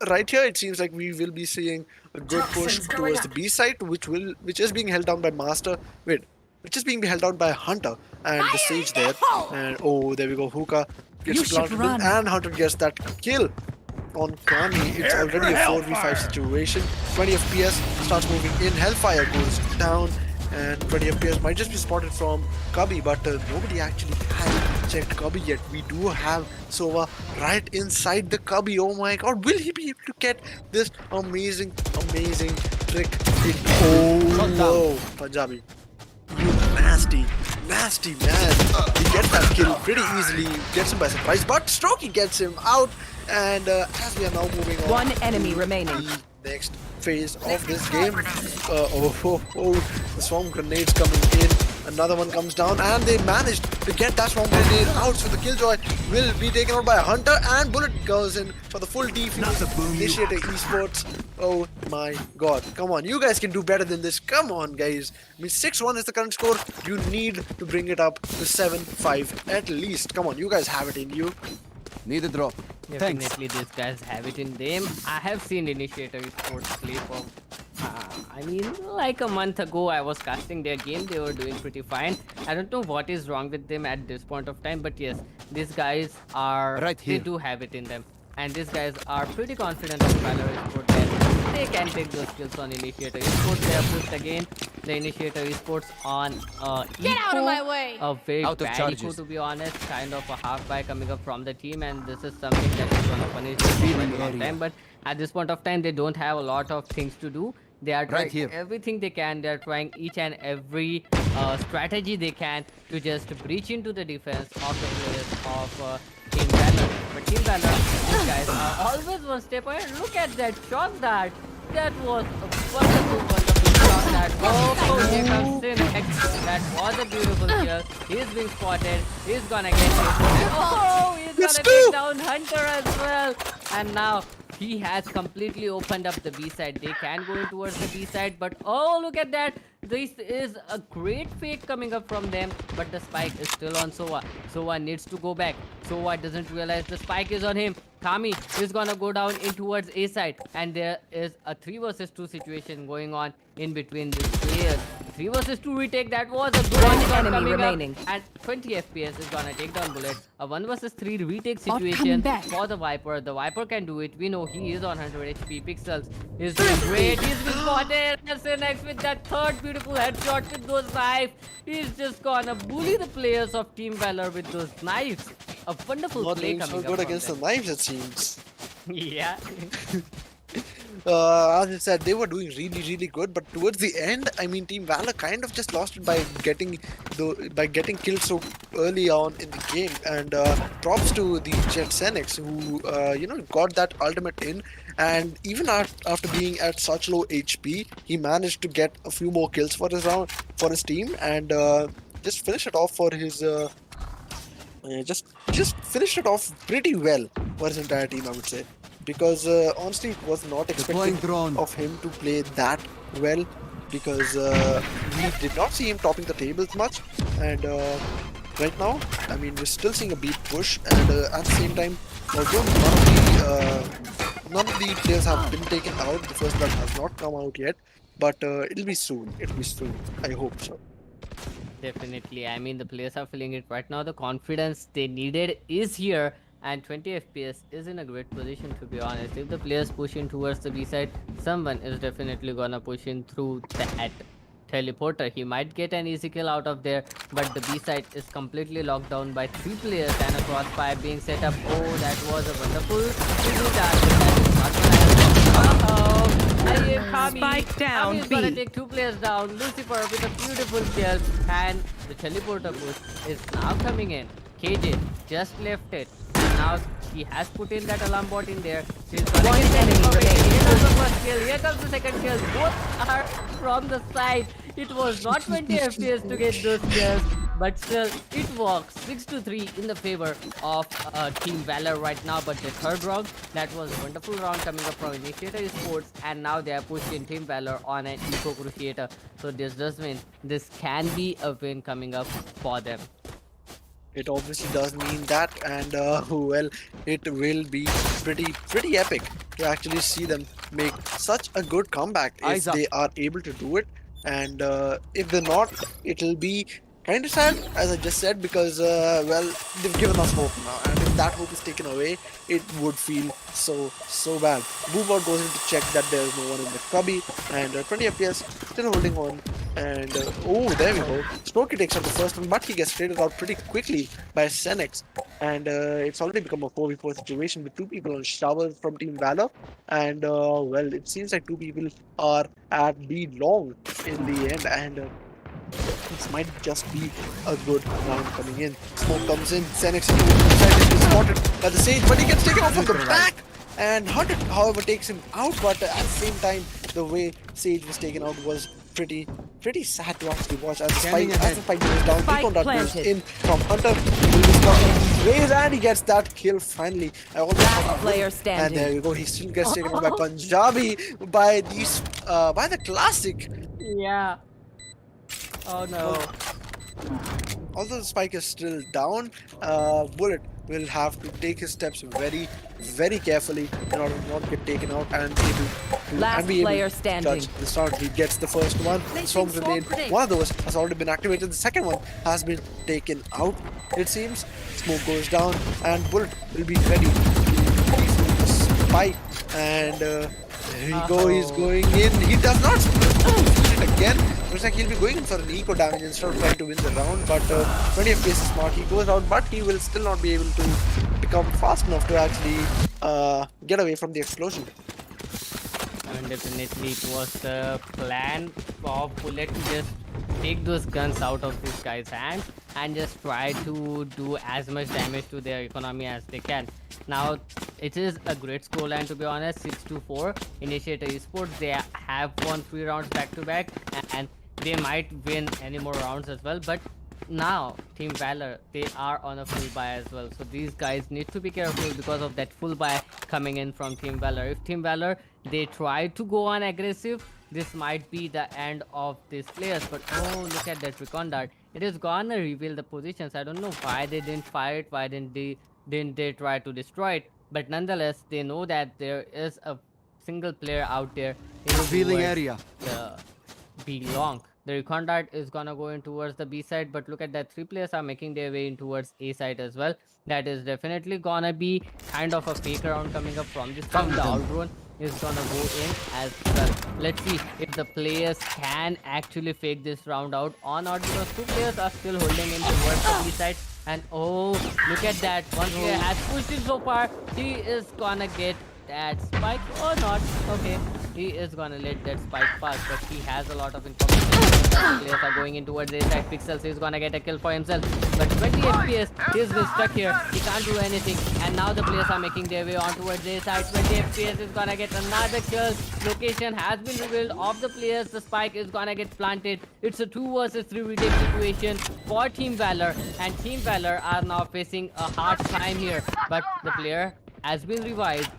right here, it seems like we will be seeing a good push towards the B side, which is being held down by Master. Which is being held down by Hunter and the Sage there. And oh, there we go. Hookah gets planted in, and Hunter gets that kill on Kami. It's already a 4v5 situation. 20 FPS starts moving in. Hellfire goes down, and 20 FPS might just be spotted from Cubby, but nobody actually has checked Cubby yet. We do have Sova right inside the Cubby. Oh my god, will he be able to get this amazing trick? Oh no, Punjabi, you nasty man. He gets that kill pretty easily, gets him by surprise, but Strokey gets him out. And as we are now moving on, one enemy remaining. The next phase of this game. The swarm grenades coming in. Another one comes down, and they managed to get that swarm grenade out. So the killjoy will be taken out by a Hunter, and Bullet goes in for the full defuse of Initiator Esports. Oh my god. Come on, you guys can do better than this. Come on, guys. I mean, 6-1 is the current score. You need to bring it up to 7-5 at least. Come on, you guys have it in you. Need a drop. Definitely, these guys have it in them. I have seen Initiator Esports play for, I mean, like a month ago. I was casting their game. They were doing pretty fine. I don't know what is wrong with them at this point of time, but yes, these guys are right here. They do have it in them, and these guys are pretty confident of Valor Esports that they can take those kills on Initiator Esports. They have pushed again the Initiator Esports on Get out of my way! A very Out of bad charges. eco, to be honest, kind of a half buy coming up from the team, and this is something that is going to punish them for a very long time. But at this point of time, they don't have a lot of things to do. They are trying here. everything they can. They are trying each and every strategy they can to just breach into the defense of the players of Team Valor. But Team Valor, these guys are always one step ahead. Look at that shot. That was a wonderful shot. Oh, here comes Sin. That was a beautiful kill. He's being spotted. He's gonna get hit. Oh, he's gonna take down Hunter as well. And now he has completely opened up the B side. They can go in towards the B side, but oh, look at that. This is a great fake coming up from them, but the spike is still on Sova. Sova needs to go back. Sova doesn't realize the spike is on him. Kami is gonna go down in towards A side, and there is a 3 versus 2 situation going on in between these players. 3 versus 2 retake, that was a good One shot enemy coming remaining. up, and 20 FPS is gonna take down Bullet. A 1 versus 3 retake Bot coming situation back. for the Viper. The Viper can do it. We know he is on 100 HP. Pixels is doing great. He's been spotted. FlameXSerenity with that third beautiful headshot with those knives. He's just gonna bully the players of Team Valor with those knives. A wonderful Not play doing coming so up good from against the them. knives, it seems. Yeah. As I said, they were doing really good, but towards the end, I mean, Team Valor kind of just lost it by getting killed so early on in the game. And props to the Jetsenix who got that ultimate in, and even after being at such low HP, he managed to get a few more kills for his team, and just finish it off for his. Just finished it off pretty well for his entire team, I would say, because honestly it was not expected of him to play that well, because we did not see him topping the tables much, and right now, I mean, we're still seeing a beat push, and at the same time, although none of the players have been taken out, the first blood has not come out yet, but it'll be soon. I hope so. Definitely. I mean, the players are feeling it right now. The confidence they needed is here, and 20 FPS is in a great position, to be honest. If the players push in towards the B side, someone is definitely gonna push in through that teleporter. He might get an easy kill out of there, but the B side is completely locked down by 3 players and a crossfire being set up. Oh, that was a wonderful Spike down, Kami is gonna B. take 2 players down. Lucifer with a beautiful kill, and the teleporter push is now coming in. KJ just left it, and now he has put in that alarm bot in there. She's gonna One get that enemy information. remaining. Here comes the first kill, here comes the second kill. Both are from the side. It was not 20 FPS to get those kills, but still it works. 6-3 in the favor of Team Valor right now. But the third round, that was a wonderful round coming up from INITIATOR eSports, and now they are pushing Team Valor on an Eco Cruciator. So this does mean this can be a win coming up for them. It obviously does mean that, and well, it will be pretty epic to actually see them make such a good comeback if they are able to do it. And if they're not, it'll be kind of sad, as I just said, because well, they've given us hope now, and if that hope is taken away, it would feel so bad. Boobot goes in to check that there's no one in the cubby, and 20 FPS still holding on, and oh, there we go. Smokey takes out the first one, but he gets traded out pretty quickly by Senex, and it's already become a 4v4 situation with 2 people on showers from Team Valor, and well, it seems like 2 people are at the long in the end, and this might just be a good round coming in. Smoke comes in, Senex is spotted by the Sage, but he gets taken off from the back, and Hunter, however, takes him out, but at the same time, the way Sage was taken out was pretty sad to actually watch. As the spike goes down, Deacon Dart goes in from Hunter, and he gets that kill finally. Last player And standing. there you go, he still gets taken out by Punjabi, by the classic. Yeah. Oh no. Although the spike is still down, Bullet will have to take his steps very carefully in order to not get taken out and Last be able player to standing. touch the start. He gets the first one. Swarm grenade. One of those has already been activated. The second one has been taken out, it seems. Smoke goes down, and Bullet will be ready to spike. And there you go, he's going in. He does not split it again. Looks like he'll be going in for an eco damage instead of trying to win the round. But 20 FPS is smart. He goes out, but he will still not be able to become fast enough to actually get away from the explosion. And definitely it was the plan of Bullet to just take those guns out of this guy's hands and just try to do as much damage to their economy as they can. Now, it is a great scoreline, to be honest. 6-4. INITIATOR eSports, they have won 3 rounds back to back, and they might win any more rounds as well. But now Team Valor, they are on a full buy as well, so these guys need to be careful because of that full buy coming in from Team Valor. If Team Valor, they try to go on aggressive, this might be the end of these players. But oh, look at that recon dart, it is gonna reveal the positions. I don't know why they didn't fire it, why didn't they try to destroy it, but nonetheless they know that there is a single player out there Revealing towards area. the B long. The recon dart is gonna go in towards the B side, but look at that, 3 players are making their way in towards A side as well. That is definitely gonna be kind of a fake round coming up from this team. The outrun is gonna go in as well. Let's see if the players can actually fake this round out or not, because 2 players are still holding in towards the B side. And oh, look at that, one player has pushed it so far. He is gonna get that spike or not. Okay, he is gonna let that spike pass, but he has a lot of information. The players are going in towards the side. Pixels is gonna get a kill for himself, but 20 FPS, he's been stuck here, he can't do anything. And now the players are making their way on towards the side. 20 FPS is gonna get another kill. Location has been revealed of the players. The spike is gonna get planted. It's a 2 versus 3 retake situation for Team Valor, and Team Valor are now facing a hard time here, but the player has been revived,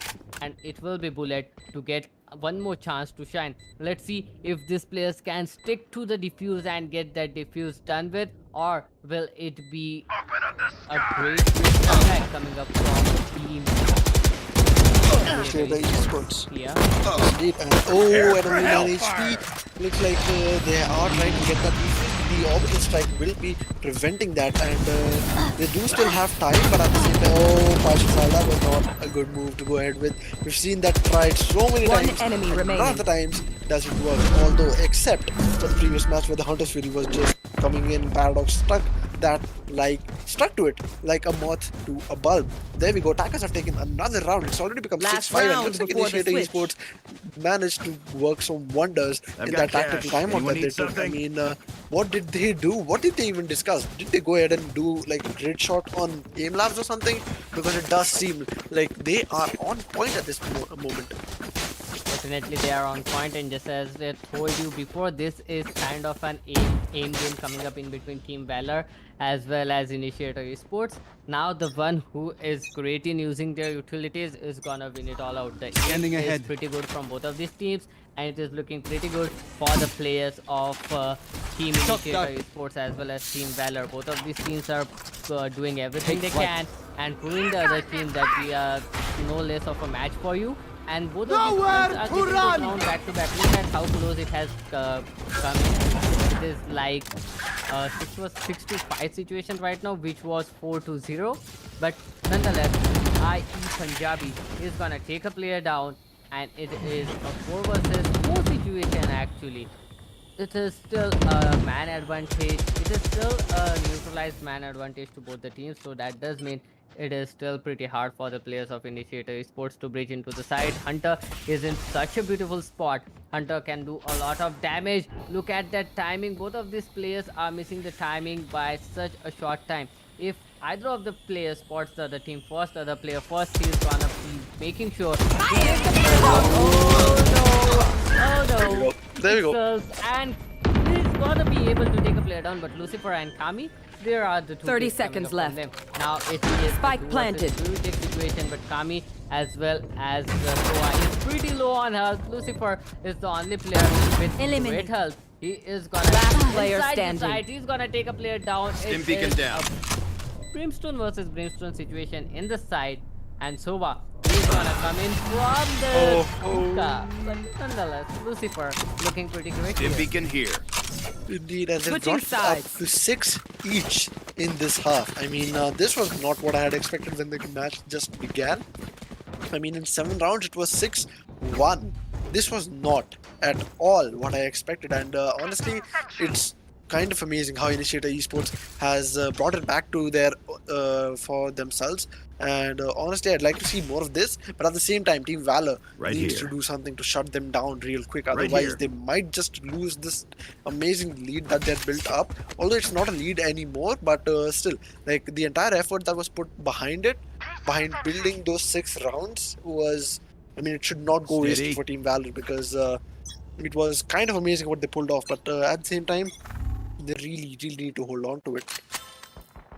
and it will be Bullet to get one more chance to shine. Let's see if these players can stick to the defuse and get that defuse done with, or will it be a great attack coming up from Team The eSports. Yeah. Indeed, and oh, at only 9 HP. Looks like they are trying to get that defense. The orbital strike will be preventing that, and they do still have time, but at the same time, oh, partial fire, that was not a good move to go ahead with. We've seen that tried so many One times, enemy and remaining. none of the times does it work. Although, except for the previous match where the Hunter's Fury was just coming in, Paradox stuck to it like a moth to a bulb. There we go. Attackers have taken another round. It's already become Last 6-5, and round looks like before the Initiator switch. Esports managed to work some wonders in got that tactical cash. timeout Anyone that they need took. I something? mean, what did they do? What did they even discuss? Did they go ahead and do like a grid shot on aim labs or something? Because it does seem like they are on point at this moment. Definitely they are on point, and just as I told you before, this is kind of an aim game coming up in between Team Valor as well as Initiator Esports. Now the one who is great in using their utilities is gonna win it all out. The Standing aim is ahead. pretty good from both of these teams, and it is looking pretty good for the players of Team Initiator Esports as well as Team Valor. Both of these teams are doing everything they can and proving the other team that we are no less of a match for you. And both of these teams are getting this round back to back. Look at how close it has come in. It is like 6 to 5 situation right now, which was 4 to 0. But nonetheless, IE Punjabi is gonna take a player down, and it is a 4 versus 4 situation actually. It is still a man advantage. It is still a neutralized man advantage to both the teams, so that does mean it is still pretty hard for the players of Initiator Esports to bridge into the side. Hunter is in such a beautiful spot. Hunter can do a lot of damage. Look at that timing. Both of these players are missing the timing by such a short time. If either of the players spots the other team first, the other player first, he is gonna be making sure he gets the player down. Oh no! There we go. Pixels, and he's gonna be able to take a player down, but Lucifer and Kami, there are the 2 30 picks coming seconds up from left. them. Now it is Spike a 2 planted. versus 2 retake situation, but Kami as well as Soa is pretty low on health. Lucifer is the only player with great health. He is gonna Last player inside the standing. side. He's gonna take a player down. Stim It beacon is down. a Brimstone versus Brimstone situation in the side, and Soba is gonna come in from the hookah. But nonetheless, Lucifer looking pretty great here. Beacon here. Indeed, and they Switching brought it up sides. to 6 each in this half. I mean, this was not what I had expected when the match just began. I mean, in 7 rounds it was 6-1. This was not at all what I expected, and honestly, it's kind of amazing how Initiator Esports has brought it back to their for themselves. And honestly, I'd like to see more of this, but at the same time, Team Valor needs to do something to shut them down real quick. Otherwise, they might just lose this amazing lead that they've built up. Although it's not a lead anymore, but still, like the entire effort that was put behind it, behind building those 6 rounds was, I mean, it should not go wasted for Team Valor, because it was kind of amazing what they pulled off. But at the same time, they really need to hold on to it.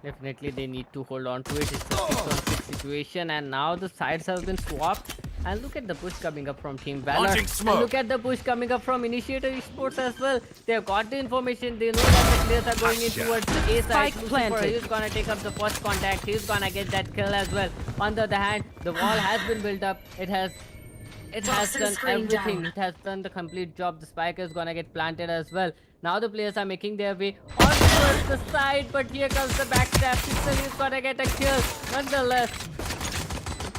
Definitely they need to hold on to it. It's a 6-on-6 situation, and now the sides have been swapped. And look at the push coming up from Team Valor. And look at the push coming up from Initiator Esports as well. They've got the information. They know that the players are going in towards the A side. Spike Lucifer, planted. he's gonna take up the first contact. He's gonna get that kill as well. On the other hand, the wall has been built up. It has done everything. It has done the complete job. The spike is gonna get planted as well. Now the players are making their way on towards the side, but here comes the backstab. Pixel is gonna get a kill. Nonetheless,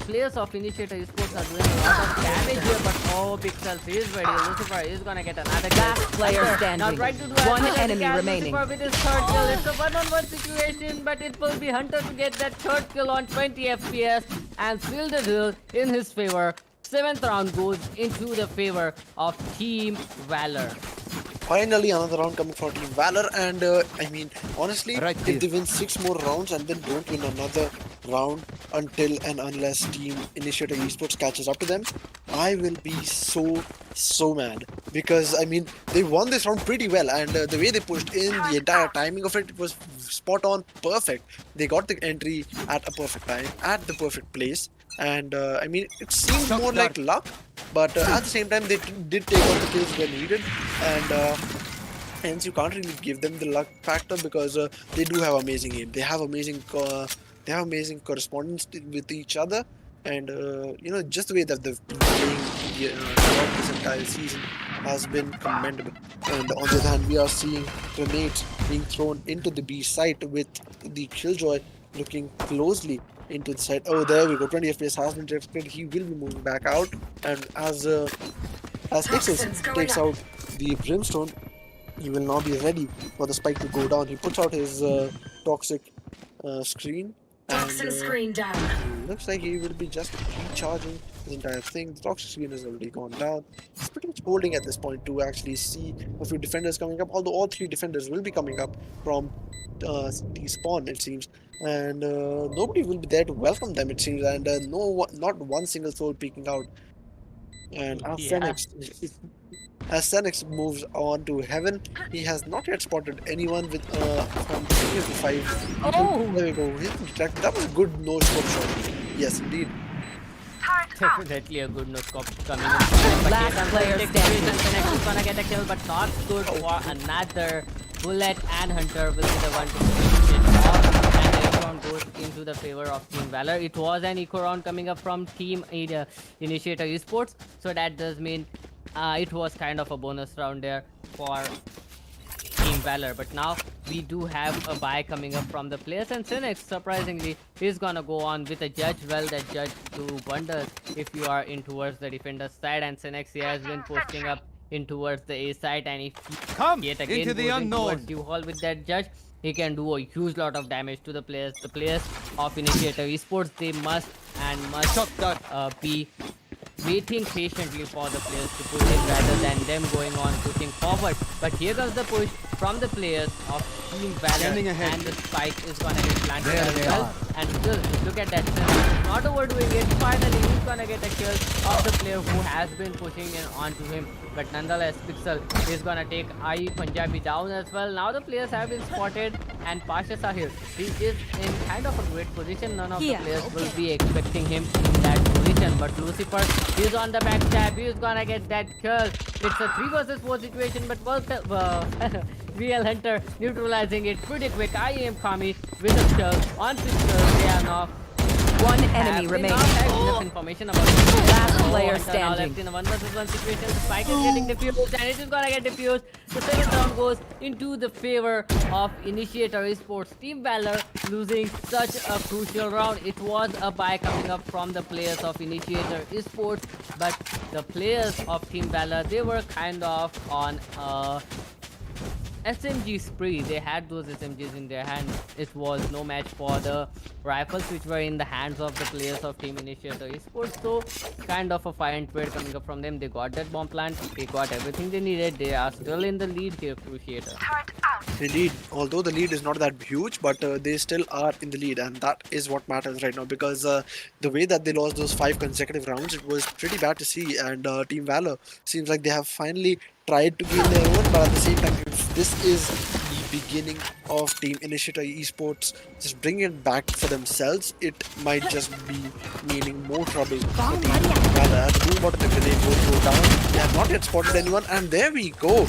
players of Initiator Esports are doing a lot of damage here, but oh, Pixels is ready. Lucifer is gonna get another kill. Last player Now standing. trying to do One as much as he enemy can. remaining. Lucifer with his third kill. It's a one-on-one situation, but it will be Hunter to get that third kill on 20 FPS and seal the deal in his favor. 7th round goes into the favor of Team Valor. Finally, another round coming for Team Valor, and I mean, honestly, Right if here. they win 6 more rounds and then don't win another round until and unless Team Initiator Esports catches up to them, I will be so mad, because I mean, they won this round pretty well, and the way they pushed in, the entire timing of it was spot on, perfect. They got the entry at a perfect time, at the perfect place, and I mean, it seemed more like luck, but at the same time, they did take out the kills when needed, and hence you can't really give them the luck factor, because they do have amazing aim. They have amazing correspondence with each other, and you know, just the way that they've been playing throughout this entire season has been commendable. And on the other hand, we are seeing grenades being thrown into the B site, with the Killjoy looking closely into the side. Oh, there we go. 20 FPS has been detected. He will be moving back out, and as Pixels takes out the Brimstone, he will now be ready for the spike to go down. He puts out his toxic screen, and Screen down. looks like he will be just recharging the entire thing. The toxic screen has already gone down. He's pretty much holding at this point to actually see a few defenders coming up, although all 3 defenders will be coming up from the spawn, it seems, and nobody will be there to welcome them, it seems, and not one single soul peeking out. And as Senix moves on to heaven, he has not yet spotted anyone with from 3 of the 5. Oh! There we go. That was a good no-scope shot. Yes, indeed. Definitely a good no-scope coming in. But Last player standing. Senix is gonna get a kill, but not good for another. Bullet and Hunter will be the one to finish it off, and the round goes into the favor of Team Valor. It was an eco round coming up from Team Initiator Esports, so that does mean it was kind of a bonus round there for Team Valor. But now we do have a buy coming up from the players, and Senix, surprisingly, is gonna go on with a judge. Well, that judge do wonders if you are in towards the defender's side, and Senix has been posting up in towards the A side, and if he yet again into the goes in unknown. towards U-Haul with that judge, he can do a huge lot of damage to the players. The players of Initiator Esports, they must be waiting patiently for the players to push in rather than them going on pushing forward. But here comes the push from the players of Team Valor, Standing ahead. and the spike is gonna get planted There as they well. are. And still, look at that, Senix not overdoing it. Finally, he's gonna get a kill of the player who has been pushing in onto him. But nonetheless, Pixel is gonna take IE Punjabi down as well. Now the players have been spotted, and Pashas are here. He is in kind of a great position. None of the players will be expecting him in that position. But Lucifer is on the backstab. He is gonna get that kill. It's a 3 versus 4 situation, but VL Hunter neutralizing it pretty quick. I am Kami with a kill on Pixel. They are now. One enemy remaining. Enough information about Last player Hunter now standing. left in a 1 versus 1 situation. The spike is getting defused, and it is gonna get defused. The 7th round goes into the favor of Initiator Esports. Team Valor losing such a crucial round. It was a buy coming up from the players of Initiator Esports, but the players of Team Valor, they were kind of on a SMG spree. They had those SMGs in their hand. It was no match for the rifles which were in the hands of the players of Team Initiator Esports. So kind of a fire and trade coming up from them. They got that bomb plant. They got everything they needed. They are still in the lead here, Cruciator. Indeed, although the lead is not that huge, but they still are in the lead, and that is what matters right now, because the way that they lost those 5 consecutive rounds, it was pretty bad to see. And Team Valor seems like they have finally tried to gain their own, but at the same time, if this is the beginning of Team Initiator eSports just bring it back for themselves, it might just be meaning more trouble for Team Valor. As the bottom of the grenade will go down, they have not yet spotted anyone, and there we go.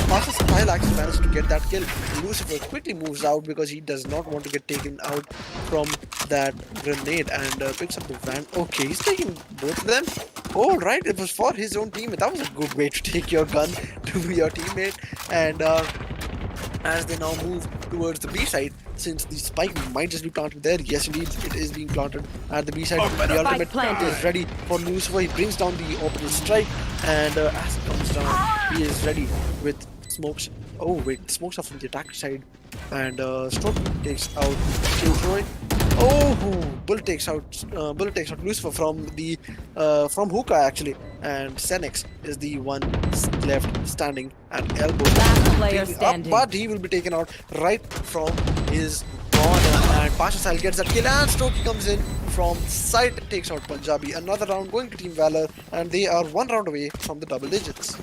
Passes Kyle actually managed to get that kill. Lucifer quickly moves out because he does not want to get taken out from that grenade and picks up the van. Okay, he's taking both of them. Oh, right, it was for his own teammate. That was a good way to take your gun to your teammate. And as they now move towards the B side, since the spike might just be planted there, yes indeed, it is being planted at the B side. The ultimate is ready for Lucifer. He brings down the orbital strike, and as it comes down, he is ready with smokes. Oh wait, the smokes are from the attacker side, and Stroke takes out Killjoy. Oh, Bullet takes out Lucifer from the from Hookah actually, and Senex is the one left standing at elbow. Last player standing. But he will be taken out right from his corner, and Pasha Sahil gets that kill, and Stokey comes in from side, takes out Punjabi. Another round going to Team Valor, and they are one round away from the double digits.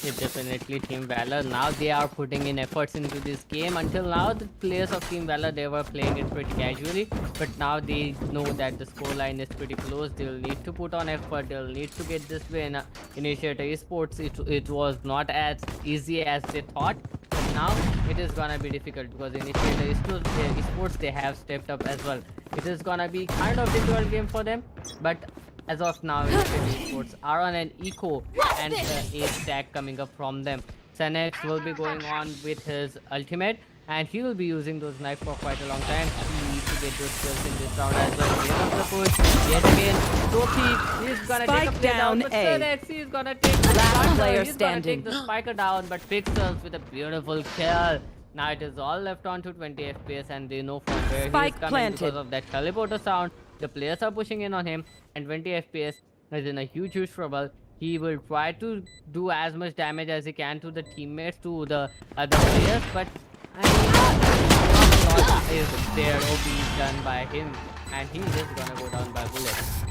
It's definitely Team Valor. Now they are putting in efforts into this game. Until now, the players of Team Valor, they were playing it pretty casually. But now they know that the scoreline is pretty close. They'll need to put on effort. They'll need to get this win. Initiator eSports, it was not as easy as they thought. But now it is gonna be difficult because Initiator eSports, they have stepped up as well. It is gonna be kind of difficult game for them. But as of now, Initiator eSports are on an eco and a stack coming up from them. Senex will be going on with his ultimate, and he will be using those knives for quite a long time. He needs to get those kills in this round as well. Here comes the push. Yet again, Toki is gonna take a play down, but Senex is gonna take the player He's standing. gonna take the spiker down, but Pixels with a beautiful kill. Now it is all left on to 20 FPS, and they know from where he is Spike coming planted. because of that teleporter sound. The players are pushing in on him, and 20 FPS is in a huge trouble. He will try to do as much damage as he can to the teammates, to the other players, but I mean, not a lot is there or being done by him, and he is gonna go down by bullets.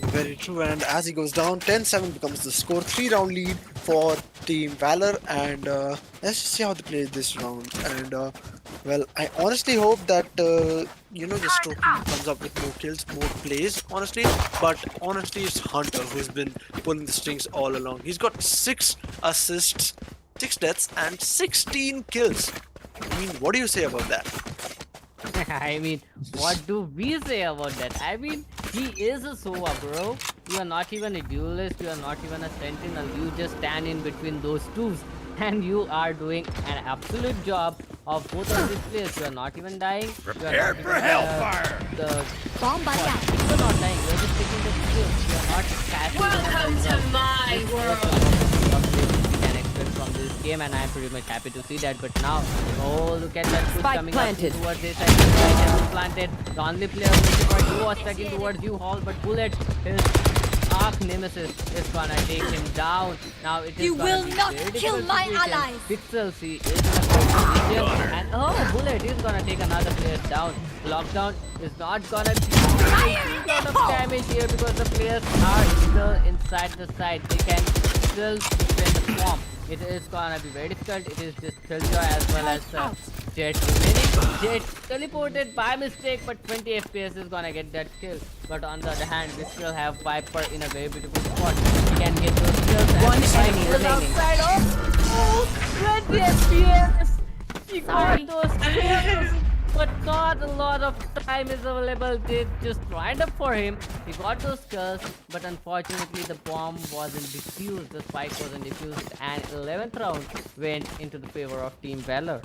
Very true, and as he goes down, 10-7 becomes the score. 3-round lead for Team Valor, and let's just see how they play this round. And well, I honestly hope that the Stroke comes up with more kills, more plays, honestly. But honestly, it's Hunter who's been pulling the strings all along. He's got 6 assists, 6 deaths, and 16 kills. I mean, what do you say about that? I mean, what do we say about that? I mean, he is a Sova, bro. You are not even a duelist, you are not even a sentinel. You just stand in between those twos, and you are doing an absolute job of both of these players. You are not even dying. Prepare for hellfire! Bomb buddy out. You are not dying. You are just taking the kills. You are not passing. Welcome to my world. From this game, and I'm pretty much happy to see that. But now, oh, look at that push Spike coming planted. up towards this side. Spike has been planted. The only player who was tracking towards you, Hall, but Bullet, his arch nemesis, is gonna take him down. Now it is You gonna will be not very kill difficult my situation. allies. Pixels, he is in a good position, and oh, Bullet is gonna take another player down. Lockdown is not gonna do a lot of damage here because the players are still inside the side. They can still defend the swarm. It is gonna be very difficult. It is just Killjoy as well as Jet remaining. Jet teleported by mistake, but 20 FPS is gonna get that kill. But on the other hand, we still have Viper in a very beautiful spot. He can get those kills. And One Viper enemy is remaining. outside of 20 FPS. He got those kills. But not a lot of time is available. They just lined up for him. He got those kills, but unfortunately the bomb wasn't defused. The spike wasn't defused, and 11th round went into the favor of Team Valor.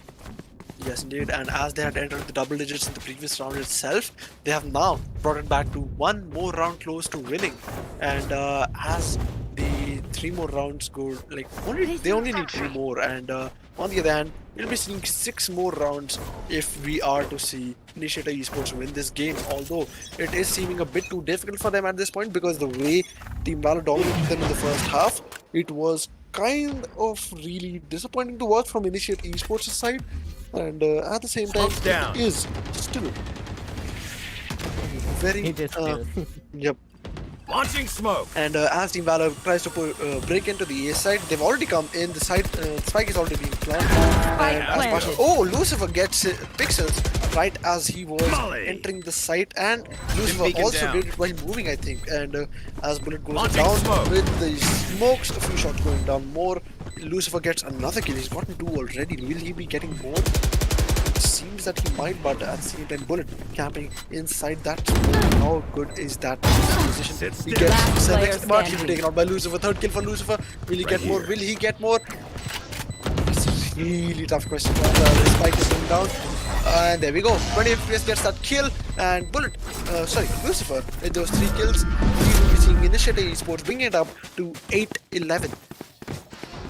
Yes, indeed. And as they had entered the double digits in the previous round itself, they have now brought it back to one more round close to winning. And as the 3 more rounds go, like they only need 3 more. And on the other hand, we'll be seeing 6 more rounds if we are to see Initiator eSports win this game. Although it is seeming a bit too difficult for them at this point because the way Team Valor dominated them in the first half, it was kind of really disappointing to watch from Initiator eSports' side. And at the same time, down. it is still very It is still. yep. Launching smoke. And as Team Valor tries to break into the A side, they've already come in. The side spike is already being planted. And as planted. oh, Lucifer gets pixels right as he was Molly. entering the site, and Lucifer beacon also down. did it while moving, I think. And as Bullet goes Launching down smoke. with the smokes, a few shots going down more. Lucifer gets another kill. He's gotten 2 already. Will he be getting more? It seems that he might, but at the same time, Bullet camping inside that smoke. How good is that position? Sit He still. gets Last player 7x, but he'll be standing. taken out by Lucifer. 3rd kill for Lucifer. Will he get more? here. Will he get more? It's a really tough question. The spike is going down. And there we go. 20 FPS gets that kill. And Bullet, Lucifer, with those 3 kills, we will be seeing Initiator Esports bringing it up to 8-11.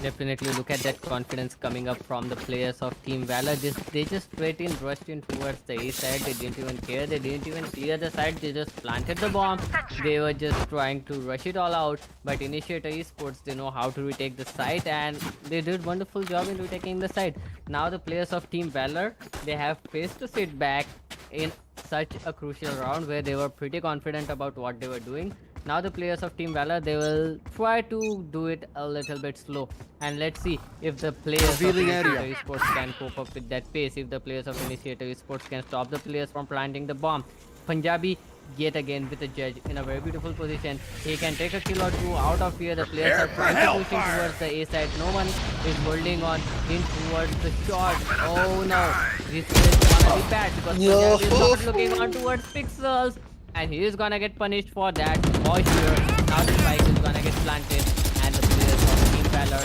Definitely look at that confidence coming up from the players of Team Valor. They just straight in rushed in towards the A side. They didn't even care. They didn't even clear the side. They just planted the bomb. They were just trying to rush it all out. But Initiator Esports, they know how to retake the site, and they did wonderful job in retaking the site. Now the players of Team Valor, they have faced to sit back in such a crucial round where they were pretty confident about what they were doing. Now the players of Team Valor, they will try to do it a little bit slow, and let's see if the players of Initiator Esports can cope up with that pace, if the players of Initiator Esports can stop the players from planting the bomb. Punjabi yet again with the judge in a very beautiful position. He can take a kill or 2 out of here. The players are trying to push in towards the A side. No one is holding on in towards the shot. Oh no, this is gonna be bad because Punjabi is not looking on towards pixels. And he is gonna get punished for that for sure. Now the spike is gonna get planted, and the players of Team Valor,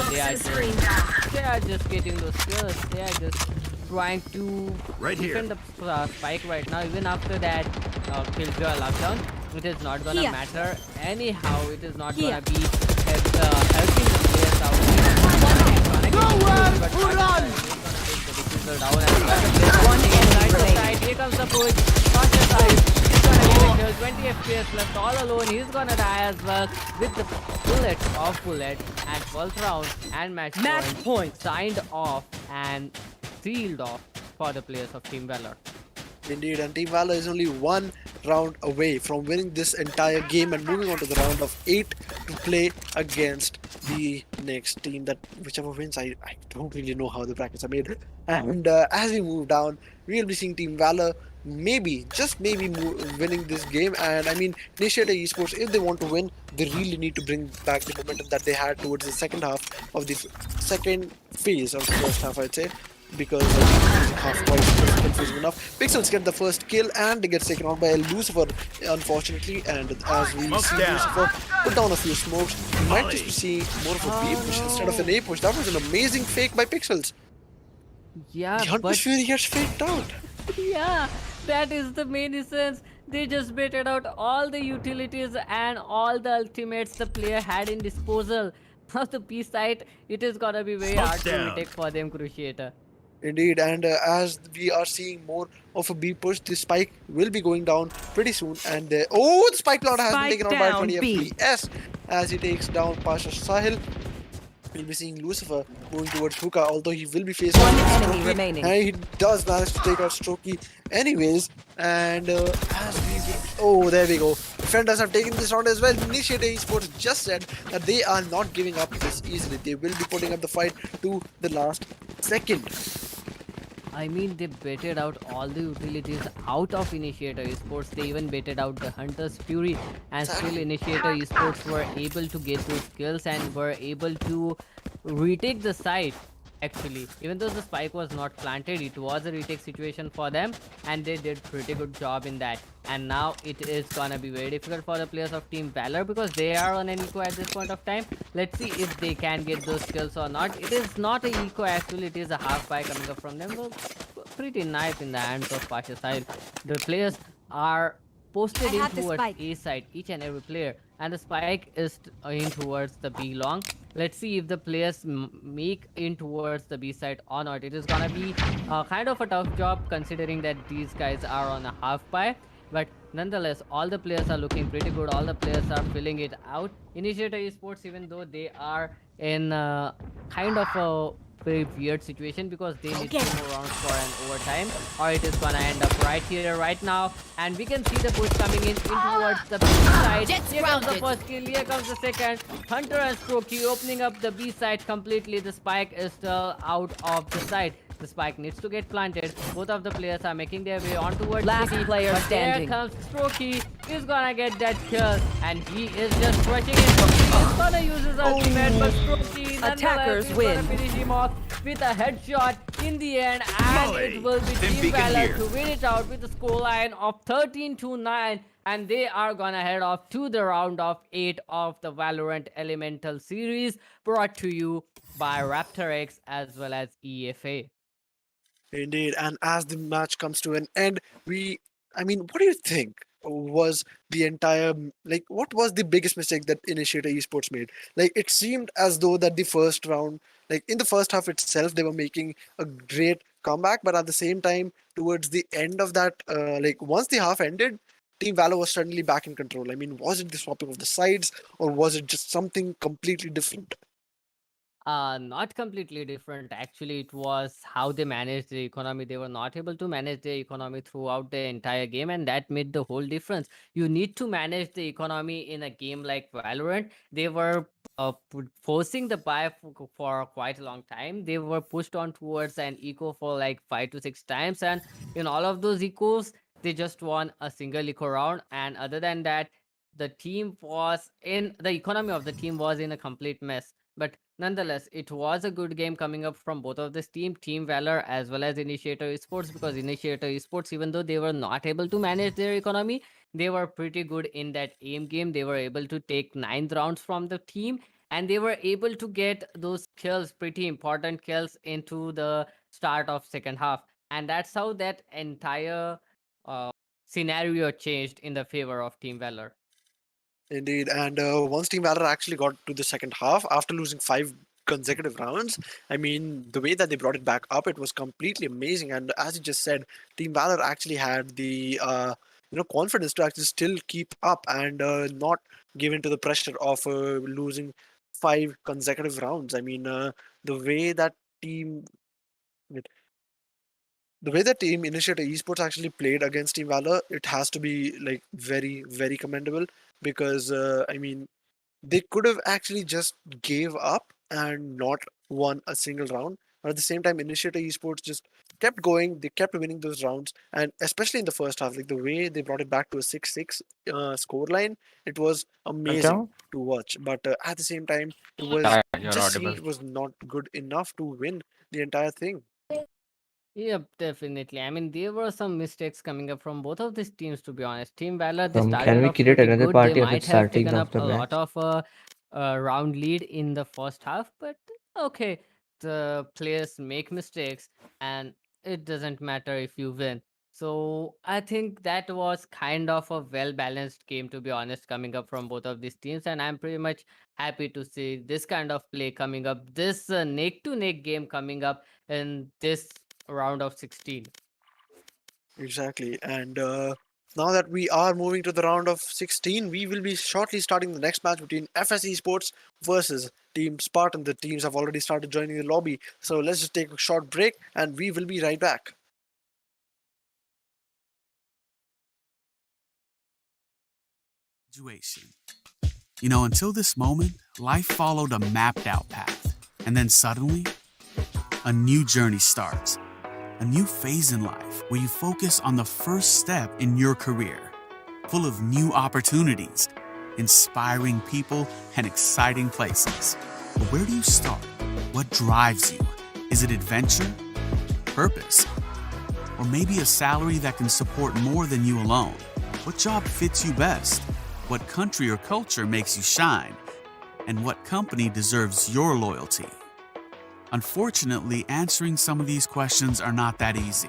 they are just getting those kills. They are just trying to Right here. defend the spike right now. Even after that killjoy lockdown, it is not gonna Here. matter anyhow. It is not Here. gonna be helping the players out. Here comes the push. Faster side. 20 FPS left all alone. He's gonna die as well with the bullet and 12th round and match point signed off and sealed off for the players of Team Valor. Indeed, and Team Valor is only 1 round away from winning this entire game and moving on to the round of 8 to play against the next team. That whichever wins, I don't really know how the brackets are made. And as we move down, we'll be seeing Team Valor maybe, just maybe, winning this game. And I mean, Initiator Esports, if they want to win, they really need to bring back the momentum that they had towards the second half of the second phase of the first half, I'd say. Because half quite confusing enough. Pixels get the first kill and they get taken out by Lucifer, unfortunately. And as we see Lucifer put down a few smokes, we might just be seeing more of a B push instead of an A push. That was an amazing fake by Pixels. Yeah, The Hunter's Fury gets faked out. yeah, that is the main essence. They just baited out all the utilities and all the ultimates the player had in disposal. Now the B side, it is gonna be very hard to retake for them, Cruciator. Indeed, and as we are seeing more of a B push, the spike will be going down pretty soon. And the spike plant has been taken out by 20 FPS as he takes down Pasha Sahil. We'll be seeing Lucifer moving towards Hookah, although he will be facing One enemy Strokey, remaining. and he does manage to take out Strokey anyways. And as we there we go. Defenders have taken this round as well. Initiator Esports just said that they are not giving up this easily. They will be putting up the fight to the last second. I mean, they baited out all the utilities out of Initiator Esports. They even baited out the Hunter's Fury, and still Initiator Esports were able to get those kills and were able to retake the site. Actually, even though the spike was not planted, it was a retake situation for them, and they did pretty good job in that. And now it is gonna be very difficult for the players of Team Valor because they are on an eco at this point of time. Let's see if they can get those kills or not. It is not an eco actually, it is a half buy coming up from them. Well, pretty nice in the hands of Pasha side. The players are posted in towards A side, each and every player, and the spike is in towards the B long. Let's see if the players make in towards the B side or not. It is gonna be kind of a tough job considering that these guys are on a half buy, but nonetheless all the players are looking pretty good. All the players are filling it out. Initiator Esports, even though they are in kind of a very weird situation because they need 2 more rounds for an overtime, or it is gonna end up right here, right now. And we can see the push coming in towards the B side. Here comes the first kill, here comes the second. Hunter and Strokey opening up the B side completely. The spike is still out of the side. The spike needs to get planted. Both of the players are making their way on towards Last city, player but standing. there comes Strokey. He's gonna get that kill, and he is just rushing it. He's gonna use his ultimate, but Strokey Attackers is win. gonna finish him off with a headshot in the end, and it will be Then Team begin Valor here. to win it out with a scoreline of 13-9, and they are gonna head off to the round of 8 of the Valorant Elemental series, brought to you by RaptorX as well as EFA. Indeed, and as the match comes to an end, what do you think was the entire, what was the biggest mistake that Initiator Esports made? Like, it seemed as though that the first round, like in the first half itself, they were making a great comeback, but at the same time, towards the end of that, once the half ended, Team Valor was suddenly back in control. I mean, was it the swapping of the sides, or was it just something completely different? Not completely different. Actually, it was how they managed the economy. They were not able to manage the economy throughout the entire game, and that made the whole difference. You need to manage the economy in a game like Valorant. They were forcing the buy for quite a long time. They were pushed on towards an eco for like 5 to 6 times, and in all of those ecos, they just won a single eco round. And other than that, the economy of the team was in a complete mess. But nonetheless, it was a good game coming up from both of this Team Valor as well as Initiator Esports, because Initiator Esports, even though they were not able to manage their economy, they were pretty good in that aim game. They were able to take 9 rounds from the team, and they were able to get those kills, pretty important kills, into the start of second half. And that's how that entire scenario changed in the favor of Team Valor. Indeed, and once Team Valor actually got to the second half after losing 5 consecutive rounds, I mean, the way that they brought it back up, it was completely amazing. And as you just said, Team Valor actually had the confidence to actually still keep up and not give in to the pressure of losing 5 consecutive rounds. I mean, the way that team. The way that Team Initiator Esports actually played against Team Valor, it has to be like very, very commendable, because they could have actually just gave up and not won a single round. But at the same time, Initiator Esports just kept going. They kept winning those rounds, and especially in the first half, like the way they brought it back to a 6-6 score line, it was amazing to watch. But at the same time, it just seemed it was not good enough to win the entire thing. Yep, definitely. I mean, there were some mistakes coming up from both of these teams, to be honest. Team Valor, they started off pretty good. They might have taken up a lot of round lead in the first half, but okay, the players make mistakes, and it doesn't matter if you win. So I think that was kind of a well-balanced game, to be honest, coming up from both of these teams, and I'm pretty much happy to see this kind of play coming up, this neck-to-neck game coming up in this round of 16. Exactly. And now that we are moving to the round of 16, we will be shortly starting the next match between FS Esports versus Team Spartan. The teams have already started joining the lobby. So let's just take a short break and we will be right back. Situation. You know, until this moment, life followed a mapped out path. And then suddenly, a new journey starts. A new phase in life where you focus on the first step in your career, full of new opportunities, inspiring people, and exciting places. But where do you start? What drives you? Is it adventure? Purpose? Or maybe a salary that can support more than you alone? What job fits you best? What country or culture makes you shine? And what company deserves your loyalty? Unfortunately, answering some of these questions are not that easy.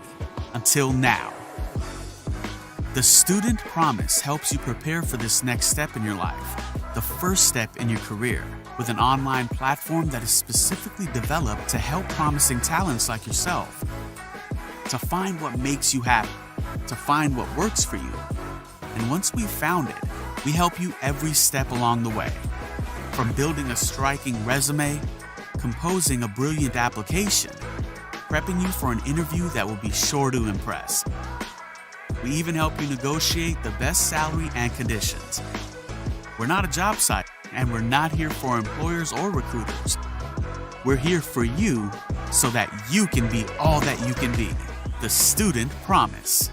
Until now. The Student Promise helps you prepare for this next step in your life, the first step in your career, with an online platform that is specifically developed to help promising talents like yourself to find what makes you happy, to find what works for you. And once we've found it, we help you every step along the way. From building a striking resume, composing a brilliant application, prepping you for an interview that will be sure to impress. We even help you negotiate the best salary and conditions. We're not a job site, and we're not here for employers or recruiters. We're here for you so that you can be all that you can be. The Student Promise.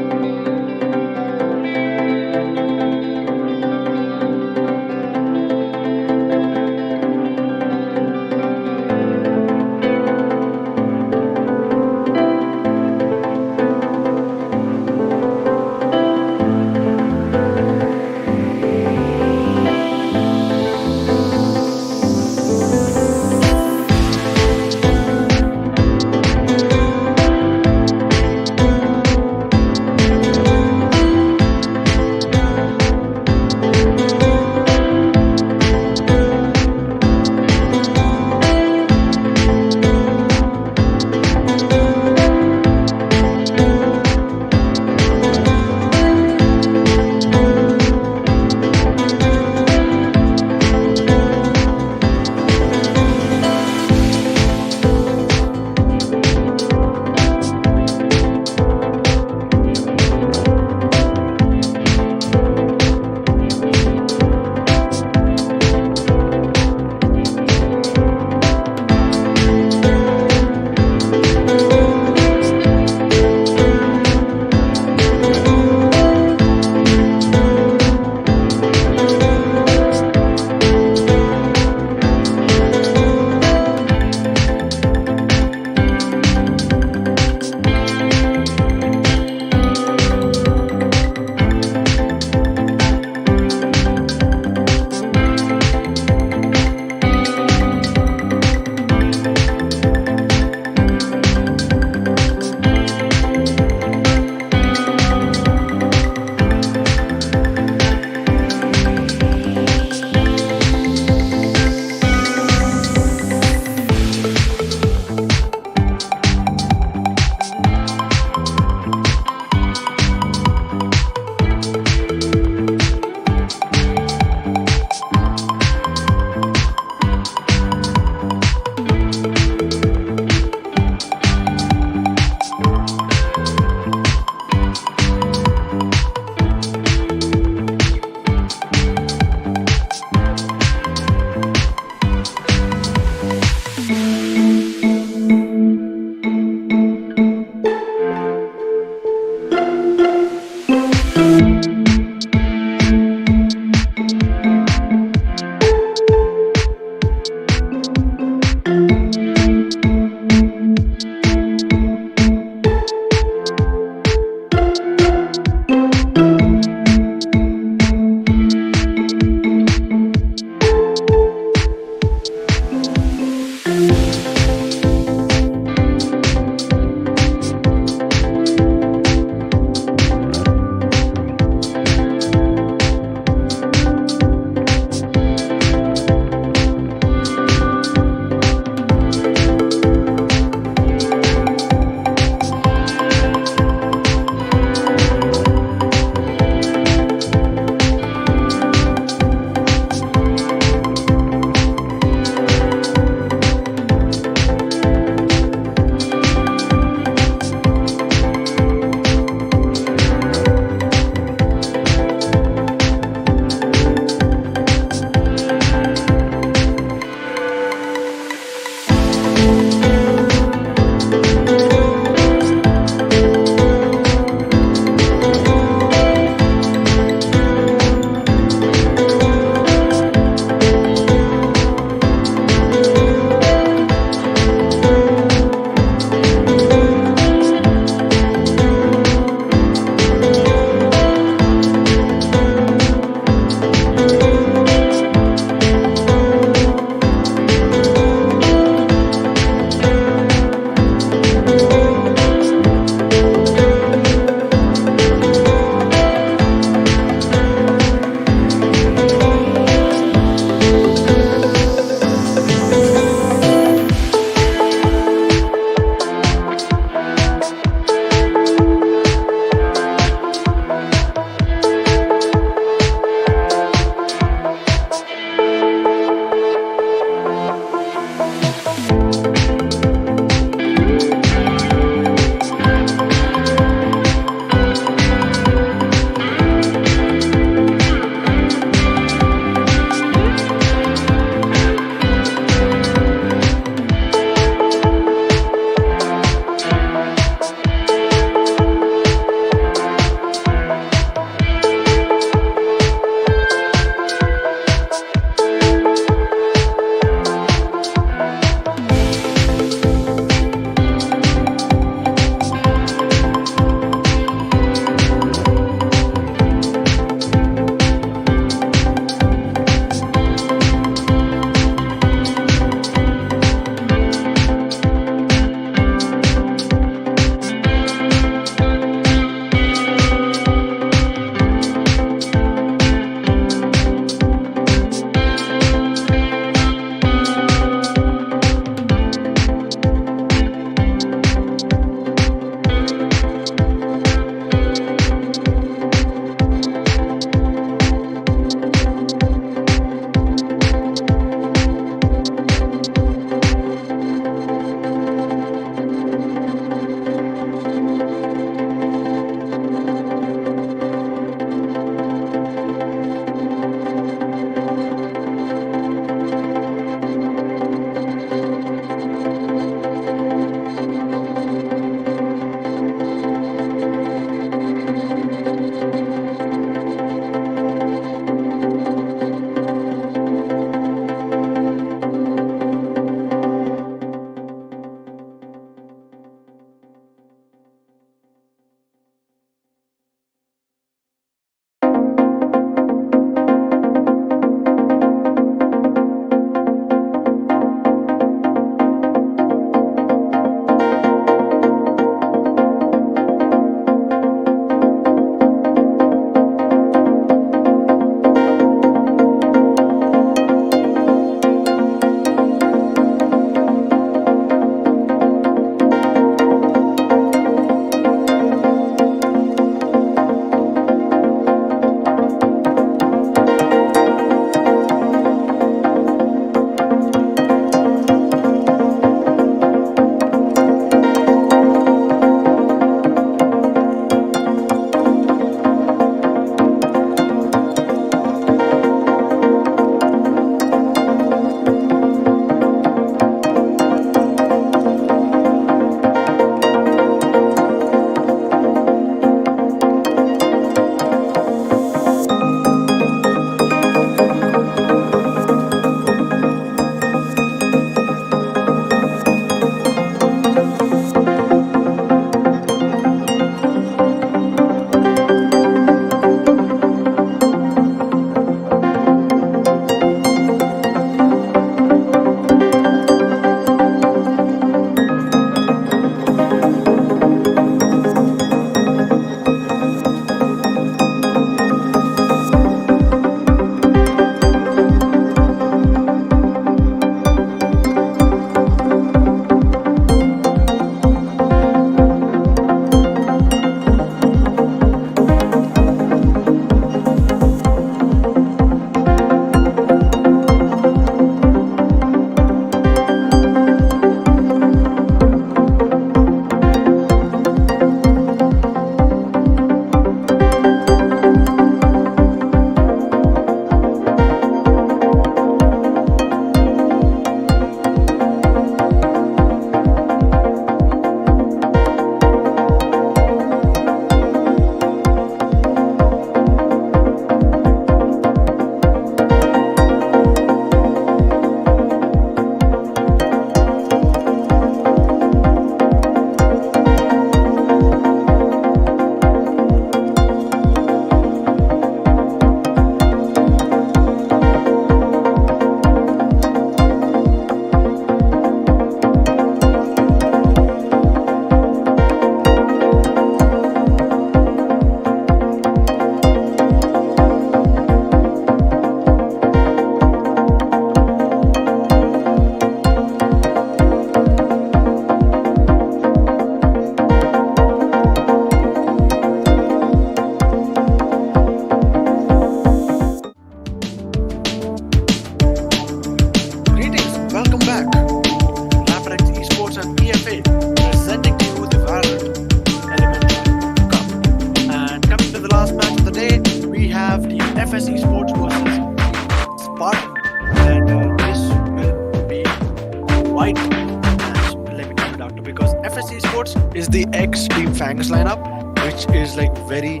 might match. Let me tell you, Doctor, because FS Esports is the ex Team Fangs lineup, which is like very,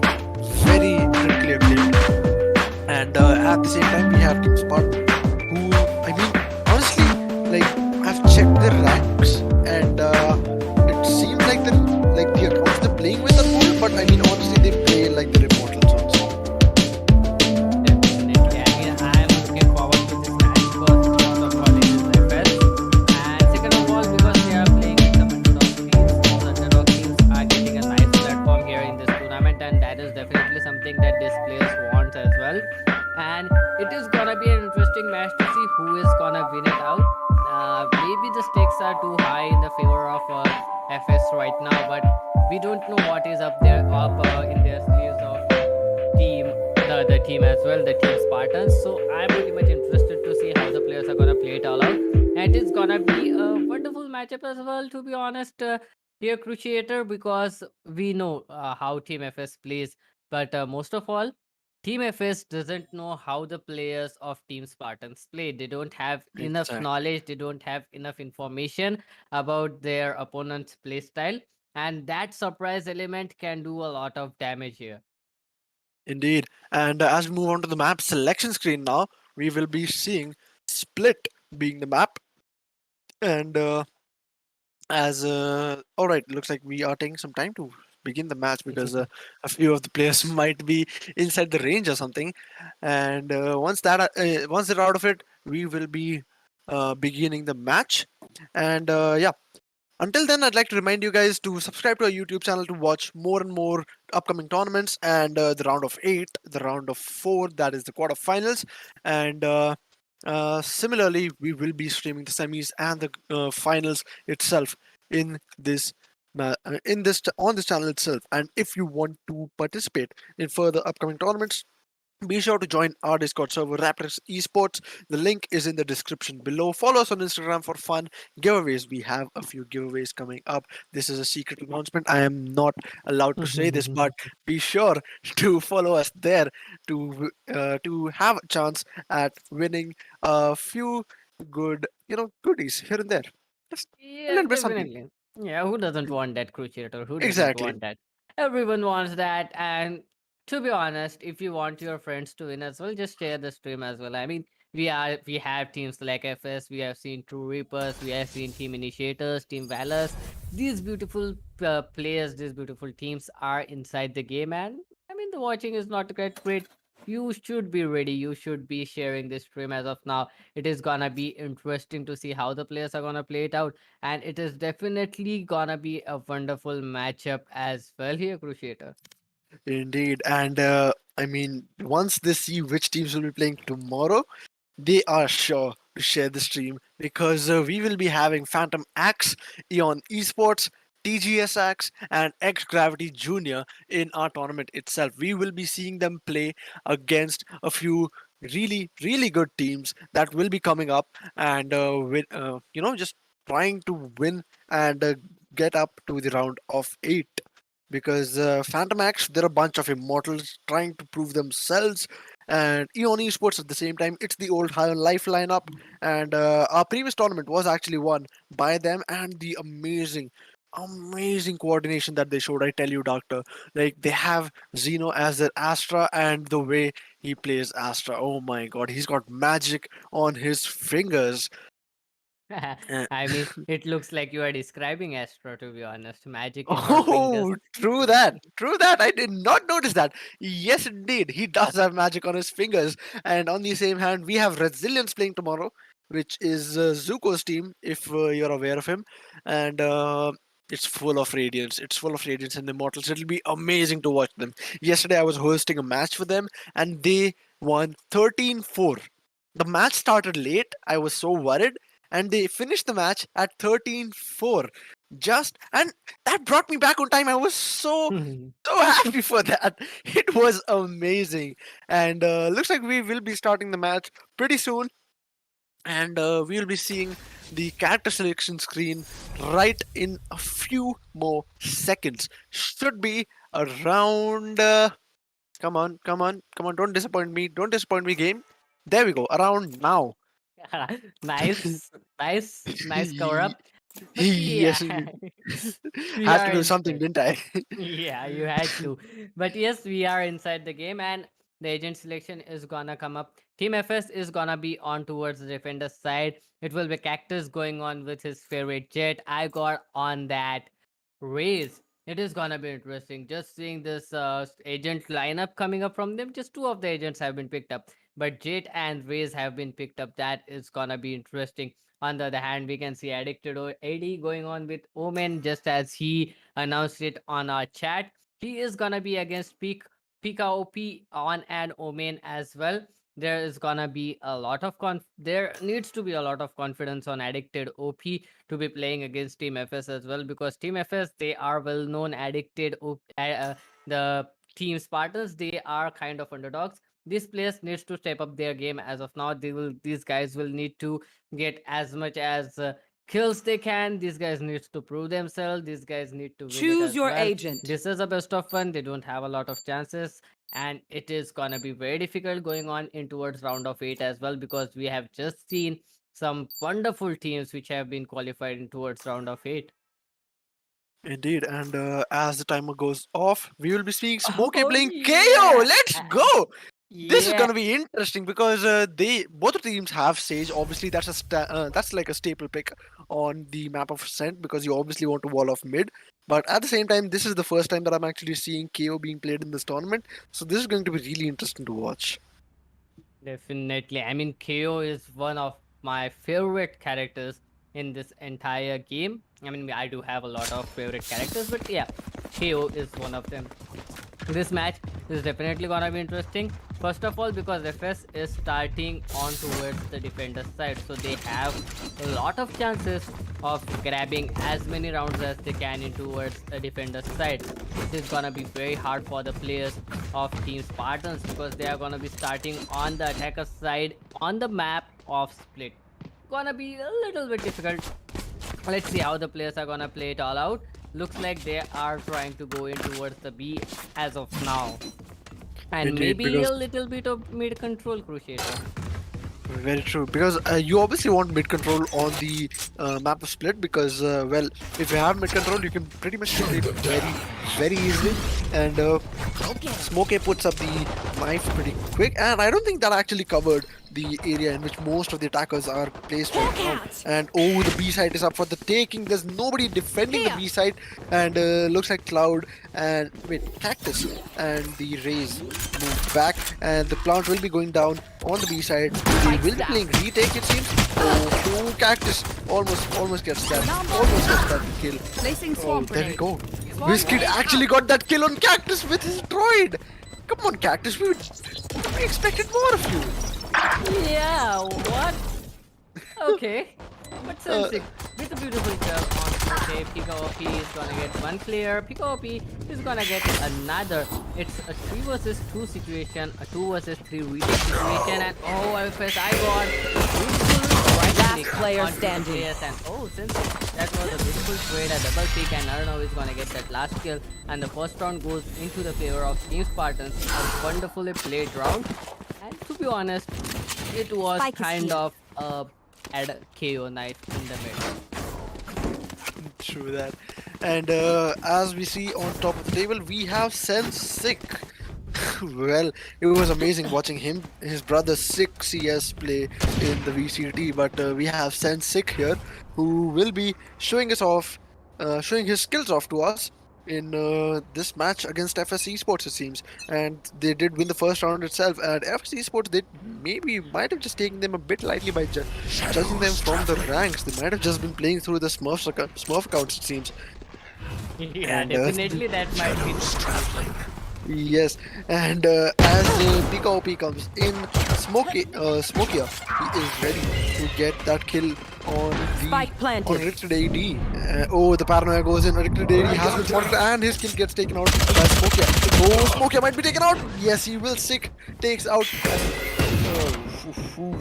very critically acclaimed. And at the same time, we have Team Spartan, who, I mean, honestly, like I've checked their ranks, and it seems like the accounts they're playing with are full, but I mean, honestly, they play like the immortals also. Definitely. I mean, I'm looking forward to this match because first of all, it is FS, and second of all, because they are playing with some underdog teams. Those underdog teams are getting a nice platform here in this tournament, and that is definitely something that these players want as well. And it is gonna be an interesting match to see who is gonna win it out. Maybe the stakes are too high in the favor of FS right now, but we don't know what is up there, in their sleeves of team, the other team as well, the team Spartans. So I'm pretty much interested to see how the players are gonna play it all out, and it's gonna be a wonderful matchup as well. To be honest, here Cruciator, because we know how Team FS plays, but most of all, Team FS doesn't know how the players of Team Spartans play. They don't have enough Exactly. knowledge, they don't have enough information about their opponent's play style, and that surprise element can do a lot of damage here. Indeed. And as we move on to the map selection screen now, we will be seeing Split being the map. And as all right, looks like we are taking some time to begin the match because a few of the players might be inside the range or something. And once they're out of it, we will be beginning the match. And yeah, until then, I'd like to remind you guys to subscribe to our YouTube channel to watch more and more upcoming tournaments and the round of 8, the round of 4, that is the quarterfinals. And similarly, we will be streaming the semis and the finals itself in this on this channel itself. And if you want to participate in further upcoming tournaments, be sure to join our Discord server, RaptorX eSports. The link is in the description below. Follow us on Instagram for fun giveaways. We have a few giveaways coming up. This is a secret announcement. I am not allowed to say this, but be sure to follow us there to have a chance at winning a few good, goodies here and there. Just a Yeah, little bit something. definitely. Yeah, who doesn't want that Cruciator? Who doesn't Exactly. want that? Everyone wants that. And to be honest, if you want your friends to win as well, just share the stream as well. I mean, we have teams like FS, we have seen TrueRippers, we have seen Team Initiators, Team Valors. These beautiful players, these beautiful teams are inside the game, and I mean the watching is not that great. You should be ready. You should be sharing this stream as of now. It is gonna be interesting to see how the players are gonna play it out, and it is definitely gonna be a wonderful matchup as well here, Cruciator. Indeed. And I mean, once they see which teams will be playing tomorrow, they are sure to share the stream because we will be having Phantom Axe, Eon Esports, TGSX, and X Gravity Junior in our tournament itself. We will be seeing them play against a few really, really good teams that will be coming up and just trying to win and get up to the round of 8 because Phantom Axe, they're a bunch of immortals trying to prove themselves. And Eon Esports at the same time, it's the old High on Life lineup. And our previous tournament was actually won by them, and the amazing coordination that they showed. I tell you, Doctor, like they have Zeno as their Astra, and the way he plays Astra, oh my god, he's got magic on his fingers. Uh, I mean, it looks like you are describing Astro, to be honest. Magic in her fingers. Oh, true that. True that. I did not notice that. Yes, indeed. He does have magic on his fingers. And on the same hand, we have Resilience playing tomorrow, which is Zuko's team, if you're aware of him. And it's full of radiance. It's full of radiance and immortals. It'll be amazing to watch them. Yesterday, I was hosting a match for them, and they won 13-4. The match started late. I was so worried. And they finished the match at 13-4. And that brought me back on time. I was so happy for that. It was amazing. And looks like we will be starting the match pretty soon. And we'll be seeing the character selection screen right in a few more seconds. Should be around. Come on. Don't disappoint me. Don't disappoint me, game. There we go. Around now. Nice cover up. But Yes, yeah, we had are to do something, inside. didn't I? Yeah, you had to. But yes, we are inside the game, and the agent selection is gonna come up. Team FS is gonna be on towards the defender side. It will be Cactus going on with his favorite jet. I got on that raise. It is gonna be interesting. Just seeing this agent lineup coming up from them. Just two of the agents have been picked up, but Jet and Raze have been picked up. That is gonna be interesting. On the other hand, we can see Addicted AD going on with Omen, just as he announced it on our chat. He is gonna be against Pika OP on an Omen as well. There is gonna be a lot of there needs to be a lot of confidence on Addicted OP to be playing against Team FS as well, because Team FS, they are well known Addicted the Team Spartans, they are kind of underdogs. These players needs to step up their game. As of now, these guys will need to get as much as kills they can. These guys needs to prove themselves. These guys need to win it Choose as your well. agent. This is a best of fun. They don't have a lot of chances, and it is gonna be very difficult going on in towards round of 8 as well, because we have just seen some wonderful teams which have been qualified in towards round of 8. Indeed, and as the timer goes off, we will be seeing Smokey Oh, playing KO. yeah. Let's go! This is Yeah. gonna be interesting because both teams have Sage. Obviously, that's like a staple pick on the map of Ascent, because you obviously want to wall off mid. But at the same time, this is the first time that I'm actually seeing KO being played in this tournament, so this is going to be really interesting to watch. Definitely. I mean, KO is one of my favorite characters in this entire game. I mean, I do have a lot of favorite characters, but yeah, KO is one of them. This match is definitely gonna be interesting. First of all, because FS is starting on towards the defender side, so they have a lot of chances of grabbing as many rounds as they can in towards the defender side. This is gonna be very hard for the players of Team Spartans, because they are gonna be starting on the attacker side on the map of Split. Gonna be a little bit difficult. Let's see how the players are gonna play it all out. Looks like they are trying to go in towards the B as of now. And Indeed, maybe because- a little bit of mid control, Crusader. Very true, because you obviously want mid control on the map of Split, because well, if you have mid control, you can pretty much kill it very easily. And Smokey puts up the knife pretty quick, and I don't think that actually covered the area in which most of the attackers are placed right now. And oh, the B side is up for the taking. There's nobody defending the B side, and looks like Cloud and Cactus and the Raze move back, and the plant will be going down on the B side. They will be playing retake, it seems. Oh, Cactus almost gets that kill. Placing Oh, swamp there we grenade. go. Wizkid actually got that kill on Cactus with his droid. Come on, Cactus, we expected more of you. Yeah, what? Okay. But Sensei, with a beautiful curve on Sensei, Pika OP is gonna get one clear. Pika OP is gonna get another. It's a 3 versus 2 situation, a 2 versus 3 retake situation, and oh, FS, I got beautiful right Last click player on standing. TJS, and oh, Sensei, that was a beautiful trade, a double pick, and Arnav is gonna get that last kill, and the first round goes into the favor of Team Spartans. A wonderfully played round, and to be honest, it was Spike is kind here. of a add KO knife in the middle. True that. And as we see on top of the table, we have Sick. Well, it was amazing watching his brother Sick CS play in the VCT, but we have Sick here, who will be showing his skills off to us in this match against FS eSports, it seems. And they did win the first round itself, and FS eSports, they might have just taken them a bit lightly by judging them from the ranks. They might have just been playing through the Smurf accounts, it seems. Yeah, And, definitely that might be the situation. Yes, and as Pika OP comes in, Smokia, he is ready to get that kill on Spike planted. on Richter AD. Oh, the paranoia goes in. Richter AD has been spotted, and his kill gets taken out by Smokia. Oh, Smokia might be taken out. Yes, he will. Sick takes out.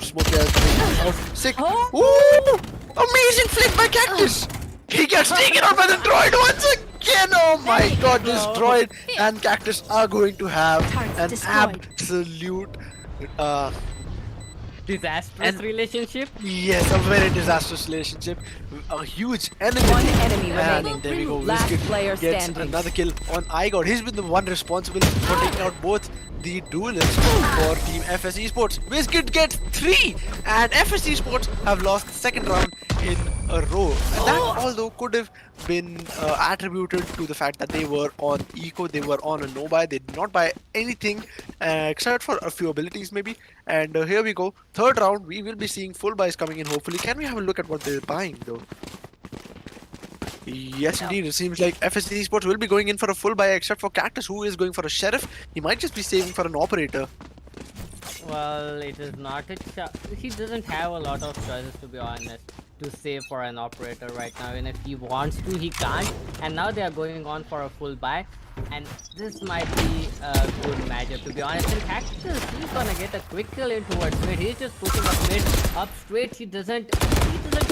Smokia has taken out. Sick. Ooh, amazing flick by Cactus. He gets taken out by the droid once again. Oh my god, this droid and Cactus are going to have an absolute disastrous relationship. Yes, a very disastrous relationship. A huge enemy. One enemy And remaining. there we go. Last Wizkid player gets standing. another kill on iGod. He's been the one responsible for taking out both the duelists for Team FS Esports. Wizkid gets 3, and FS Esports have lost the second round in a row. And that although could have been attributed to the fact that they were on eco, they were on a no buy, they did not buy anything except for a few abilities maybe. And here we go, third round, we will be seeing full buys coming in hopefully. Can we have a look at what they're buying though? Yes, indeed. It seems like FSC Esports will be going in for a full buy, except for Cactus, who is going for a sheriff. He might just be saving for an operator. Well, it is not a he doesn't have a lot of choices, to be honest, to save for an operator right now. And if he wants to, he can't. And now they are going on for a full buy. And this might be a good matchup, to be honest. And Cactus, he's gonna get a quick kill in towards mid. He's just pushing up mid, up straight. He doesn't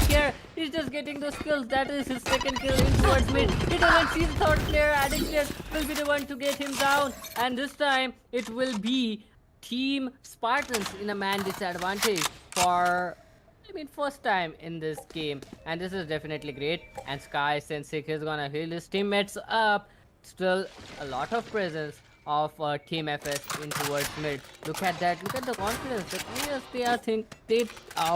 care. He's just getting those kills. That is his second kill in towards mid. He doesn't see the third player. Addiction will be the one to get him down. And this time, it will be Team Spartans in a man disadvantage for, first time in this game. And this is definitely great. And Sky Sensic is gonna heal his teammates up. Still a lot of presence of Team FS in towards mid. Look at that. Look at the confidence. That yes, they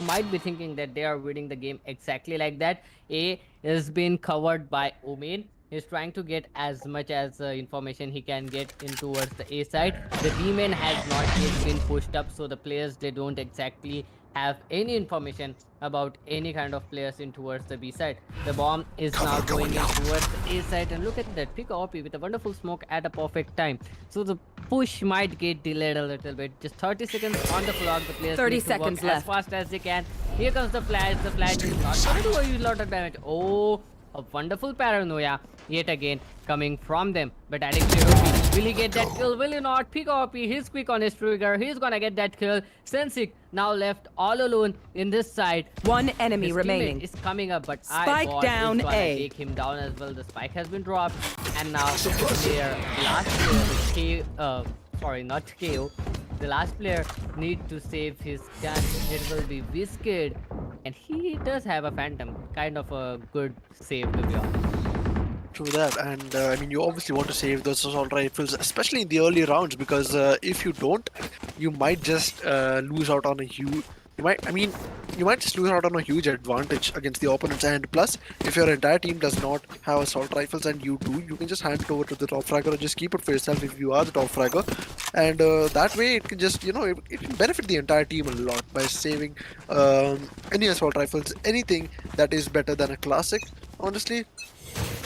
might be thinking that they are winning the game exactly like that. A is being covered by Omen. He's trying to get as much as information he can get in towards the A side. The B main has not yet been pushed up, so the players, they don't exactly have any information about any kind of players in towards the B side. The bomb is now going in towards the A side, and look at that, pick OP with a wonderful smoke at a perfect time. So the push might get delayed a little bit. Just 30 seconds on the clock. The players 30 need to work seconds as left. fast as they can. Here comes the flash. The flash is not going to do a lot of damage. Oh, a wonderful paranoia yet again coming from them. But Addict, will he get that kill? Will he not? Pick OP, he's quick on his trigger. He's gonna get that kill. Sensic now left all alone in this side. One enemy His remaining. teammate is coming up, but Spike iBot down is gonna A. take him down as well. The spike has been dropped, and now their last player, sorry, not KO. The last player need to save his gun. It will be Wizkid, and he does have a phantom, kind of a good save to be honest. True that, and you obviously want to save those assault rifles, especially in the early rounds, because if you don't, you might just lose out on a huge. You might just lose out on a huge advantage against the opponents. And plus, if your entire team does not have assault rifles and you do, you can just hand it over to the top fragger or just keep it for yourself if you are the top fragger. And that way, it can just it can benefit the entire team a lot by saving any assault rifles, anything that is better than a classic. Honestly.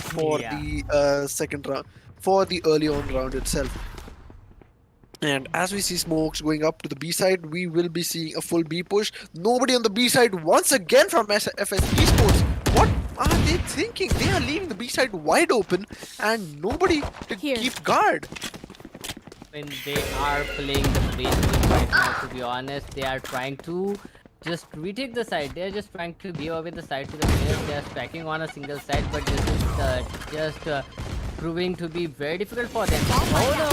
For the second round, for the early on round itself. And as we see smokes going up to the B side, we will be seeing a full B push. Nobody on the B side once again from FS Esports. What are they thinking? They are leaving the B side wide open and nobody to keep guard. When they are playing the Prizepool right now, to be honest, they are trying to just retake the side. They're just trying to give away the side to the players. They're stacking on a single side, but this is just proving to be very difficult for them. Oh no!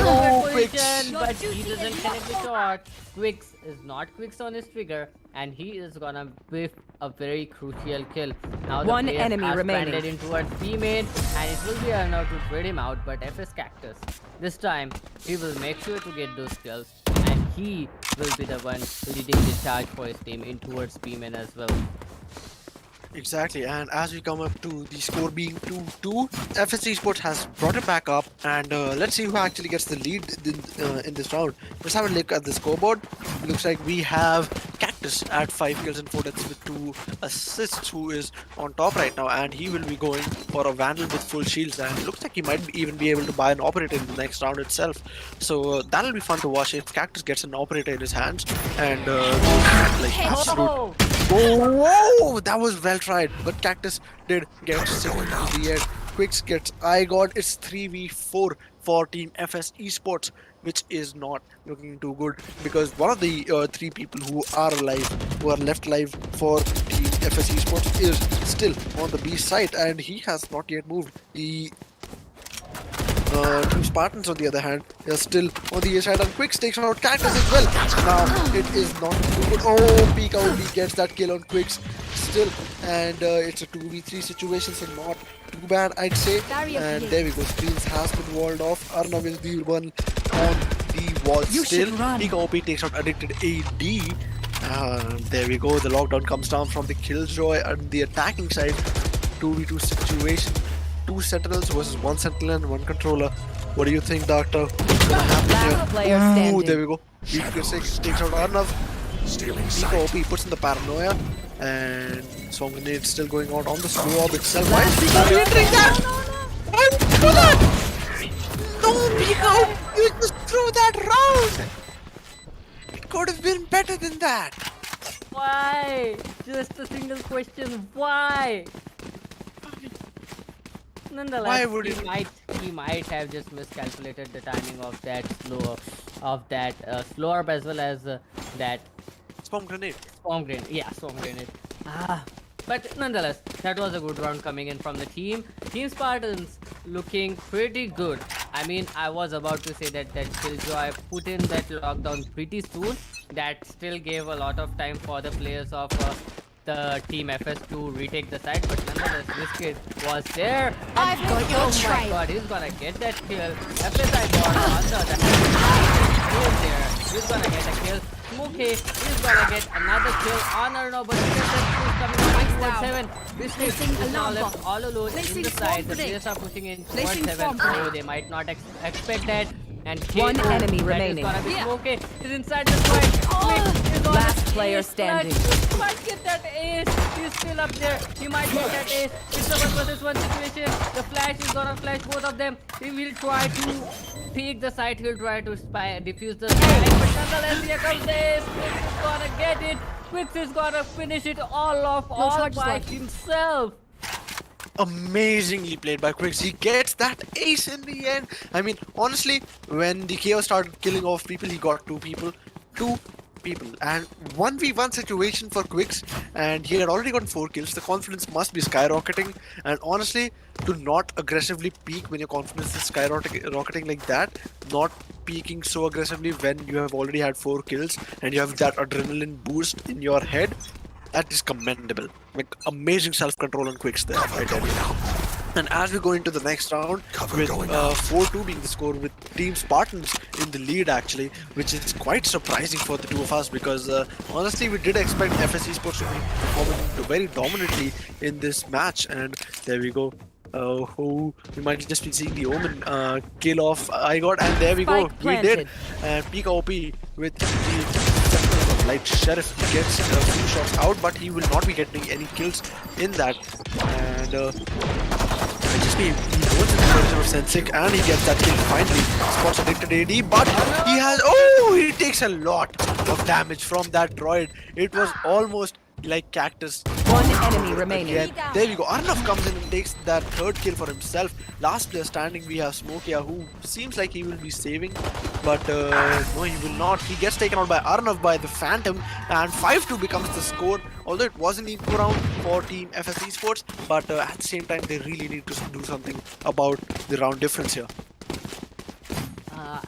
Oh, Position, but he doesn't connect the shot. Quicks is not Quicks on his trigger, and he is gonna whiff a very crucial kill. Now the One players enemy are remaining. stranded in towards B main, and it will be enough to trade him out. But FS Cactus, this time he will make sure to get those kills, and he will be the one leading the charge for his team in towards B main as well. Exactly, and as we come up to the score being 2-2, FS Esports has brought it back up, and let's see who actually gets the lead in this round. Let's have a look at the scoreboard. Looks like we have Cactus at 5 kills and 4 deaths with 2 assists, who is on top right now, and he will be going for a Vandal with full shields, and it looks like he might even be able to buy an operator in the next round itself. So that'll be fun to watch if Cactus gets an operator in his hands, and absolute. Oh, that was well tried, but Cactus did get second in the end. Quicks gets iGod. It's 3v4 for Team FS Esports, which is not looking too good because one of the 3 people who are left alive for Team FS Esports is still on the B side, and he has not yet moved. Team Spartans, on the other hand, they're still on the A side, and Quicks takes out Cactus as well. Now, it is not too good. Oh, PKOP gets that kill on Quicks still, and it's a 2v3 situation, so not too bad, I'd say. And there we go, Screens has been walled off. Arnav is the one on the wall still. PKOP takes out Addicted AD. There we go, the lockdown comes down from the Killjoy and the attacking side. 2v2 situation. 2 Sentinels versus 1 Sentinel and 1 controller. What do you think, Doctor? What's gonna happen Last here? player Ooh, standing. there we go. VK6 takes out Arnav. PKOP puts in the paranoia. And Swarm Grenade still going out on the slow orb itself. Why is PKOP entering that? Why would you do that? No, PKOP! You just threw that round! It could have been better than that. Why? Just a single question. Why? Nonetheless, Why would he might have just miscalculated the timing of that slow orb as well as that Swarm Grenade. Swarm grenade. Yeah, swarm grenade. But nonetheless, that was a good round coming in from the team. Team Spartans looking pretty good. I mean, I was about to say that Killjoy put in that lockdown pretty soon. That still gave a lot of time for the players of the Team FS to retake the site. But nonetheless, this kid was there. I've got your Oh my trail. god, he's gonna get that kill. FSI bot on the other hand. He's there. He's gonna get a kill. Okay, he's gonna get another kill on Arnav, but he gets that kill coming towards 7. Biscuit is now left all alone in the side. The players are pushing in towards 7. Oh, they might not expect that. And One KO, enemy that remaining. Is gonna be okay. He's inside the squad. Last player standing. He might get that ace. He's still up there. He might get that ace. It's a 1 versus 1 situation. The flash is gonna flash both of them. He will try to take the site. He'll try to defuse the site. But nonetheless, here comes the ace. Quicks is gonna get it. Quicks is gonna finish it all off all by himself. Amazingly played by Quicks. He gets that ace in the end. I mean, honestly, when the Chaos started killing off people, he got 2 people. 2 people. And 1v1 situation for Quicks. And he had already gotten 4 kills. The confidence must be skyrocketing. And honestly, to not aggressively peak when your confidence is skyrocketing like that, not peaking so aggressively when you have already had 4 kills and you have that adrenaline boost in your head, that is commendable. Like, amazing self-control on Quicks there, I tell you. And as we go into the next round, with 4-2 being the score, with Team Spartans in the lead actually, which is quite surprising for the two of us, because honestly we did expect FS eSports to be performing very dominantly in this match. And there we go. Who we might just be seeing the Omen kill off I got, and there we go. Spike We planted. did. And PKOP with the Light Sheriff gets a few shots out, but he will not be getting any kills in that. And he goes in the direction of Sensic, and he gets that kill finally. Spots Addicted AD, but he has, he takes a lot of damage from that droid. It was almost like Cactus. One enemy remaining. Again. There we go. Arnav comes in and takes that 3rd kill for himself. Last player standing, we have Smokia, who seems like he will be saving, but no, he will not. He gets taken out by Arnav by the Phantom, and 5-2 becomes the score. Although it was an equal round for Team FS eSports, but at the same time, they really need to do something about the round difference here.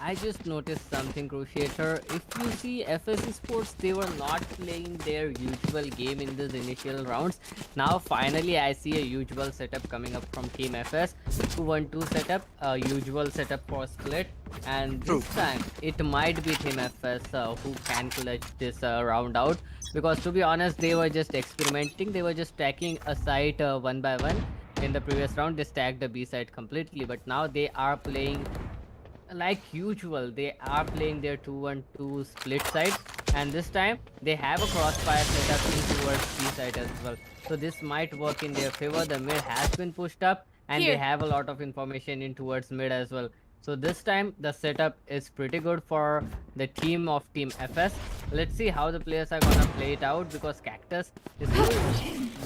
I just noticed something, Cruciator. If you see FS eSports, they were not playing their usual game in these initial rounds. Now finally I see a usual setup coming up from Team FS. 2-1-2 setup, usual setup for split. And this time it might be Team FS who can clutch this round out. Because to be honest, they were just experimenting. They were just stacking a site 1 by 1. In the previous round they stacked the B site completely, but now they are playing like usual. They are playing their 2-1-2 split side, and this time they have a crossfire setup in towards B side as well. So this might work in their favor. The mid has been pushed up, and they have a lot of information in towards mid as well. So this time the setup is pretty good for the team of Team FS. Let's see how the players are gonna play it out, because Cactus is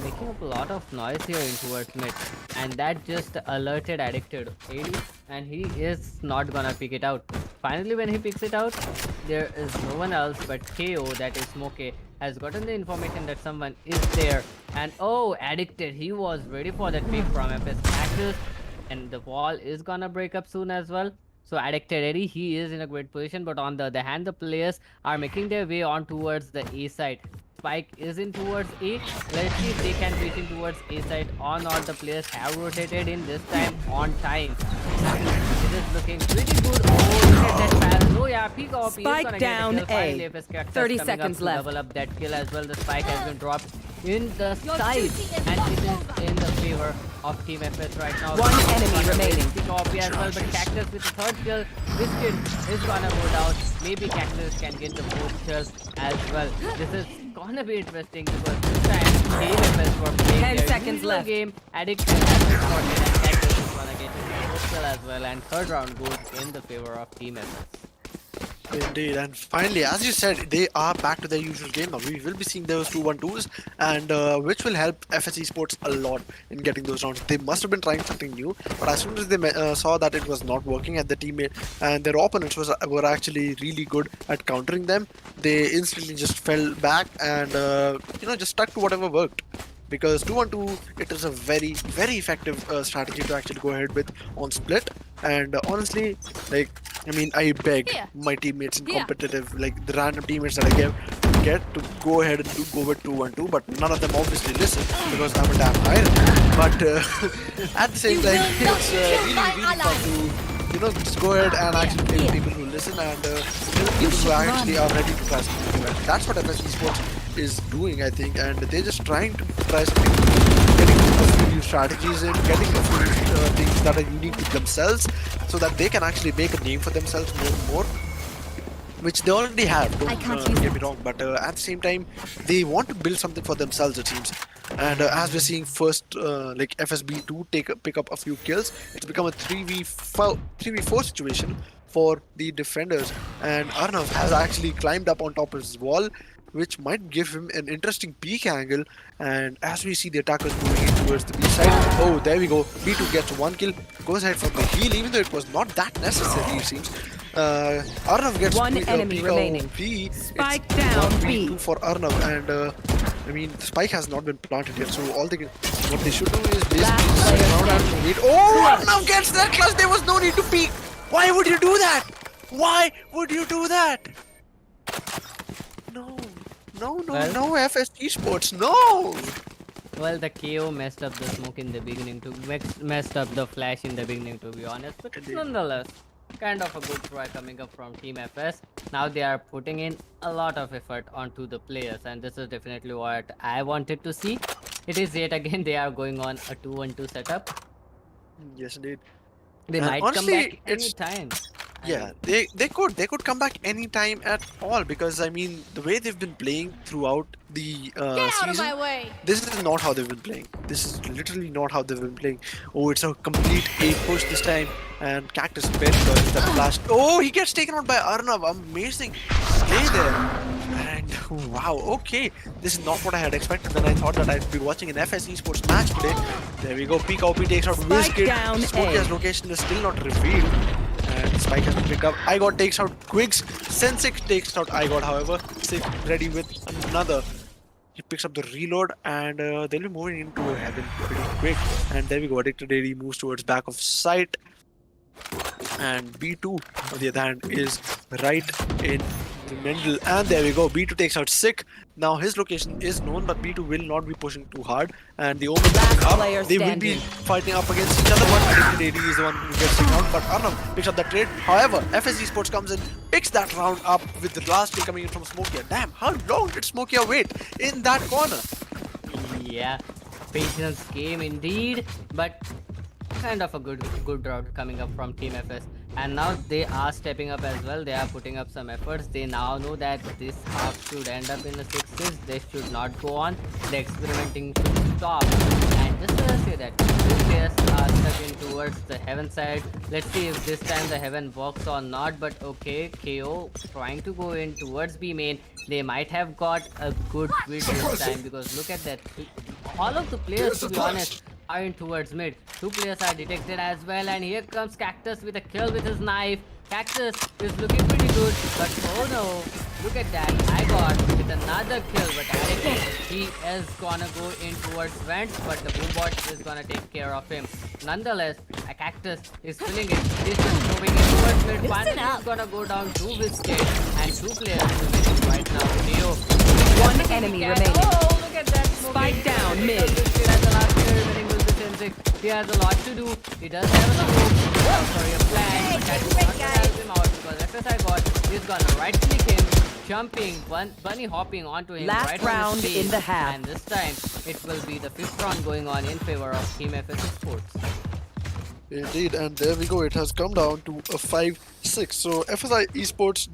making up a lot of noise here in towards mid, and that just alerted Addicted AD, and he is not gonna pick it out. Finally, when he picks it out, there is no one else but KO, that is Smoke, has gotten the information that someone is there. And Addicted, he was ready for that pick from FS. Cactus and the wall is gonna break up soon as well. So Addicted Eddie, he is in a great position, but on the other hand, the players are making their way on towards the A side. Spike is in towards A. Let's see if they can reach in towards A side or not. The players have rotated in this time on time. It is looking pretty good. Oh, look at that pass. Oh yeah, peak OP is Spike gonna down get a kill. A. Finally, FS Cactus 30 coming up seconds to left. double up that kill as well. The spike has been dropped in the side, and it is in the favor of Team FS right now. One enemy remaining. Peak OP as well, but Cactus with the third kill. Biscuit is gonna go down. Maybe Cactus can get the fourth kill as well. This is gonna be interesting because this time Team FS were playing 10 their seconds usual left. game. Addicted has been spotted, and Cactus is gonna get his fourth kill as well. And third round goes in the favor of Team FS. Indeed, and finally, as you said, they are back to their usual game now. We will be seeing those 2-1-2s, and which will help FS eSports a lot in getting those rounds. They must have been trying something new, but as soon as they saw that it was not working at the teammate and their opponents were actually really good at countering them, they instantly just fell back and just stuck to whatever worked. Because 2-on-2, it is a very, very effective strategy to actually go ahead with on split. And honestly, like, I mean, I beg my teammates in competitive, like the random teammates that I get to go ahead and go with 2-on-2, but none of them obviously listen because I'm a damn pirate. But at the same time, it's really, really fun to just go ahead and actually play with people who listen and people who actually are ready to try something new. And that's what FS Esports is doing, I think, and they're just trying to try something new, getting a few new strategies in, getting a few things that are unique to themselves, so that they can actually make a name for themselves more and more, which they already have. Don't get me wrong, but at the same time, they want to build something for themselves, it seems. And as we're seeing first, like FSB2 pick up a few kills, it's become a 3v4 situation for the defenders, and Arnav has actually climbed up on top of his wall, which might give him an interesting peek angle. And as we see the attackers moving in towards the B side, oh, there we go. B2 gets one kill, goes ahead from the heal, even though it was not that necessary, it seems. Arnav gets one enemy remaining. B. Spike it's down 1v2 B for Arnav, and I mean, the spike has not been planted yet, so what they should do is basically just sit around and wait. Oh, Arnav gets that clutch. There was no need to peek. Why would you do that? Why would you do that? No, FS Esports, no! Well, the KO messed up the smoke in the beginning, messed up the flash in the beginning, to be honest. But nonetheless, kind of a good try coming up from Team FS. Now they are putting in a lot of effort onto the players, and this is definitely what I wanted to see. It is yet again they are going on a 2-1-2 setup. Yes, indeed. They might honestly, come back anytime. Yeah, they could come back anytime at all, because I mean the way they've been playing throughout the season, this is not how they've been playing. This is literally not how they've been playing. Oh, it's a complete A push this time, and Cactus very dodges that flash. Oh, he gets taken out by Arnav. Amazing play there. And wow, okay, this is not what I had expected. Then I thought that I'd be watching an FS Esports match today. There we go. Peak OP takes out Biscuit. Smokey's location is still not revealed. And Spike has to pick up. iGod takes out Quigs. Sensik takes out iGod, however. Sick ready with another. He picks up the reload, and they'll be moving into heaven pretty quick. And there we go. Addicted AD moves towards back of sight. And B2, on the other hand, is right in the middle. And there we go. B2 takes out Sick. Now his location is known, but B2 will not be pushing too hard. And the Omen up. They will be fighting up against each other, but Addicted AD is the one who gets taken out. But Arnav picks up that trade. However, FS Esports comes in, picks that round up with the last kill coming in from Smokia. Damn, how long did Smokia wait in that corner? Yeah, patience game indeed, but kind of a good route coming up from Team FS. And now they are stepping up as well. They are putting up some efforts. They now know that this half should end up in the 6s. They should not go on. The experimenting should stop. And just to say that two players are stuck in towards the heaven side. Let's see if this time the heaven works or not. But okay, KO trying to go in towards B main. They might have got a good read this time, because look at that. All of the players, to be honest, are in towards mid. Two players are detected as well, and here comes Cactus with a kill with his knife. Cactus is looking pretty good, but oh no, look at that. I got with another kill, but Alex, he is gonna go in towards vents, but the boombot is gonna take care of him. Nonetheless, a cactus is filling it. He's just moving in towards mid. Finally, he's gonna go down 2 biscuit and 2 players remaining right now. Neo. One enemy remaining. Oh, look at that. Spike down mid. Biscuit has the last player remaining with the Sensei. He has a lot to do. He does have a smoke. Sorry, a plan. But that is not gonna help him out because FSI bot is gonna right click him, jumping, bunny hopping onto him Last right round on his face. in the half. And this time it will be the 5th round going on in favor of Team FS Esports. Indeed, and there we go. It has come down to a 5-6. So FSI Esports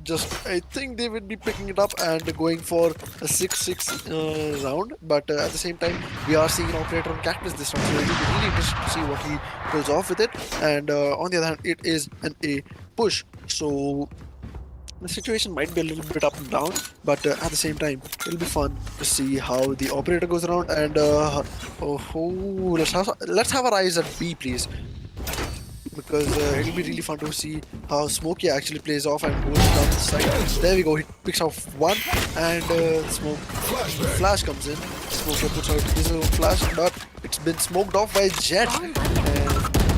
I think they would be picking it up and going for a 6-6 round. But at the same time, we are seeing an operator on Cactus this round. So it will be really interesting to see what he pulls off with it. And on the other hand, it is an A push. So the situation might be a little bit up and down, but at the same time, it'll be fun to see how the operator goes around. And let's have our eyes at B, please. Because it'll be really fun to see how Smokey actually plays off and goes down the side. There we go, he picks off one and smoke flash comes in. Smokey puts out his own flash, but it's been smoked off by Jet. And there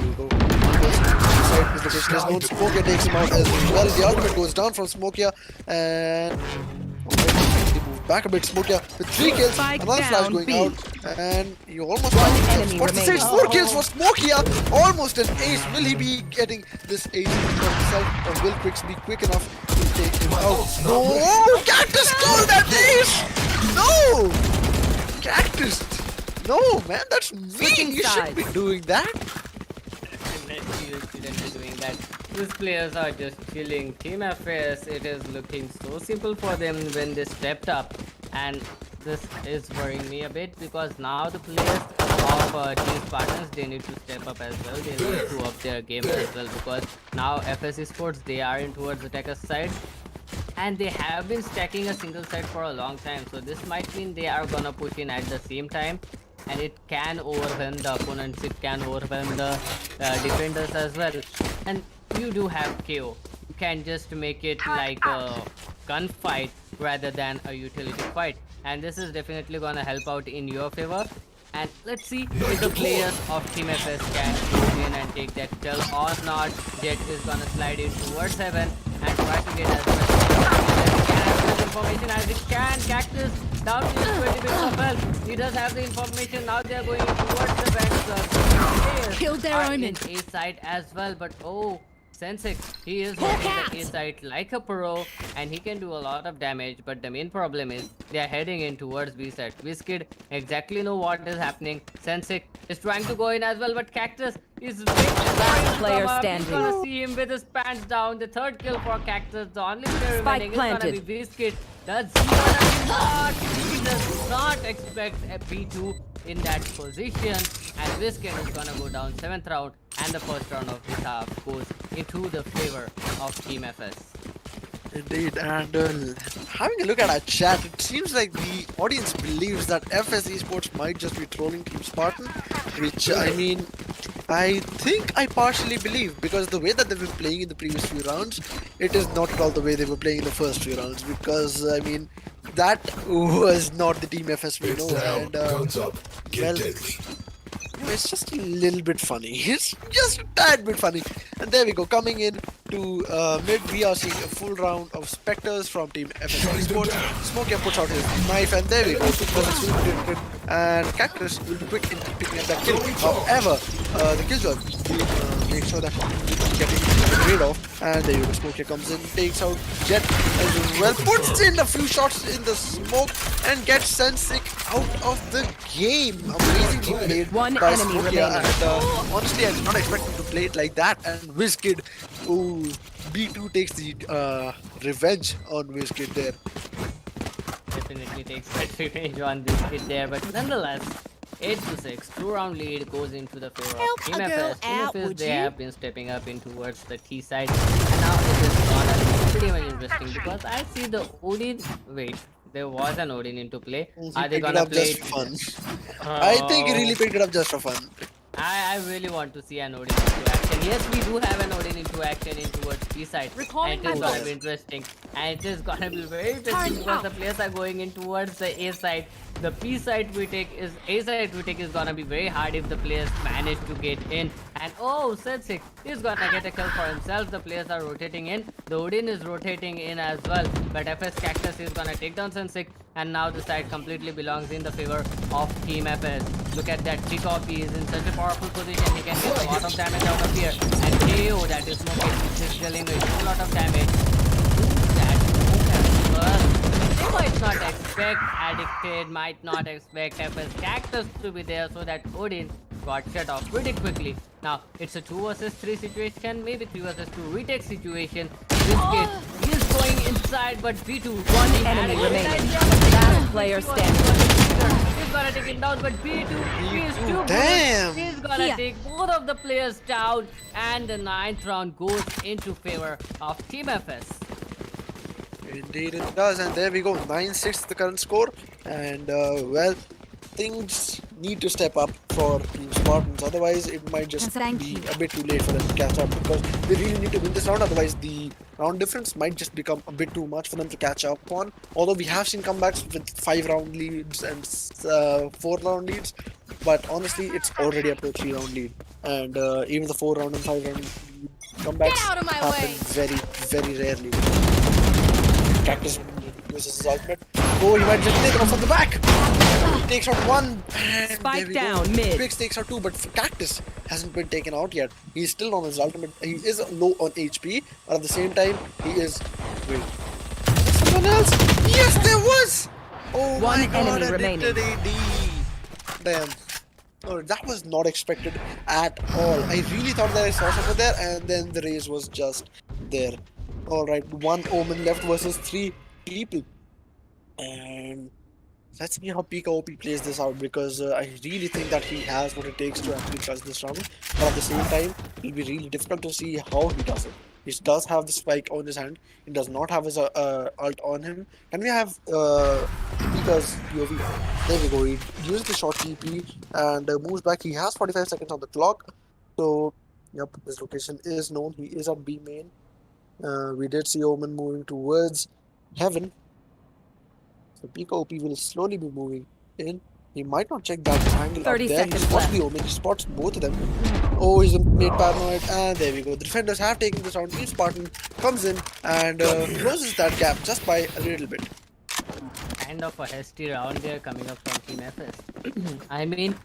we go. Inside is the business known. Smokey takes him out as well. The ultimate goes down from Smokey and he moves back a bit. Smokey with 3 kills, Spike another flash down going B. out, and he almost enemy what's the stage? remaining. 4 kills for Smokey, almost an ace. Will he be getting this ace for himself, or will Quicks be quick enough to take him out? No! Cactus stole that ace! No! Cactus! No, man, that's mean. You shouldn't be doing that. Definitely you shouldn't be doing that. These players are just chilling. Team FS, it is looking so simple for them when they stepped up, and this is worrying me a bit because now the players of Team Spartans, they need to step up as well. They need to up their game as well because now FS Esports, they are in towards the attacker side and they have been stacking a single side for a long time. So this might mean they are gonna push in at the same time, and it can overwhelm the opponents, it can overwhelm the defenders as well. And you do have KO. You can just make it like a gunfight rather than a utility fight, and this is definitely gonna help out in your favor. And let's see if the players of Team FS can go in and take that kill or not. Jet is gonna slide in towards heaven and try to get as much information as it can. Cactus down to 20 bits of health. He does have the information. Now they are going towards the vents. Killed their omen. A side as well, but oh, Sensei, he is holding the A side like a pro and he can do a lot of damage, but the main problem is they are heading in towards B side. Whiskid exactly know what is happening. Sensei is trying to go in as well, but Cactus is waiting for him to Player come up. standing. He's gonna see him with his pants down. The 3rd kill for Cactus. The only player Spike remaining is gonna planted. be Whiskid. Does he gonna not? He does not expect a B2 in that position, and Whiskid is gonna go down 7th round, and the 1st round of this half goes into the favor of Team FS. Indeed, and having a look at our chat, it seems like the audience believes that FS Esports might just be trolling Team Spartan, which I mean, I think I partially believe, because the way that they've been playing in the previous few rounds, it is not at all the way they were playing in the first few rounds, because I mean, that was not the Team FS we know, and Guns up. Get well, deadly. it's just a little bit funny. It's just a tad bit funny. And there we go. Coming in to mid, we are seeing a full round of Spectres from Team FS Esports. Smokey puts out his knife, and there we go. And Cactus will be quick in picking up that kill. However, the Killjoy will make sure that he's getting rid of. And there you go. Smokey comes in, takes out Jet as well, puts in a few shots in the smoke, and gets Sensei out of the game. Amazingly played One by enemy Smokey, remaining. and honestly, I did not expect him to play it like that. And Whiskid, ooh, B2 takes the revenge on Whiskid there. Definitely takes that revenge on Whiskid there, but nonetheless, 8-6, 2-round lead goes into the favor of Help Team a girl FS. Team out, FS, would they you? have been stepping up in towards the T side, and now it is gonna be pretty much interesting because I see the Odin. Wait, there was an Odin into play. He Are they picked it gonna up play just for fun. I think he really picked it up just for fun. I really want to see an Odin into action. Yes, we do have an Odin into action in towards B side. Recalling And it is my gonna voice. be interesting. And it is gonna be very interesting Turn because out. the players are going in towards the A side. The B side retake is gonna be very hard if the players manage to get in. And oh, Setsik is gonna get a kill for himself. The players are rotating in. The Odin is rotating in as well. But FS Cactus is gonna take down Setsik. And now the side completely belongs in the favor of Team FS. Look at that T-Cop, he is in such a powerful position, he can get a lot of damage out of here. And KO, that is smoking, is dealing a whole lot of damage. That smoke as well. They might not expect Addicted, might not expect FS Cactus to be there, so that Odin got shut off pretty quickly. Now, it's a 2 versus 3 situation, maybe 3 versus 2 retake situation. This kid is going inside, but B2 One enemy remaining. Last player standing. He's gonna take it down, but B2 is too good. Damn. He's gonna Here. take both of the players down, and the 9th round goes into favor of Team FS. Indeed it does, and there we go. 9-6 the current score, and well, things need to step up for Team Spartans. Otherwise, it might just Thank be you. a bit too late for them to catch up, because they really need to win this round. Otherwise, the round difference might just become a bit too much for them to catch up on. Although we have seen comebacks with 5-round leads and 4-round leads, but honestly, it's already up to a 3-round lead, and even the 4-round and 5-round comebacks Get out of my happen way. very, very rarely. Cactus uses his ultimate. Oh, he might just take it off from the back. He takes out one. And Spike there we down, go. mid. Twix takes out two, but Cactus hasn't been taken out yet. He's still on his ultimate. He is low on HP, but at the same time, he is. Wait. Someone else? Yes, there was. Oh One my God! enemy remaining. AD. Damn. Oh, that was not expected at all. I really thought that I saw someone there, and then the raise was just there. Alright, 1 Omen left versus 3 people. And let's see how PKOP plays this out, because I really think that he has what it takes to actually clutch this round. But at the same time, it'll be really difficult to see how he does it. He does have the spike on his hand. He does not have his ult on him. And we have Pika's POV. There we go. He uses the short TP and moves back. He has 45 seconds on the clock. So, yep, his location is known. He is at B main. We did see Omen moving towards Heaven. So PKOP will slowly be moving in. He might not check that angle 30 up there. He seconds spots left. the Omen. He spots both of them. Oh, he's made paranoid. And there we go. The defenders have taken this round. Team Spartan comes in and closes that gap just by a little bit. Kind of a hasty round there coming up from Team FS. I mean,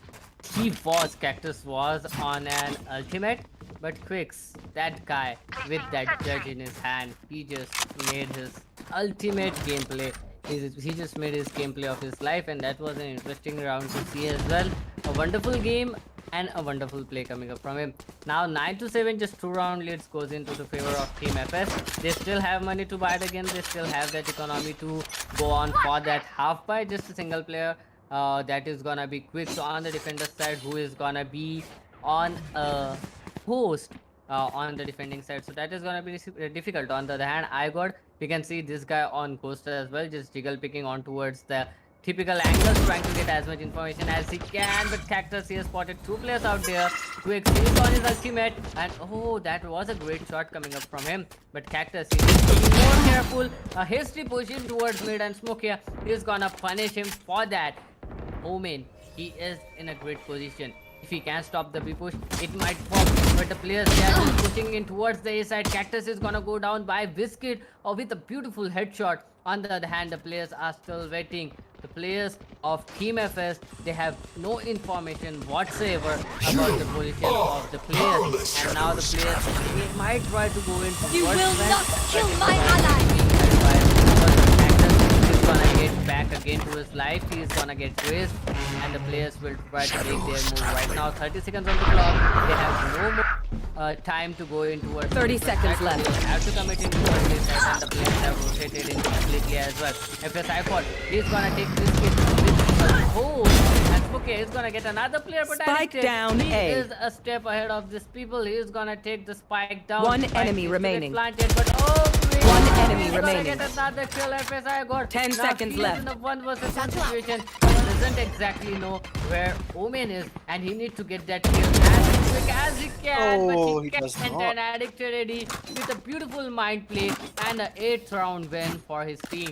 Cactus was on an ultimate, but Quicks, that guy with that judge in his hand, he just made his ultimate gameplay. He just made his gameplay of his life, and that was an interesting round to see as well. A wonderful game and a wonderful play coming up from him. Now 9-7, just 2 round leads goes into the favor of Team FS. They still have money to buy the game. They still have that economy to go on for that half buy. Just a single player that is gonna be Quicks on the defender side, who is gonna be on a host on the defending side, so that is gonna be difficult. On the other hand, we can see this guy on Ghost as well, just jiggle picking on towards the typical angles, trying to get as much information as he can. But Cactus, he has spotted 2 players out there. Quick is on his ultimate, and oh, that was a great shot coming up from him. But Cactus, he is being more careful. A hasty push in towards mid, and Smoke here is gonna punish him for that. Omen, he is in a great position. If he can stop the B push, it might pop. But the players, they are just pushing in towards the A side. Cactus is gonna go down by Biscuit with a beautiful headshot. On the other hand, the players are still waiting. The players of Team FS, they have no information whatsoever about the position of the players. And now the players, they might try to go in. You will towards not them, kill but my it might ally. He's gonna get back again to his life. He's gonna get raised, and the players will try to make their move right now. 30 seconds on the clock. They have no more time to go in towards 30 seconds side. left. They have to commit in towards this side, and the players have rotated in completely as well. FS iPod, he's gonna take this kid with a hold, and Smokey is gonna get another player, but Spike Addicted, down he A. is a step ahead of these people. He is gonna take the spike down. One Spike enemy needs to get remaining. Planted, but Quick, One enemy he's remaining. Gonna get another kill. FSI got 10 now seconds he's left. in a 1 versus 1 situation. He doesn't exactly know where Omen is, and he needs to get that kill as quick as he can. Oh, but he he does can't. not. And Addicted Eddie with a beautiful mind play and an 8th round win for his team.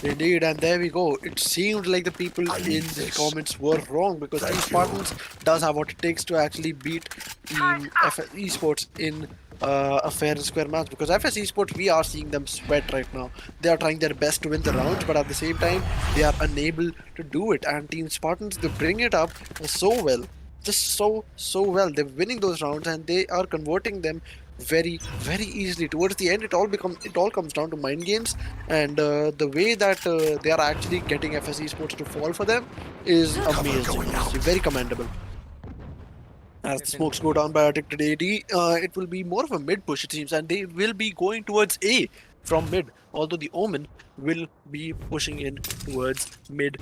Indeed, and there we go. It seemed like the people in the comments were wrong because Spartans does have what it takes to actually beat Team eSports in a fair and square match. Because FS eSports, we are seeing them sweat right now. They are trying their best to win the rounds, but at the same time, they are unable to do it. And Team Spartans, they bring it up so well. Just so well. They're winning those rounds and they are converting them very easily. Towards the end, it all comes down to mind games, and the way that they are actually getting FS eSports to fall for them is amazing. It's very commendable. As the smokes go down by Addicted AD, it will be more of a mid push, it seems, and they will be going towards A from mid. Although the Omen will be pushing in towards mid,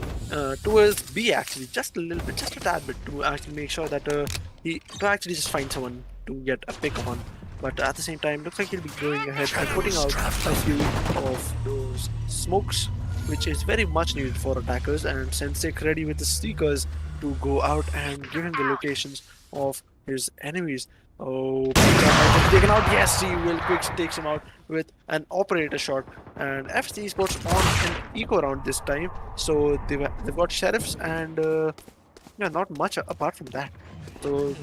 towards B actually, just a little bit, just a tad bit, to actually make sure that to actually just find someone to get a pick on. But at the same time, looks like he'll be going ahead and putting out a few of those smokes, which is very much needed for attackers, and Sensei ready with the Seekers to go out and give him the locations of his enemies. Oh, taken out. Yes, he will. Quick takes him out with an operator shot, and FC Esports on an eco round this time. So they've got sheriffs and yeah, not much apart from that. So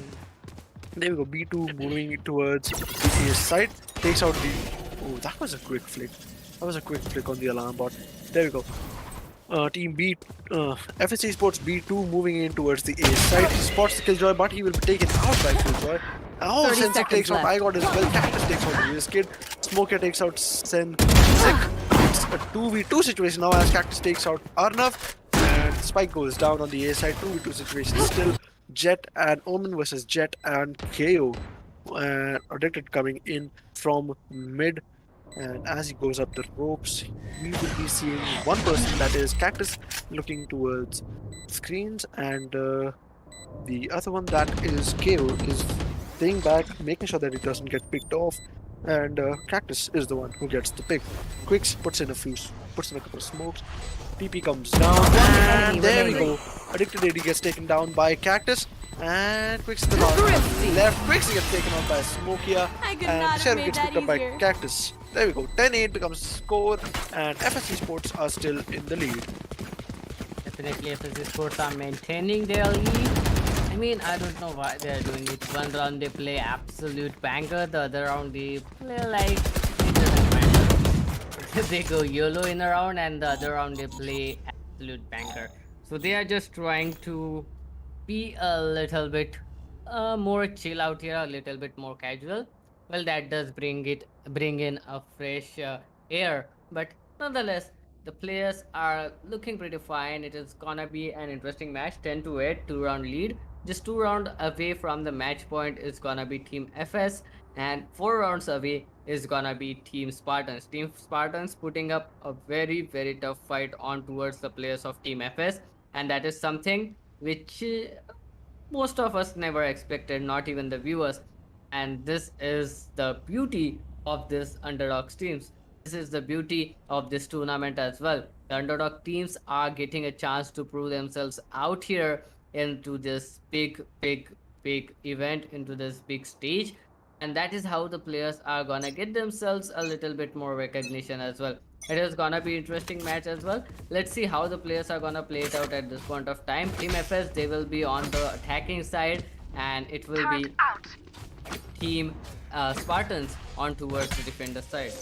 there we go. B2 moving towards the A side, takes out the. Oh, that was a quick flick. That was a quick flick on the alarm bot. There we go. Team B, FSC Sports B2 moving in towards the A side. He spots the Killjoy, but he will be taken out by Killjoy. Oh, 30 Sensei takes out left. IGOT as well. Cactus takes out the Kid. Smoker takes out Sensei. It's a 2v2 situation now as Cactus takes out Arnav. And Spike goes down on the A side. 2v2 situation still. Jet and Omen versus Jet and KO. Addicted coming in from mid. And as he goes up the ropes, we will be seeing one person, that is Cactus, looking towards screens, and the other one, that is KO, is staying back, making sure that he doesn't get picked off, and Cactus is the one who gets the pick. Quicks puts in a couple of smokes, TP comes down, and there we go. Addicted AD gets taken down by Cactus, and Quicks the left. Quicks gets taken out by Smokia, and Sheriff gets picked up by Cactus. There we go. 10-8 becomes score, and FSC Sports are still in the lead. Definitely, FSC Sports are maintaining their lead. I mean, I don't know why they are doing it. One round they play absolute banger, the other round they play like it doesn't matter. They go YOLO in a round, and the other round they play absolute banger. So they are just trying to be a little bit more chill out here, a little bit more casual. Well, that does bring in a fresh air, but nonetheless, the players are looking pretty fine. It is gonna be an interesting match. 10-8, 2-round lead. Just 2 rounds away from the match point is gonna be Team FS, and 4 rounds away is gonna be Team Spartans. Team Spartans putting up a very tough fight on towards the players of Team FS, and that is something which most of us never expected, not even the viewers. And this is the beauty of this underdog teams. This is the beauty of this tournament as well. The underdog teams are getting a chance to prove themselves out here into this big event, into this big stage, and that is how the players are gonna get themselves a little bit more recognition as well. It is gonna be interesting match as well. Let's see how the players are gonna play it out at this point of time. Team FS, they will be on the attacking side, and it will be Team Spartans on towards the defender side.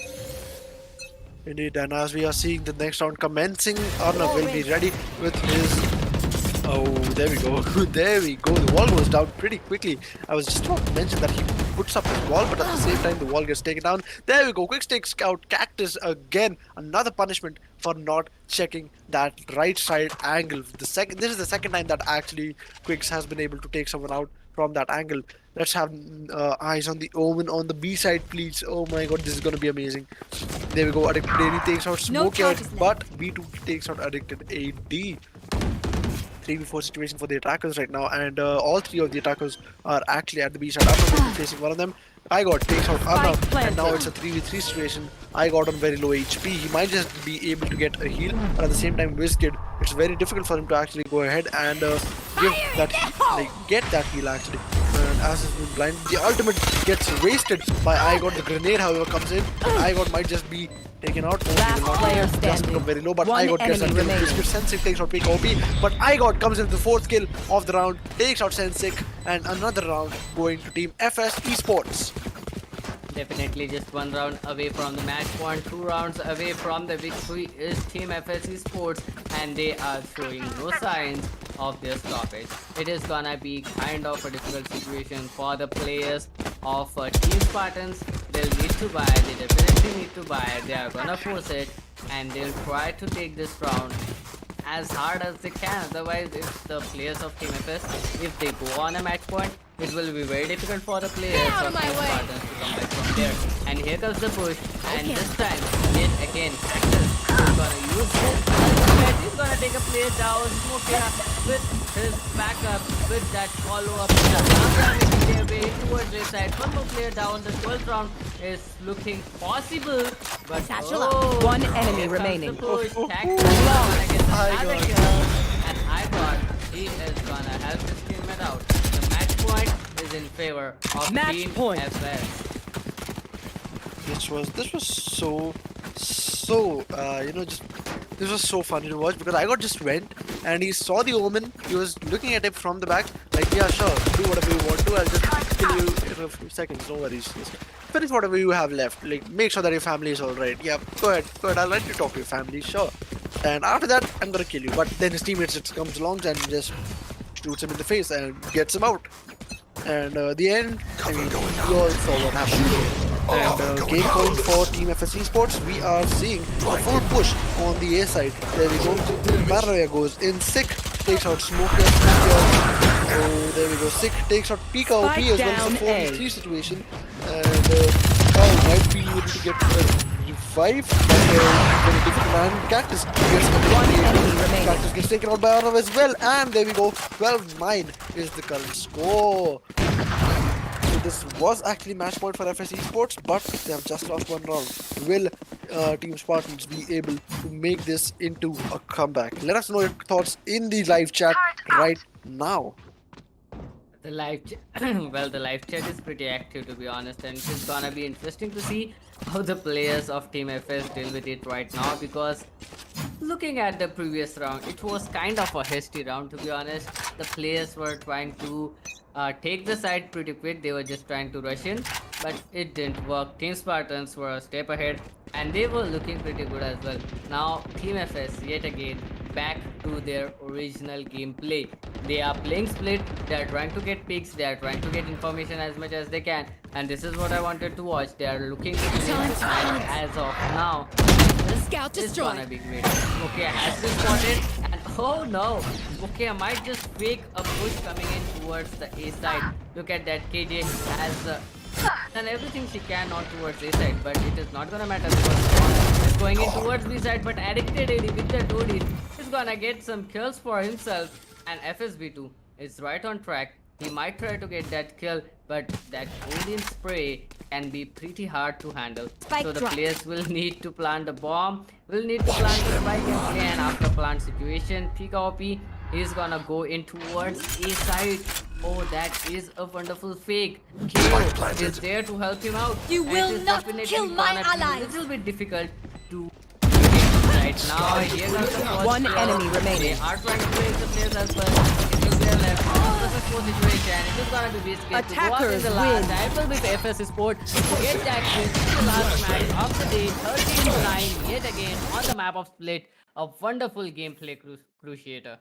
Indeed, and as we are seeing the next round commencing, Arnav will be ready with his. Oh, there we go. There we go. The wall goes down pretty quickly. I was just about to mention that he puts up his wall, but at the same time, the wall gets taken down. There we go. Quick takes out Cactus again. Another punishment for not checking that right side angle. This is the second time that actually Quicks has been able to take someone out from that angle. Let's have eyes on the Omen on the B side, please. Oh my god, this is gonna be amazing. There we go. Addicted AD takes out Smoke, but B2 takes out Addicted AD. 3 3v4 situation for the attackers right now, and all three of the attackers are actually at the B side. Arnav facing one of them. I got takes out Arnav, and now it's a 3v3 situation. I got on very low HP. He might just be able to get a heal, but at the same time, WizKid, it's very difficult for him to actually go ahead and get that heal actually. And as has been blind, the ultimate gets wasted by I got. The grenade, however, comes in. I got might just be taken out. Last player Just standing. become very low, but One I got gets that enemy kill. remaining. Biscuit Sensic takes out Peak OP, but I got comes in the 4th kill of the round, takes out Sensic, and another round going to Team FS Esports. Definitely just 1 round away from the match point, 2 rounds away from the victory is Team FS Esports, and they are showing no signs of their stoppage. It is gonna be kind of a difficult situation for the players of Team Spartans. They'll need to buy, they definitely need to buy, they are gonna force it, and they'll try to take this round as hard as they can. Otherwise, if the players of Team FS, if they go on a match point, it will be very difficult for the players Get out of of my Team way. Spartans to come back from there. And here comes the push, and this time, yet again, Axel is gonna use this ultimate. He's gonna take a player down, Smokya with his backup, with that follow-up. Now making their way towards this side. One more player down. The 12th round is looking possible, but Satchel up. oh, One enemy here comes remaining. the push. Tactical gonna get another got- kill, and I thought he is gonna help his teammate out. The match point is in favor of Match Team point. FS. This was so just this was so funny to watch because I got just went and he saw the Omen. He was looking at it from the back, like, yeah, sure, do whatever you want to. I'll just kill you in a few seconds. No worries. Just finish whatever you have left. Like, make sure that your family is all right. Yeah, go ahead. I'll let you talk to your family, sure. And after that, I'm gonna kill you. But then his teammates just comes along and just shoots him in the face and gets him out. And the end, I mean, you all saw what happened. And game point for Team FS Esports, we are seeing a full push on the A side. There we go. Paranoia goes in sick, takes out Smoker. Oh, there we go. Sick takes out Pika OP as well as the down 4v3 situation. And Kyle might be able to get revive, but very difficult. And Cactus gets One enemy remaining. Cactus gets taken out by Arnav as well. And there we go. 12-9 is the current score. So this was actually match point for FS Esports, but they have just lost 1 round. Will Team Spartans be able to make this into a comeback? Let us know your thoughts in the live chat right now. The live well, the live chat is pretty active, to be honest, and it's gonna be interesting to see how the players of Team FS deal with it right now, because looking at the previous round, it was kind of a hasty round, to be honest. The players were trying to take the side pretty quick. They were just trying to rush in, but it didn't work. Team Spartans were a step ahead, and they were looking pretty good as well. Now Team FS yet again back to their original gameplay. They are playing split, they are trying to get picks, they are trying to get information as much as they can, and this is what I wanted to watch. They are looking to win this match as of now. Scout It's gonna destroyed. be great. Okay, has been spotted, and oh no, okay, I might just fake a push coming in towards the A side. Look at that, KJ has done everything she can on towards A side, but it is not gonna matter because it's going in towards B side. But addicted AD with the 2D is gonna get some kills for himself, and FSB2 is right on track. He might try to get that kill, but that Odin spray can be pretty hard to handle. Spike So the drop. players will need to plant the bomb, will need to plant the spike and play an after plant situation. Pika OP is gonna go in towards A side. Oh, that is a wonderful fake. KO is there to help him out. You and will it is not definitely kill my gonna be allies. a little bit difficult to right now. Here comes the first One kill. enemy remaining. They are trying to place the players as well. It's a player left. This is for situation. It is gonna be Biscuit to go up in Attackers the last. win. That will be FS Sport to get that win in the last match of the day. 13-9 yet again on the map of Split. A wonderful gameplay cruciator.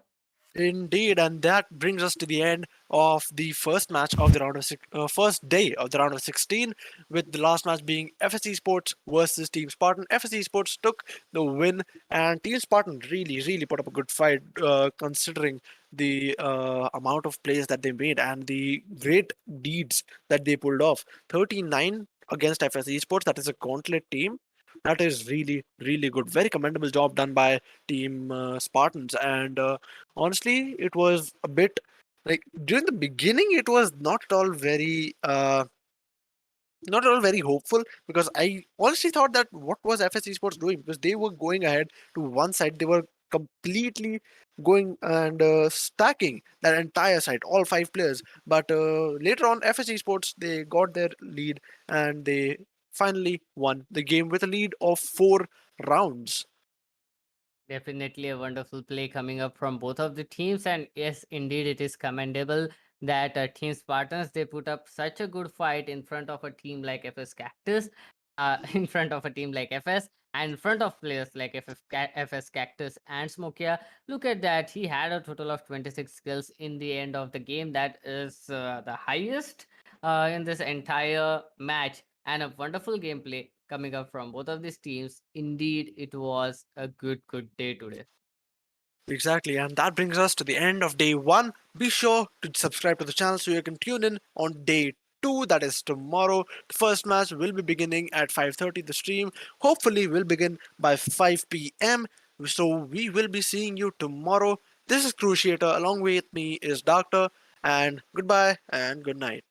Indeed, and that brings us to the end of the first match of the first day of the round of 16, with the last match being FS Esports versus Team Spartan. FS Esports took the win, and Team Spartan really put up a good fight, considering the amount of plays that they made and the great deeds that they pulled off. 13-9 against FS Esports. That is a gauntlet team. That is really, really good. Very commendable job done by Team Spartans. And honestly, it was a bit like during the beginning, it was not at all very. Not at all very hopeful because I honestly thought that what was FS Esports doing because they were going ahead to one side, they were completely going and stacking that entire side, all five players. But later on, FS Esports they got their lead and they finally won the game with a lead of 4 rounds. Definitely a wonderful play coming up from both of the teams, and yes, indeed, it is commendable that Team Spartans they put up such a good fight in front of a team like FS Cactus, in front of a team like FS, and in front of players like FS Cactus and Smokia. Look at that, he had a total of 26 kills in the end of the game. That is the highest in this entire match, and a wonderful gameplay coming up from both of these teams. Indeed, it was a good day today. Exactly, and that brings us to the end of day 1. Be sure to subscribe to the channel so you can tune in on day 2, that is tomorrow. The first match will be beginning at 5:30. The stream hopefully will begin by 5 p.m. So we will be seeing you tomorrow. This is Cruciator. Along with me is Doctor, and goodbye and good night.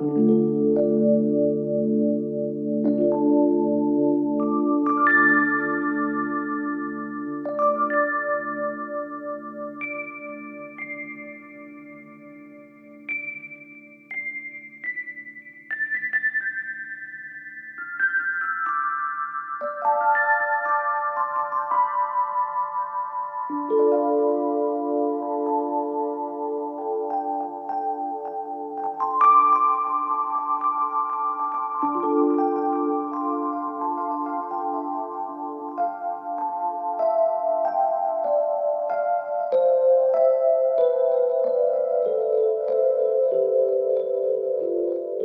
Bye.